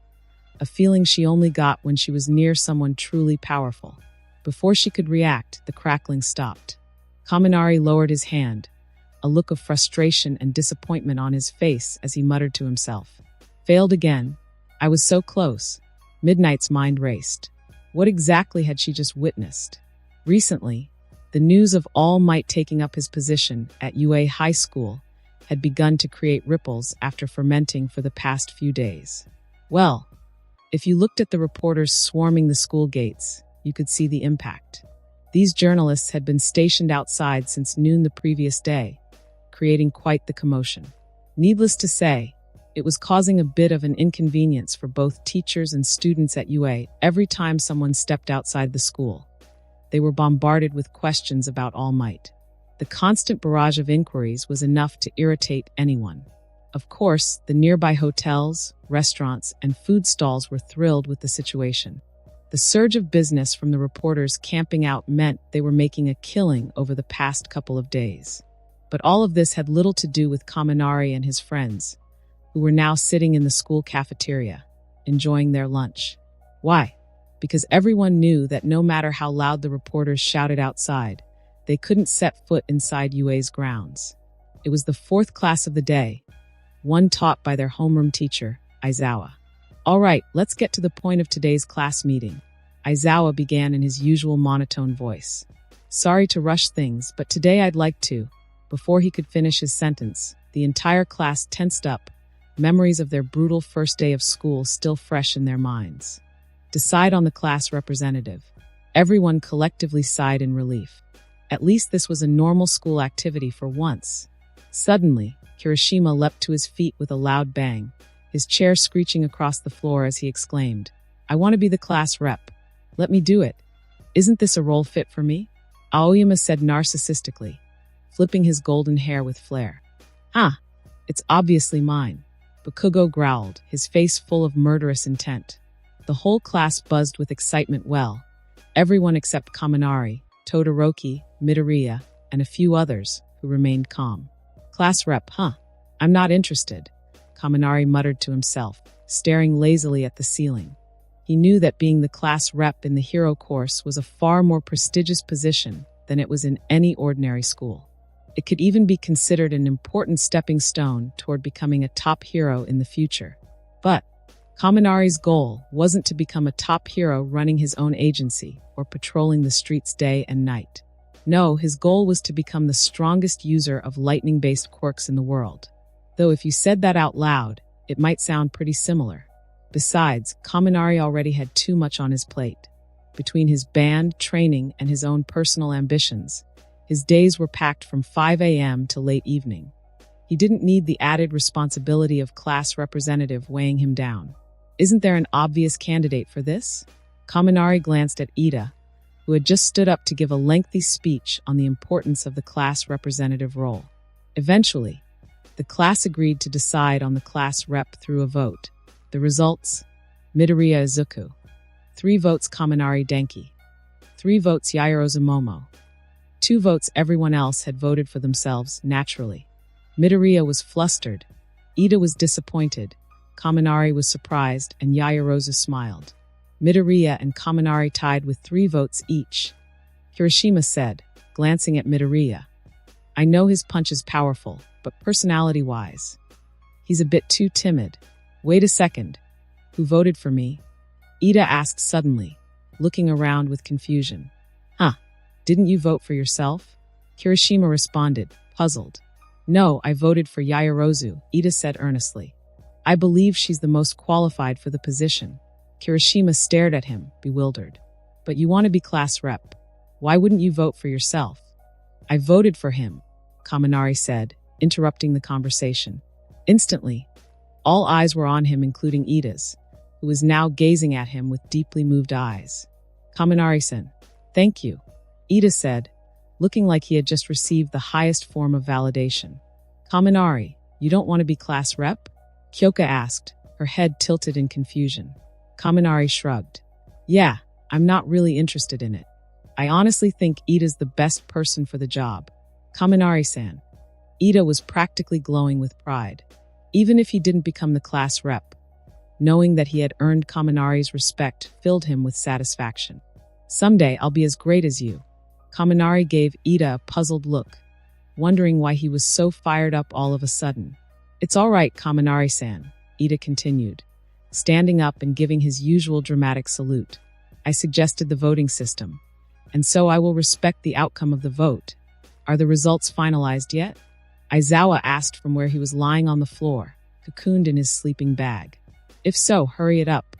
a feeling she only got when she was near someone truly powerful. Before she could react, the crackling stopped. Kaminari lowered his hand, a look of frustration and disappointment on his face as he muttered to himself. "Failed again. I was so close." Midnight's mind raced. What exactly had she just witnessed? Recently, the news of All Might taking up his position at UA High School had begun to create ripples after fermenting for the past few days. Well, if you looked at the reporters swarming the school gates, you could see the impact. These journalists had been stationed outside since noon the previous day, creating quite the commotion. Needless to say, it was causing a bit of an inconvenience for both teachers and students at UA every time someone stepped outside the school. They were bombarded with questions about All Might. The constant barrage of inquiries was enough to irritate anyone. Of course, the nearby hotels, restaurants, and food stalls were thrilled with the situation. The surge of business from the reporters camping out meant they were making a killing over the past couple of days. But all of this had little to do with Kaminari and his friends, who were now sitting in the school cafeteria, enjoying their lunch. Why? Because everyone knew that no matter how loud the reporters shouted outside, they couldn't set foot inside UA's grounds. It was the fourth class of the day, one taught by their homeroom teacher, Aizawa. "All right, let's get to the point of today's class meeting," Aizawa began in his usual monotone voice. "Sorry to rush things, but today I'd like to..." Before he could finish his sentence, the entire class tensed up, memories of their brutal first day of school still fresh in their minds. "Decide on the class representative." Everyone collectively sighed in relief. At least this was a normal school activity for once. Suddenly, Kirishima leapt to his feet with a loud bang, his chair screeching across the floor as he exclaimed, "I want to be the class rep. Let me do it. Isn't this a role fit for me?" Aoyama said narcissistically, flipping his golden hair with flair. "Huh, it's obviously mine." Bakugo growled, his face full of murderous intent. The whole class buzzed with excitement. Everyone except Kaminari, Todoroki, Midoriya, and a few others, who remained calm. "Class rep, huh? I'm not interested," Kaminari muttered to himself, staring lazily at the ceiling. He knew that being the class rep in the hero course was a far more prestigious position than it was in any ordinary school. It could even be considered an important stepping stone toward becoming a top hero in the future. But Kaminari's goal wasn't to become a top hero running his own agency or patrolling the streets day and night. No, his goal was to become the strongest user of lightning-based quirks in the world. Though if you said that out loud, it might sound pretty similar. Besides, Kaminari already had too much on his plate. Between his band, training, and his own personal ambitions, his days were packed from 5 a.m. to late evening. He didn't need the added responsibility of class representative weighing him down. Isn't there an obvious candidate for this? Kaminari glanced at Ida, who had just stood up to give a lengthy speech on the importance of the class representative role. Eventually, the class agreed to decide on the class rep through a vote. The results: Midoriya Izuku. 3 votes Kaminari Denki. 3 votes Yaoyorozu Momo. 2 votes everyone else had voted for themselves, naturally. Midoriya was flustered. Ida was disappointed. Kaminari was surprised, and Yaoyorozu smiled. Midoriya and Kaminari tied with 3 votes each. Kirishima said, glancing at Midoriya, "I know his punch is powerful, but personality-wise, he's a bit too timid." "Wait a second. Who voted for me?" Ida asked suddenly, looking around with confusion. "Huh, didn't you vote for yourself?" Kirishima responded, puzzled. No, I voted for Yaoyorozu, Ida said earnestly. I believe she's the most qualified for the position. Kirishima stared at him, bewildered. But you want to be class rep. Why wouldn't you vote for yourself? I voted for him, Kaminari said, interrupting the conversation. Instantly, all eyes were on him, including Ida's, who was now gazing at him with deeply moved eyes. Kaminari-san, thank you, Ida said, looking like he had just received the highest form of validation. Kaminari, you don't want to be class rep? Kyoka asked, her head tilted in confusion. Kaminari shrugged. Yeah, I'm not really interested in it. I honestly think Ida's the best person for the job. Kaminari-san. Ida was practically glowing with pride. Even if he didn't become the class rep, knowing that he had earned Kaminari's respect filled him with satisfaction. Someday I'll be as great as you. Kaminari gave Ida a puzzled look, wondering why he was so fired up all of a sudden. It's all right, Kaminari-san, Ida continued, standing up and giving his usual dramatic salute. I suggested the voting system, and so I will respect the outcome of the vote. Are the results finalized yet? Aizawa asked from where he was lying on the floor, cocooned in his sleeping bag. If so, hurry it up.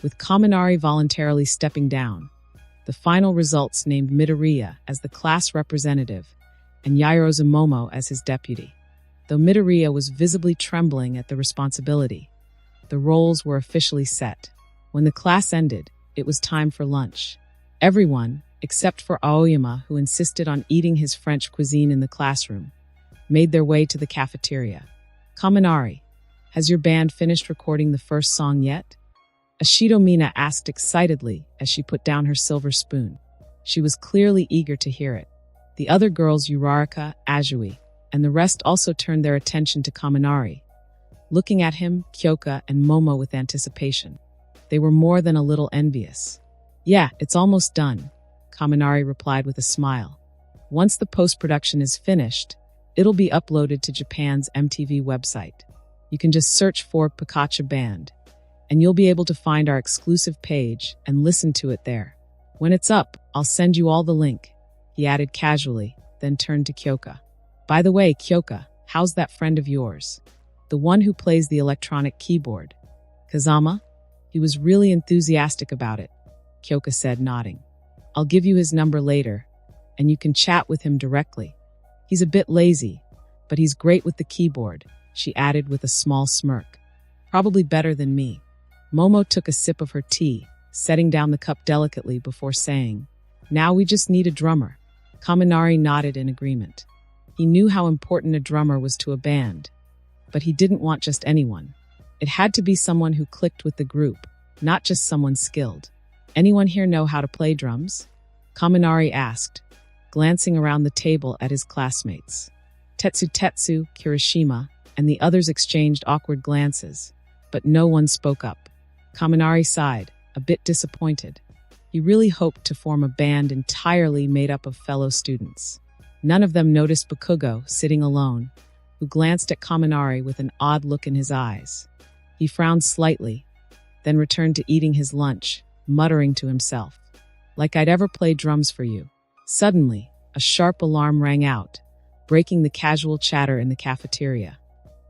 With Kaminari voluntarily stepping down, the final results named Midoriya as the class representative and Yaoyorozu Momo as his deputy. Though Midoriya was visibly trembling at the responsibility, the roles were officially set. When the class ended, it was time for lunch. Everyone, except for Aoyama, who insisted on eating his French cuisine in the classroom, made their way to the cafeteria. Kaminari, has your band finished recording the first song yet? Ashido Mina asked excitedly as she put down her silver spoon. She was clearly eager to hear it. The other girls, Uraraka, Azui, and the rest also turned their attention to Kaminari, looking at him, Kyoka, and Momo with anticipation. They were more than a little envious. Yeah, it's almost done, Kaminari replied with a smile. Once the post-production is finished, it'll be uploaded to Japan's MTV website. You can just search for Pikachu Band, and you'll be able to find our exclusive page and listen to it there. When it's up, I'll send you all the link, he added casually, then turned to Kyoka. By the way, Kyoka, how's that friend of yours? The one who plays the electronic keyboard. Kazama? He was really enthusiastic about it, Kyoka said, nodding. I'll give you his number later, and you can chat with him directly. He's a bit lazy, but he's great with the keyboard, she added with a small smirk. Probably better than me. Momo took a sip of her tea, setting down the cup delicately before saying, Now we just need a drummer. Kaminari nodded in agreement. He knew how important a drummer was to a band, but he didn't want just anyone. It had to be someone who clicked with the group, not just someone skilled. Anyone here know how to play drums? Kaminari asked, glancing around the table at his classmates. Tetsu, Kirishima, and the others exchanged awkward glances, but no one spoke up. Kaminari sighed, a bit disappointed. He really hoped to form a band entirely made up of fellow students. None of them noticed Bakugo, sitting alone, who glanced at Kaminari with an odd look in his eyes. He frowned slightly, then returned to eating his lunch, muttering to himself, Like I'd ever play drums for you. Suddenly, a sharp alarm rang out, breaking the casual chatter in the cafeteria.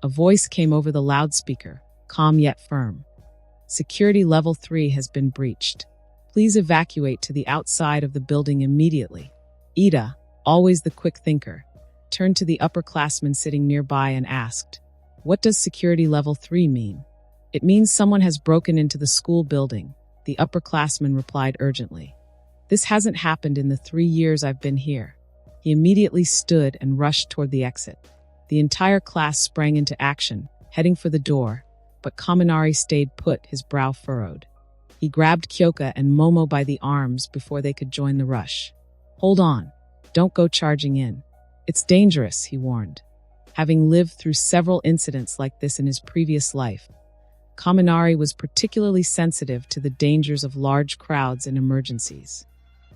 A voice came over the loudspeaker, calm yet firm. Security level 3 has been breached. Please evacuate to the outside of the building immediately. Ida, always the quick thinker, turned to the upperclassman sitting nearby and asked, What does security level 3 mean? It means someone has broken into the school building, the upperclassman replied urgently. This hasn't happened in the 3 years I've been here. He immediately stood and rushed toward the exit. The entire class sprang into action, heading for the door, but Kaminari stayed put, his brow furrowed. He grabbed Kyoka and Momo by the arms before they could join the rush. Hold on. Don't go charging in. It's dangerous, he warned. Having lived through several incidents like this in his previous life, Kaminari was particularly sensitive to the dangers of large crowds and emergencies.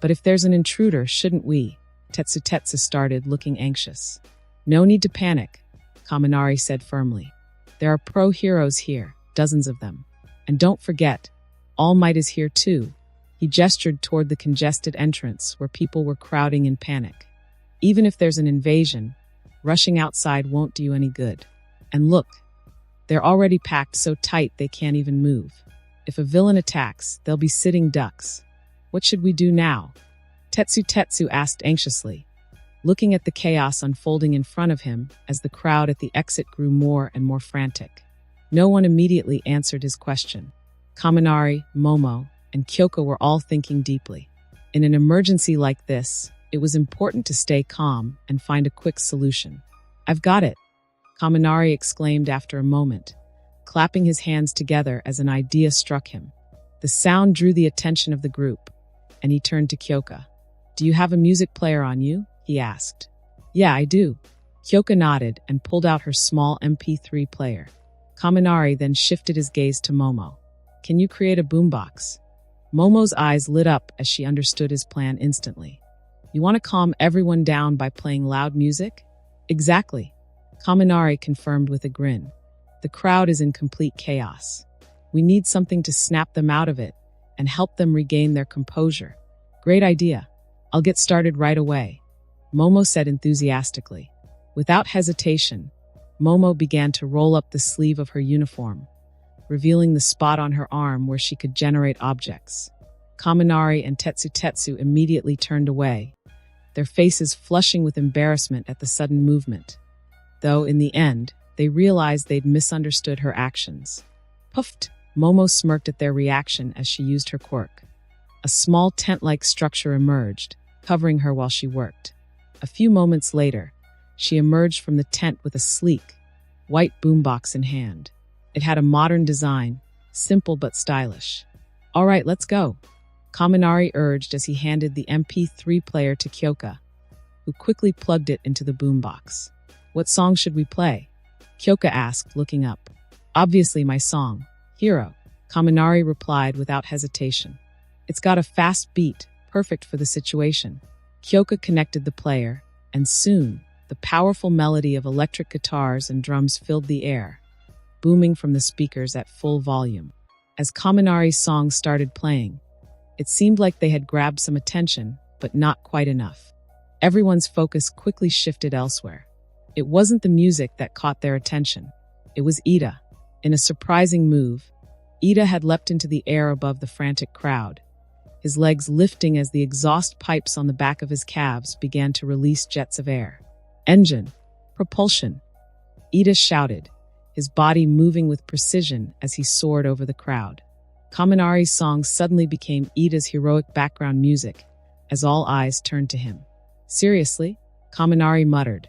But if there's an intruder, shouldn't we? Tetsu started, looking anxious. No need to panic, Kaminari said firmly. There are pro-heroes here, dozens of them. And don't forget, All Might is here too. He gestured toward the congested entrance where people were crowding in panic. Even if there's an invasion, rushing outside won't do you any good. And look, they're already packed so tight they can't even move. If a villain attacks, they'll be sitting ducks. What should we do now? Tetsu asked anxiously, looking at the chaos unfolding in front of him as the crowd at the exit grew more and more frantic. No one immediately answered his question. Kaminari, Momo, and Kyoko were all thinking deeply. In an emergency like this, it was important to stay calm and find a quick solution. "I've got it," Kaminari exclaimed after a moment, clapping his hands together as an idea struck him. The sound drew the attention of the group, and he turned to Kyoko. "Do you have a music player on you?" he asked. "Yeah, I do." Kyoko nodded and pulled out her small MP3 player. Kaminari then shifted his gaze to Momo. "Can you create a boombox?" Momo's eyes lit up as she understood his plan instantly. "You want to calm everyone down by playing loud music?" "Exactly," Kaminari confirmed with a grin. "The crowd is in complete chaos. We need something to snap them out of it and help them regain their composure." "Great idea. I'll get started right away," Momo said enthusiastically. Without hesitation, Momo began to roll up the sleeve of her uniform, revealing the spot on her arm where she could generate objects. Kaminari and Tetsu immediately turned away, their faces flushing with embarrassment at the sudden movement. Though, in the end, they realized they'd misunderstood her actions. Puffed, Momo smirked at their reaction as she used her quirk. A small tent-like structure emerged, covering her while she worked. A few moments later, she emerged from the tent with a sleek, white boombox in hand. It had a modern design, simple but stylish. "All right, let's go," Kaminari urged as he handed the MP3 player to Kyoko, who quickly plugged it into the boombox. "What song should we play?" Kyoko asked, looking up. "Obviously my song, Hero," Kaminari replied without hesitation. "It's got a fast beat, perfect for the situation." Kyoko connected the player, and soon, the powerful melody of electric guitars and drums filled the air, booming from the speakers at full volume. As Kaminari's song started playing, it seemed like they had grabbed some attention, but not quite enough. Everyone's focus quickly shifted elsewhere. It wasn't the music that caught their attention. It was Ida. In a surprising move, Ida had leapt into the air above the frantic crowd, his legs lifting as the exhaust pipes on the back of his calves began to release jets of air. "Engine! Propulsion!" Ida shouted, his body moving with precision as he soared over the crowd. Kaminari's song suddenly became Ida's heroic background music as all eyes turned to him. "Seriously?" Kaminari muttered,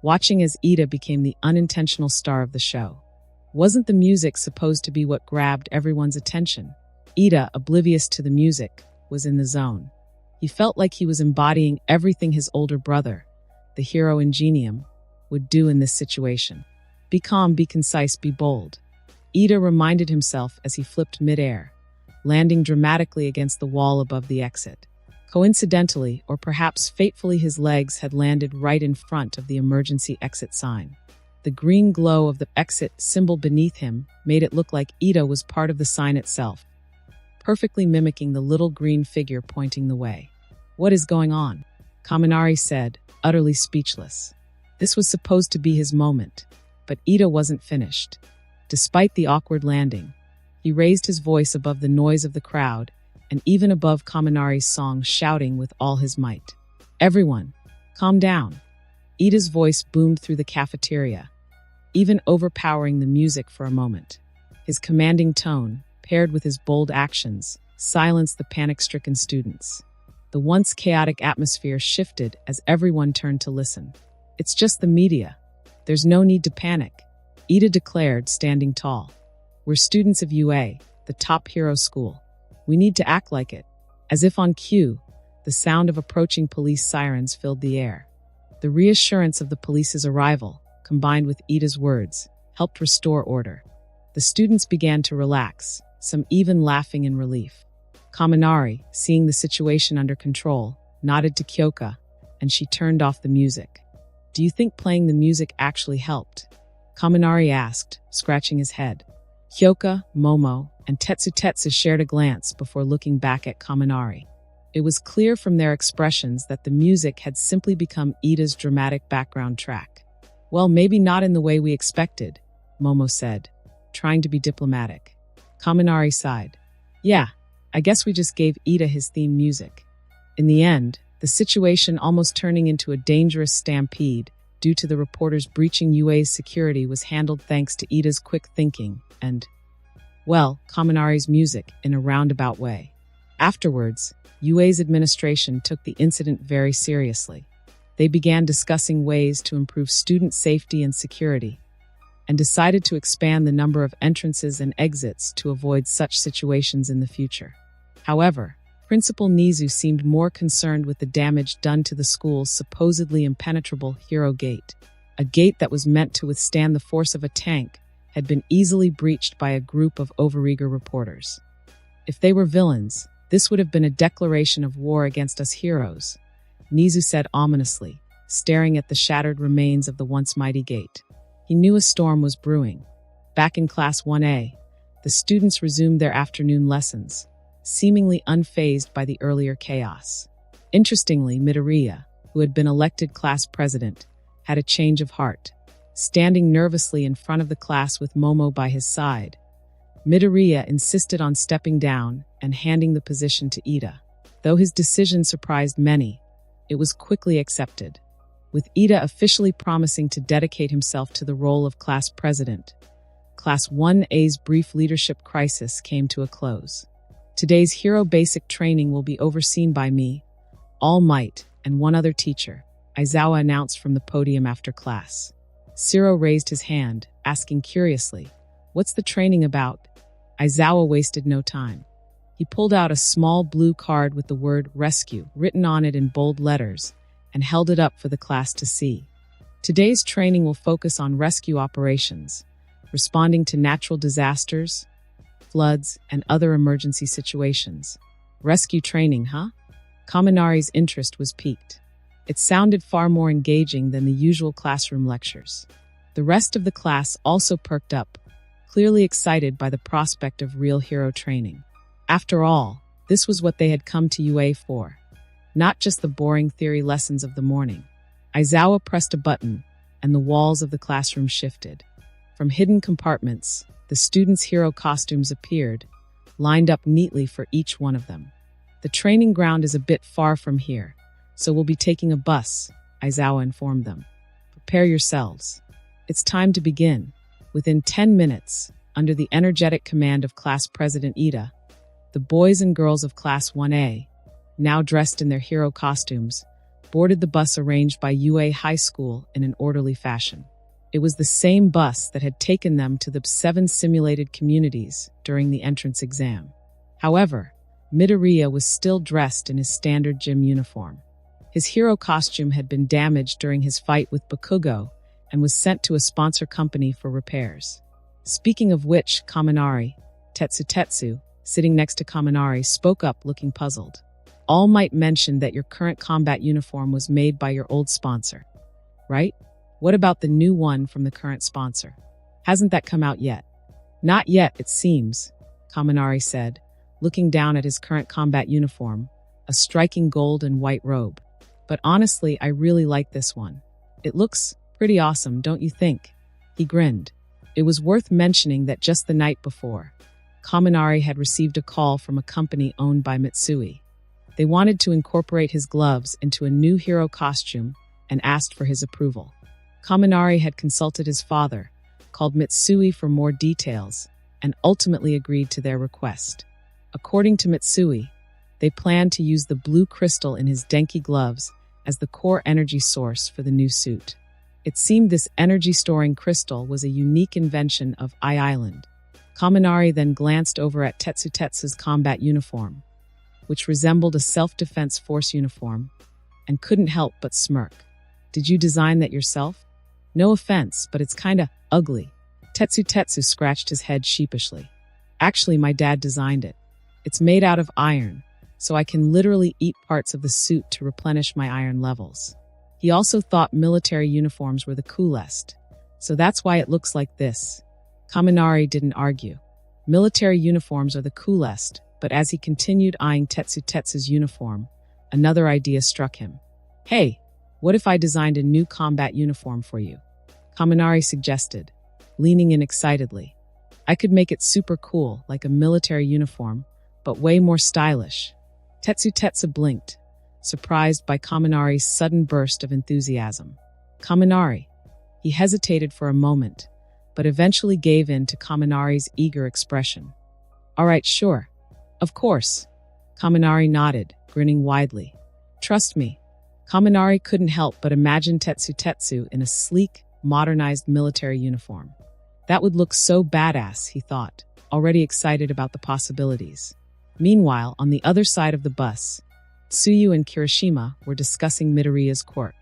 watching as Ida became the unintentional star of the show. Wasn't the music supposed to be what grabbed everyone's attention? Ida, oblivious to the music, was in the zone. He felt like he was embodying everything his older brother, the hero ingenium, would do in this situation. Be calm, be concise, be bold. Ida reminded himself as he flipped midair, landing dramatically against the wall above the exit. Coincidentally, or perhaps fatefully, his legs had landed right in front of the emergency exit sign. The green glow of the exit symbol beneath him made it look like Ida was part of the sign itself, perfectly mimicking the little green figure pointing the way. "What is going on?" Kaminari said, utterly speechless. This was supposed to be his moment, but Ida wasn't finished. Despite the awkward landing, he raised his voice above the noise of the crowd and even above Kaminari's song, shouting with all his might. "Everyone, calm down." Ida's voice boomed through the cafeteria, even overpowering the music for a moment. His commanding tone, paired with his bold actions, silenced the panic-stricken students. The once chaotic atmosphere shifted as everyone turned to listen. "It's just the media. There's no need to panic," Ida declared, standing tall. "We're students of UA, the top hero school. We need to act like it." As if on cue, the sound of approaching police sirens filled the air. The reassurance of the police's arrival, combined with Ida's words, helped restore order. The students began to relax, some even laughing in relief. Kaminari, seeing the situation under control, nodded to Kyoko, and she turned off the music. "Do you think playing the music actually helped?" Kaminari asked, scratching his head. Kyoko, Momo, and Tetsu shared a glance before looking back at Kaminari. It was clear from their expressions that the music had simply become Ida's dramatic background track. Well, maybe not in the way we expected, Momo said, trying to be diplomatic. Kaminari sighed. Yeah, I guess we just gave Ida his theme music. In the end, the situation almost turning into a dangerous stampede due to the reporters breaching UA's security was handled thanks to Ida's quick thinking and, well, Kaminari's music in a roundabout way. Afterwards, UA's administration took the incident very seriously. They began discussing ways to improve student safety and security, and decided to expand the number of entrances and exits to avoid such situations in the future. However, Principal Nizu seemed more concerned with the damage done to the school's supposedly impenetrable Hero Gate. A gate that was meant to withstand the force of a tank had been easily breached by a group of overeager reporters. If they were villains, this would have been a declaration of war against us heroes, Nizu said ominously, staring at the shattered remains of the once mighty gate. He knew a storm was brewing. Back in Class 1A, the students resumed their afternoon lessons, seemingly unfazed by the earlier chaos. Interestingly, Midoriya, who had been elected class president, had a change of heart. Standing nervously in front of the class with Momo by his side, Midoriya insisted on stepping down and handing the position to Ida. Though his decision surprised many, it was quickly accepted, with Ida officially promising to dedicate himself to the role of class president. Class 1A's brief leadership crisis came to a close. Today's hero basic training will be overseen by me, All Might, and one other teacher, Aizawa announced from the podium after class. Shiro raised his hand, asking curiously, "What's the training about?" Aizawa wasted no time. He pulled out a small blue card with the word rescue written on it in bold letters and held it up for the class to see. Today's training will focus on rescue operations, responding to natural disasters, floods, and other emergency situations. Rescue training, huh? Kaminari's interest was piqued. It sounded far more engaging than the usual classroom lectures. The rest of the class also perked up, clearly excited by the prospect of real hero training. After all, this was what they had come to UA for, not just the boring theory lessons of the morning. Aizawa pressed a button, and the walls of the classroom shifted. From hidden compartments, the students' hero costumes appeared, lined up neatly for each one of them. The training ground is a bit far from here, so we'll be taking a bus, Aizawa informed them. Prepare yourselves. It's time to begin. Within 10 minutes, under the energetic command of Class President Ida, the boys and girls of Class 1A, now dressed in their hero costumes, boarded the bus arranged by UA High School in an orderly fashion. It was the same bus that had taken them to the 7 simulated communities during the entrance exam. However, Midoriya was still dressed in his standard gym uniform. His hero costume had been damaged during his fight with Bakugo and was sent to a sponsor company for repairs. Speaking of which, Kaminari, Tetsu, sitting next to Kaminari, spoke up looking puzzled. All Might mentioned that your current combat uniform was made by your old sponsor, right? What about the new one from the current sponsor? Hasn't that come out yet? Not yet, it seems, Kaminari said, looking down at his current combat uniform, a striking gold and white robe. But honestly, I really like this one. It looks pretty awesome, don't you think? He grinned. It was worth mentioning that just the night before, Kaminari had received a call from a company owned by Mitsui. They wanted to incorporate his gloves into a new hero costume and asked for his approval. Kaminari had consulted his father, called Mitsui for more details, and ultimately agreed to their request. According to Mitsui, they planned to use the blue crystal in his Denki gloves as the core energy source for the new suit. It seemed this energy-storing crystal was a unique invention of Eye Island. Kaminari then glanced over at Tetsu's combat uniform, which resembled a self-defense force uniform, and couldn't help but smirk. Did you design that yourself? No offense, but it's kinda ugly. Tetsu scratched his head sheepishly. Actually, my dad designed it. It's made out of iron, so I can literally eat parts of the suit to replenish my iron levels. He also thought military uniforms were the coolest, so that's why it looks like this. Kaminari didn't argue. Military uniforms are the coolest, But as he continued eyeing Tetsu's uniform, another idea struck him. Hey, what if I designed a new combat uniform for you? Kaminari suggested, leaning in excitedly. I could make it super cool, like a military uniform, but way more stylish. Tetsu blinked, surprised by Kaminari's sudden burst of enthusiasm. Kaminari. He hesitated for a moment, but eventually gave in to Kaminari's eager expression. All right, sure. Of course. Kaminari nodded, grinning widely. Trust me. Kaminari couldn't help but imagine Tetsu in a sleek, modernized military uniform. That would look so badass, he thought, already excited about the possibilities. Meanwhile, on the other side of the bus, Tsuyu and Kirishima were discussing Midoriya's quirk.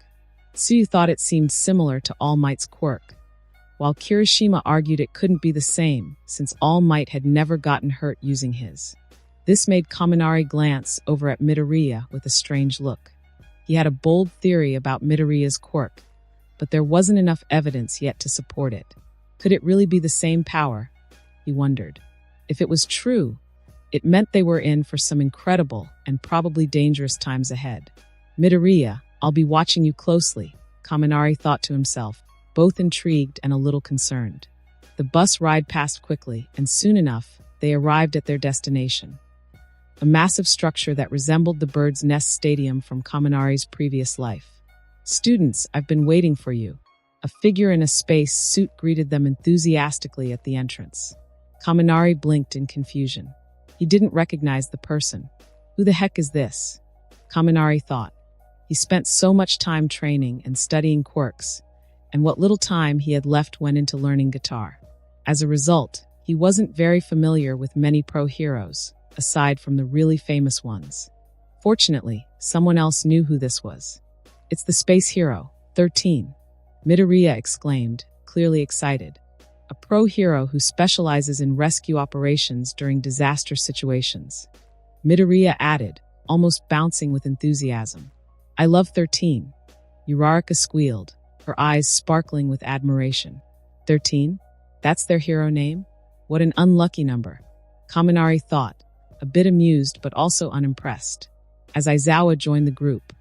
Tsuyu thought it seemed similar to All Might's quirk, while Kirishima argued it couldn't be the same since All Might had never gotten hurt using his. This made Kaminari glance over at Midoriya with a strange look. He had a bold theory about Midoriya's quirk, but there wasn't enough evidence yet to support it. Could it really be the same power? He wondered. If it was true, it meant they were in for some incredible and probably dangerous times ahead. Midoriya, I'll be watching you closely, Kaminari thought to himself, both intrigued and a little concerned. The bus ride passed quickly, and soon enough, they arrived at their destination. A massive structure that resembled the Bird's Nest Stadium from Kaminari's previous life. Students, I've been waiting for you. A figure in a space suit greeted them enthusiastically at the entrance. Kaminari blinked in confusion. He didn't recognize the person. Who the heck is this? Kaminari thought. He spent so much time training and studying quirks, and what little time he had left went into learning guitar. As a result, he wasn't very familiar with many pro heroes, aside from the really famous ones. Fortunately, someone else knew who this was. It's the space hero, 13. Midoriya exclaimed, clearly excited. A pro hero who specializes in rescue operations during disaster situations. Midoriya added, almost bouncing with enthusiasm. I love 13. Uraraka squealed, her eyes sparkling with admiration. 13? That's their hero name? What an unlucky number. Kaminari thought, a bit amused but also unimpressed. As Aizawa joined the group,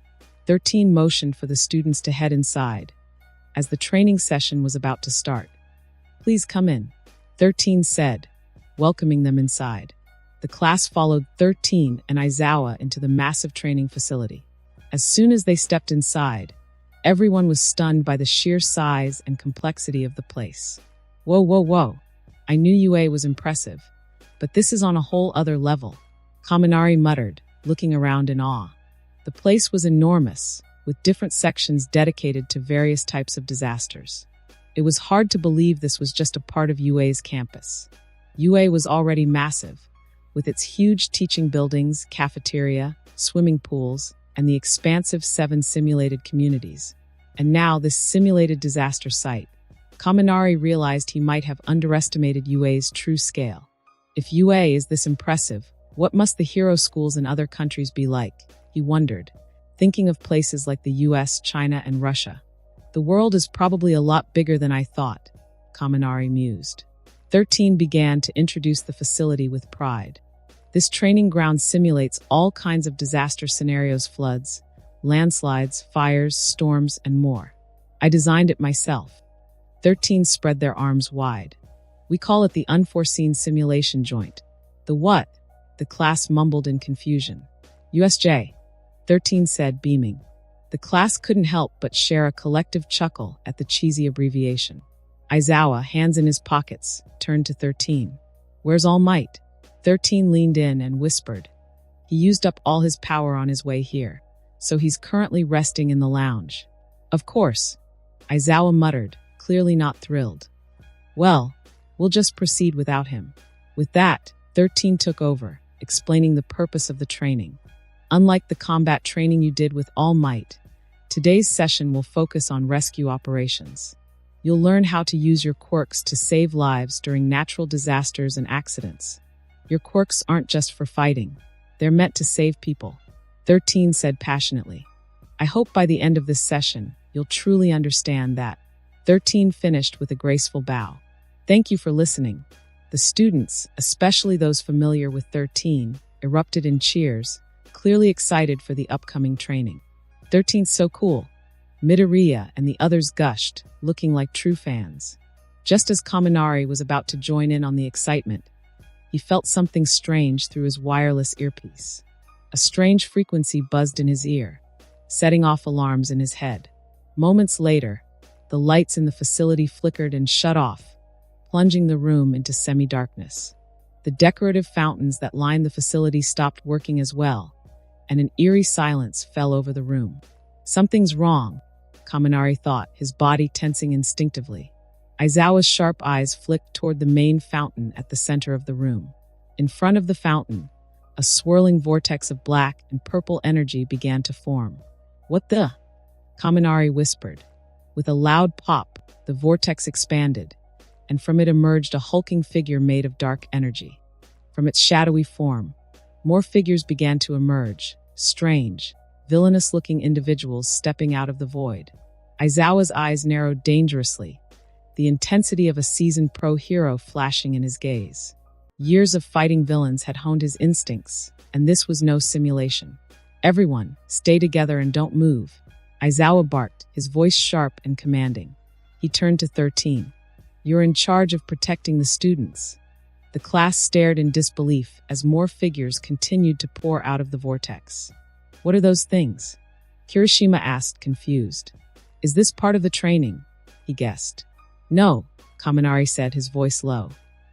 13 motioned for the students to head inside, as the training session was about to start. Please come in, 13 said, welcoming them inside. The class followed 13 and Aizawa into the massive training facility. As soon as they stepped inside, everyone was stunned by the sheer size and complexity of the place. Whoa. I knew UA was impressive, but this is on a whole other level, Kaminari muttered, looking around in awe. The place was enormous, with different sections dedicated to various types of disasters. It was hard to believe this was just a part of UA's campus. UA was already massive, with its huge teaching buildings, cafeteria, swimming pools, and the expansive 7 simulated communities. And now this simulated disaster site. Kaminari realized he might have underestimated UA's true scale. If UA is this impressive, what must the hero schools in other countries be like? He wondered, thinking of places like the US, China, and Russia. The world is probably a lot bigger than I thought, Kaminari mused. 13 began to introduce the facility with pride. This training ground simulates all kinds of disaster scenarios: floods, landslides, fires, storms, and more. I designed it myself. 13 spread their arms wide. We call it the unforeseen simulation joint. The what? The class mumbled in confusion. USJ, 13 said, beaming. The class couldn't help but share a collective chuckle at the cheesy abbreviation. Aizawa, hands in his pockets, turned to 13. Where's All Might? 13 leaned in and whispered. He used up all his power on his way here, so he's currently resting in the lounge. Of course, Aizawa muttered, clearly not thrilled. Well, we'll just proceed without him. With that, 13 took over, explaining the purpose of the training. Unlike the combat training you did with All Might, today's session will focus on rescue operations. You'll learn how to use your quirks to save lives during natural disasters and accidents. Your quirks aren't just for fighting. They're meant to save people, 13 said passionately. I hope by the end of this session, you'll truly understand that. 13 finished with a graceful bow. Thank you for listening. The students, especially those familiar with 13, erupted in cheers, clearly excited for the upcoming training. 13th's so cool. Midoriya and the others gushed, looking like true fans. Just as Kaminari was about to join in on the excitement, he felt something strange through his wireless earpiece. A strange frequency buzzed in his ear, setting off alarms in his head. Moments later, the lights in the facility flickered and shut off, plunging the room into semi-darkness. The decorative fountains that lined the facility stopped working as well, and an eerie silence fell over the room. Something's wrong, Kaminari thought, his body tensing instinctively. Aizawa's sharp eyes flicked toward the main fountain at the center of the room. In front of the fountain, a swirling vortex of black and purple energy began to form. "What the?" Kaminari whispered. With a loud pop, the vortex expanded, and from it emerged a hulking figure made of dark energy. From its shadowy form, more figures began to emerge, strange, villainous-looking individuals stepping out of the void. Aizawa's eyes narrowed dangerously, the intensity of a seasoned pro hero flashing in his gaze. Years of fighting villains had honed his instincts, and this was no simulation. "Everyone, stay together and don't move," Aizawa barked, his voice sharp and commanding. He turned to 13. "You're in charge of protecting the students." The class stared in disbelief as more figures continued to pour out of the vortex. "What are those things?" Kirishima asked, confused. "Is this part of the training?" he guessed. "No," Kaminari said, his voice low.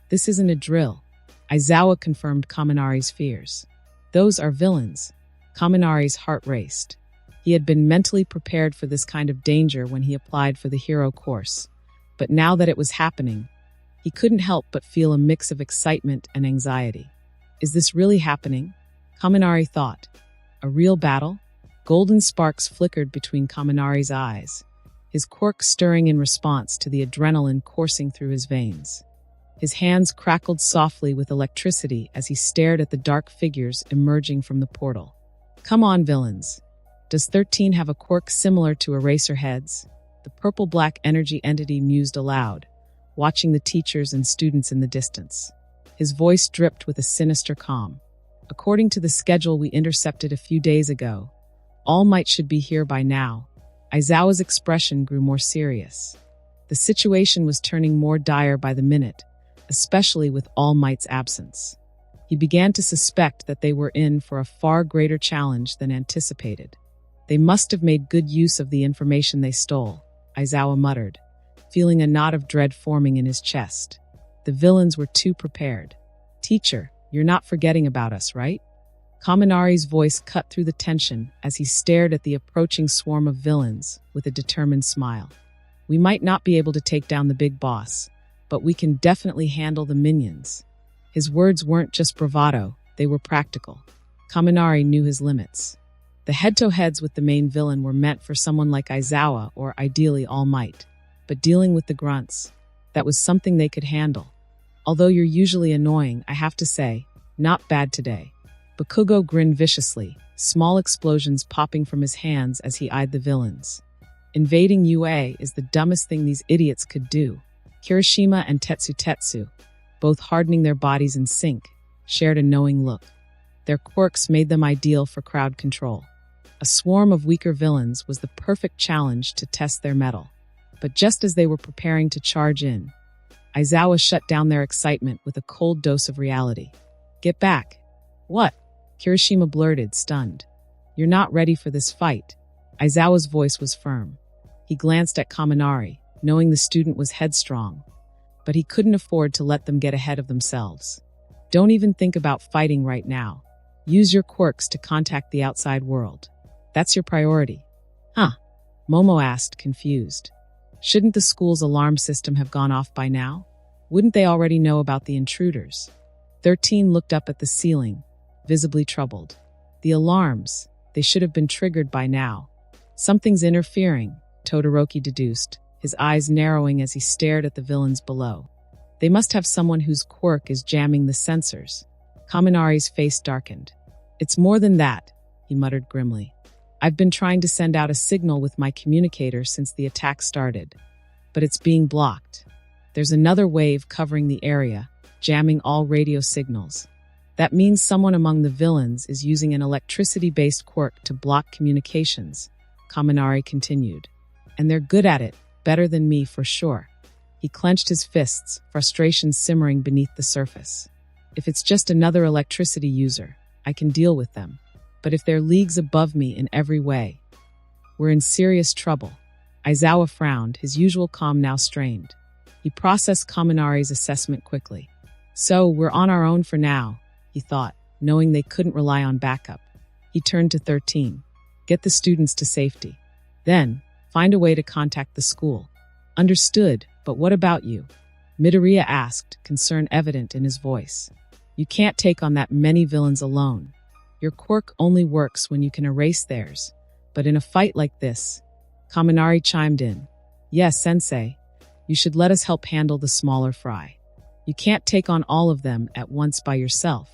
"This isn't a drill." Aizawa confirmed Kaminari's fears. "Those are villains." Kaminari's heart raced. He had been mentally prepared for this kind of danger when he applied for the hero course. But now that it was happening, he couldn't help but feel a mix of excitement and anxiety. Is this really happening? Kaminari thought. A real battle? Golden sparks flickered between Kaminari's eyes, his quirk stirring in response to the adrenaline coursing through his veins. His hands crackled softly with electricity as he stared at the dark figures emerging from the portal. "Come on, villains. Does 13 have a quirk similar to Eraserhead's?" The purple-black energy entity mused aloud, watching the teachers and students in the distance. His voice dripped with a sinister calm. "According to the schedule we intercepted a few days ago, All Might should be here by now." Aizawa's expression grew more serious. The situation was turning more dire by the minute, especially with All Might's absence. He began to suspect that they were in for a far greater challenge than anticipated. "They must have made good use of the information they stole," Aizawa muttered, feeling a knot of dread forming in his chest. The villains were too prepared. "Teacher, you're not forgetting about us, right?" Kaminari's voice cut through the tension as he stared at the approaching swarm of villains with a determined smile. "We might not be able to take down the big boss, but we can definitely handle the minions." His words weren't just bravado, they were practical. Kaminari knew his limits. The head-to-heads with the main villain were meant for someone like Aizawa or ideally All Might. But dealing with the grunts, that was something they could handle. "Although you're usually annoying, I have to say, not bad today." Bakugo grinned viciously, small explosions popping from his hands as he eyed the villains. "Invading UA is the dumbest thing these idiots could do." Kirishima and Tetsu, both hardening their bodies in sync, shared a knowing look. Their quirks made them ideal for crowd control. A swarm of weaker villains was the perfect challenge to test their mettle. But just as they were preparing to charge in, Aizawa shut down their excitement with a cold dose of reality. "Get back." "What?" Kirishima blurted, stunned. "You're not ready for this fight." Aizawa's voice was firm. He glanced at Kaminari, knowing the student was headstrong, but he couldn't afford to let them get ahead of themselves. "Don't even think about fighting right now. Use your quirks to contact the outside world. That's your priority." "Huh?" Momo asked, confused. Shouldn't the school's alarm system have gone off by now? Wouldn't they already know about the intruders? 13 looked up at the ceiling, visibly troubled. The alarms, they should have been triggered by now. Something's interfering, Todoroki deduced, his eyes narrowing as he stared at the villains below. They must have someone whose quirk is jamming the sensors. Kaminari's face darkened. "It's more than that," he muttered grimly. "I've been trying to send out a signal with my communicator since the attack started, but it's being blocked. There's another wave covering the area, jamming all radio signals." That means someone among the villains is using an electricity-based quirk to block communications, Kaminari continued. And they're good at it, better than me for sure. He clenched his fists, frustration simmering beneath the surface. If it's just another electricity user, I can deal with them. But if they're leagues above me in every way, we're in serious trouble. Aizawa frowned, his usual calm now strained. He processed Kaminari's assessment quickly. So, we're on our own for now, he thought, knowing they couldn't rely on backup. He turned to 13. Get the students to safety. Then, find a way to contact the school. Understood, but what about you? Midoriya asked, concern evident in his voice. You can't take on that many villains alone. Your quirk only works when you can erase theirs. But in a fight like this, Kaminari chimed in. Yes, Sensei. You should let us help handle the smaller fry. You can't take on all of them at once by yourself.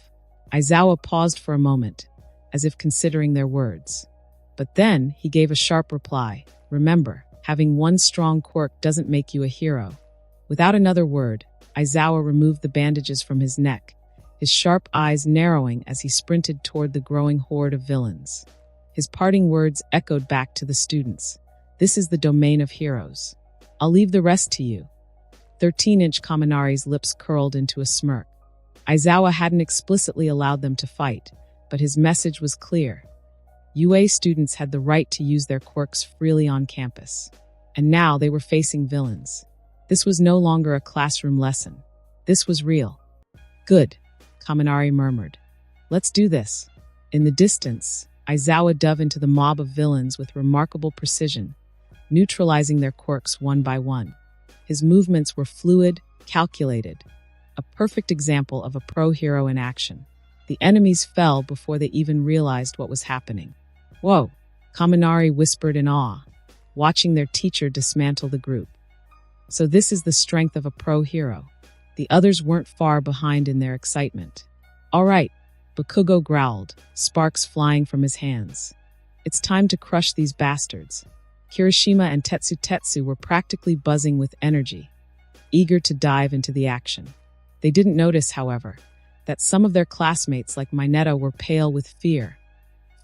Aizawa paused for a moment, as if considering their words. But then he gave a sharp reply. Remember, having one strong quirk doesn't make you a hero. Without another word, Aizawa removed the bandages from his neck, his sharp eyes narrowing as he sprinted toward the growing horde of villains. His parting words echoed back to the students. This is the domain of heroes. I'll leave the rest to you. 13-inch Kaminari's lips curled into a smirk. Aizawa hadn't explicitly allowed them to fight, but his message was clear. UA students had the right to use their quirks freely on campus. And now they were facing villains. This was no longer a classroom lesson. This was real. Good, Kaminari murmured. Let's do this. In the distance, Aizawa dove into the mob of villains with remarkable precision, neutralizing their quirks one by one. His movements were fluid, calculated, a perfect example of a pro hero in action. The enemies fell before they even realized what was happening. Whoa, Kaminari whispered in awe, watching their teacher dismantle the group. So this is the strength of a pro hero. The others weren't far behind in their excitement. All right, Bakugo growled, sparks flying from his hands. It's time to crush these bastards. Kirishima and Tetsu were practically buzzing with energy, eager to dive into the action. They didn't notice, however, that some of their classmates like Mineta were pale with fear,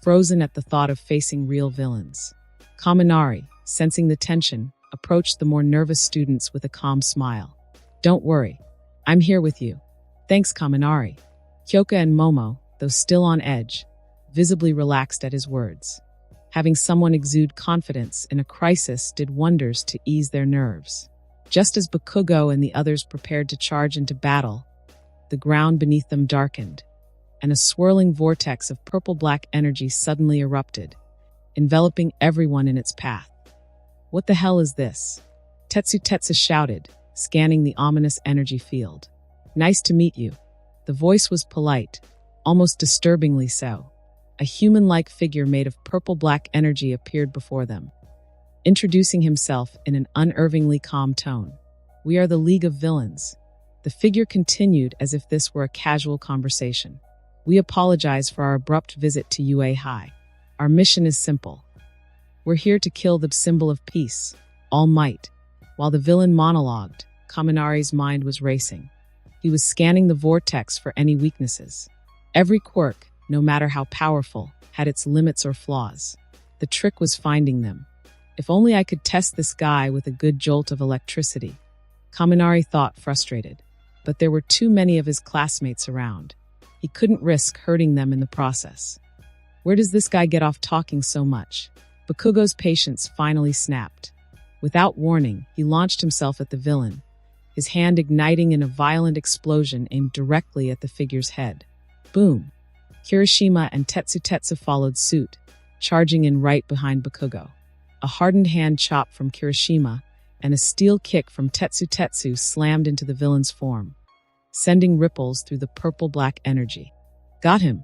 frozen at the thought of facing real villains. Kaminari, sensing the tension, approached the more nervous students with a calm smile. Don't worry, I'm here with you. Thanks, Kaminari. Kyoka and Momo, though still on edge, visibly relaxed at his words. Having someone exude confidence in a crisis did wonders to ease their nerves. Just as Bakugo and the others prepared to charge into battle, the ground beneath them darkened, and a swirling vortex of purple-black energy suddenly erupted, enveloping everyone in its path. What the hell is this? Tetsu shouted, scanning the ominous energy field. Nice to meet you. The voice was polite, almost disturbingly so. A human-like figure made of purple-black energy appeared before them, introducing himself in an unervingly calm tone. We are the League of Villains. The figure continued as if this were a casual conversation. We apologize for our abrupt visit to UA High. Our mission is simple. We're here to kill the symbol of peace, All Might. While the villain monologued, Kaminari's mind was racing. He was scanning the vortex for any weaknesses. Every quirk, no matter how powerful, had its limits or flaws. The trick was finding them. If only I could test this guy with a good jolt of electricity. Kaminari thought, frustrated. But there were too many of his classmates around. He couldn't risk hurting them in the process. Where does this guy get off talking so much? Bakugo's patience finally snapped. Without warning, he launched himself at the villain, his hand igniting in a violent explosion aimed directly at the figure's head. Boom! Kirishima and Tetsu followed suit, charging in right behind Bakugo. A hardened hand chop from Kirishima and a steel kick from Tetsu slammed into the villain's form, sending ripples through the purple-black energy. Got him?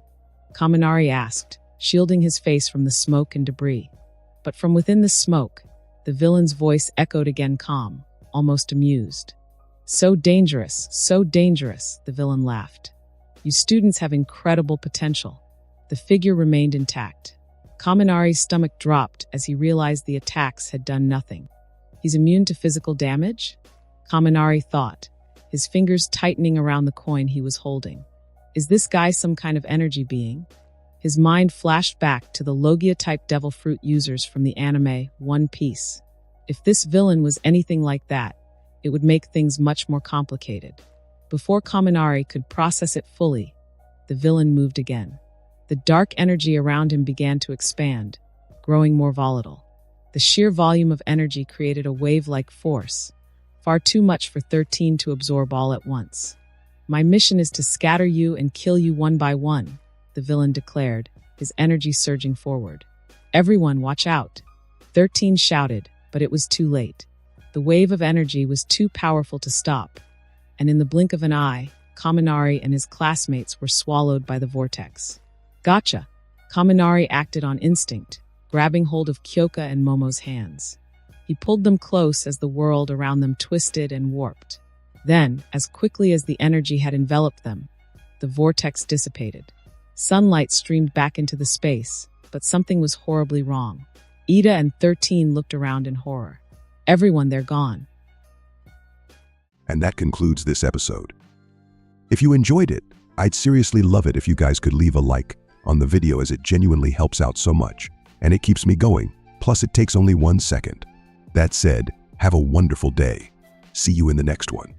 Kaminari asked, shielding his face from the smoke and debris. But from within the smoke, the villain's voice echoed again, calm, almost amused. So dangerous, the villain laughed. You students have incredible potential. The figure remained intact. Kaminari's stomach dropped as he realized the attacks had done nothing. He's immune to physical damage? Kaminari thought, his fingers tightening around the coin he was holding. Is this guy some kind of energy being? His mind flashed back to the Logia-type devil fruit users from the anime One Piece. If this villain was anything like that, it would make things much more complicated. Before Kaminari could process it fully, the villain moved again. The dark energy around him began to expand, growing more volatile. The sheer volume of energy created a wave-like force, far too much for 13 to absorb all at once. My mission is to scatter you and kill you one by one, the villain declared, his energy surging forward. Everyone, watch out! 13 shouted, but it was too late. The wave of energy was too powerful to stop, and in the blink of an eye, Kaminari and his classmates were swallowed by the vortex. Gotcha! Kaminari acted on instinct, grabbing hold of Kyoka and Momo's hands. He pulled them close as the world around them twisted and warped. Then, as quickly as the energy had enveloped them, the vortex dissipated. Sunlight streamed back into the space, but something was horribly wrong. Ida and 13 looked around in horror. Everyone, they're gone. And that concludes this episode. If you enjoyed it, I'd seriously love it if you guys could leave a like on the video, as it genuinely helps out so much, and it keeps me going, plus it takes only 1 second. That said, have a wonderful day. See you in the next one.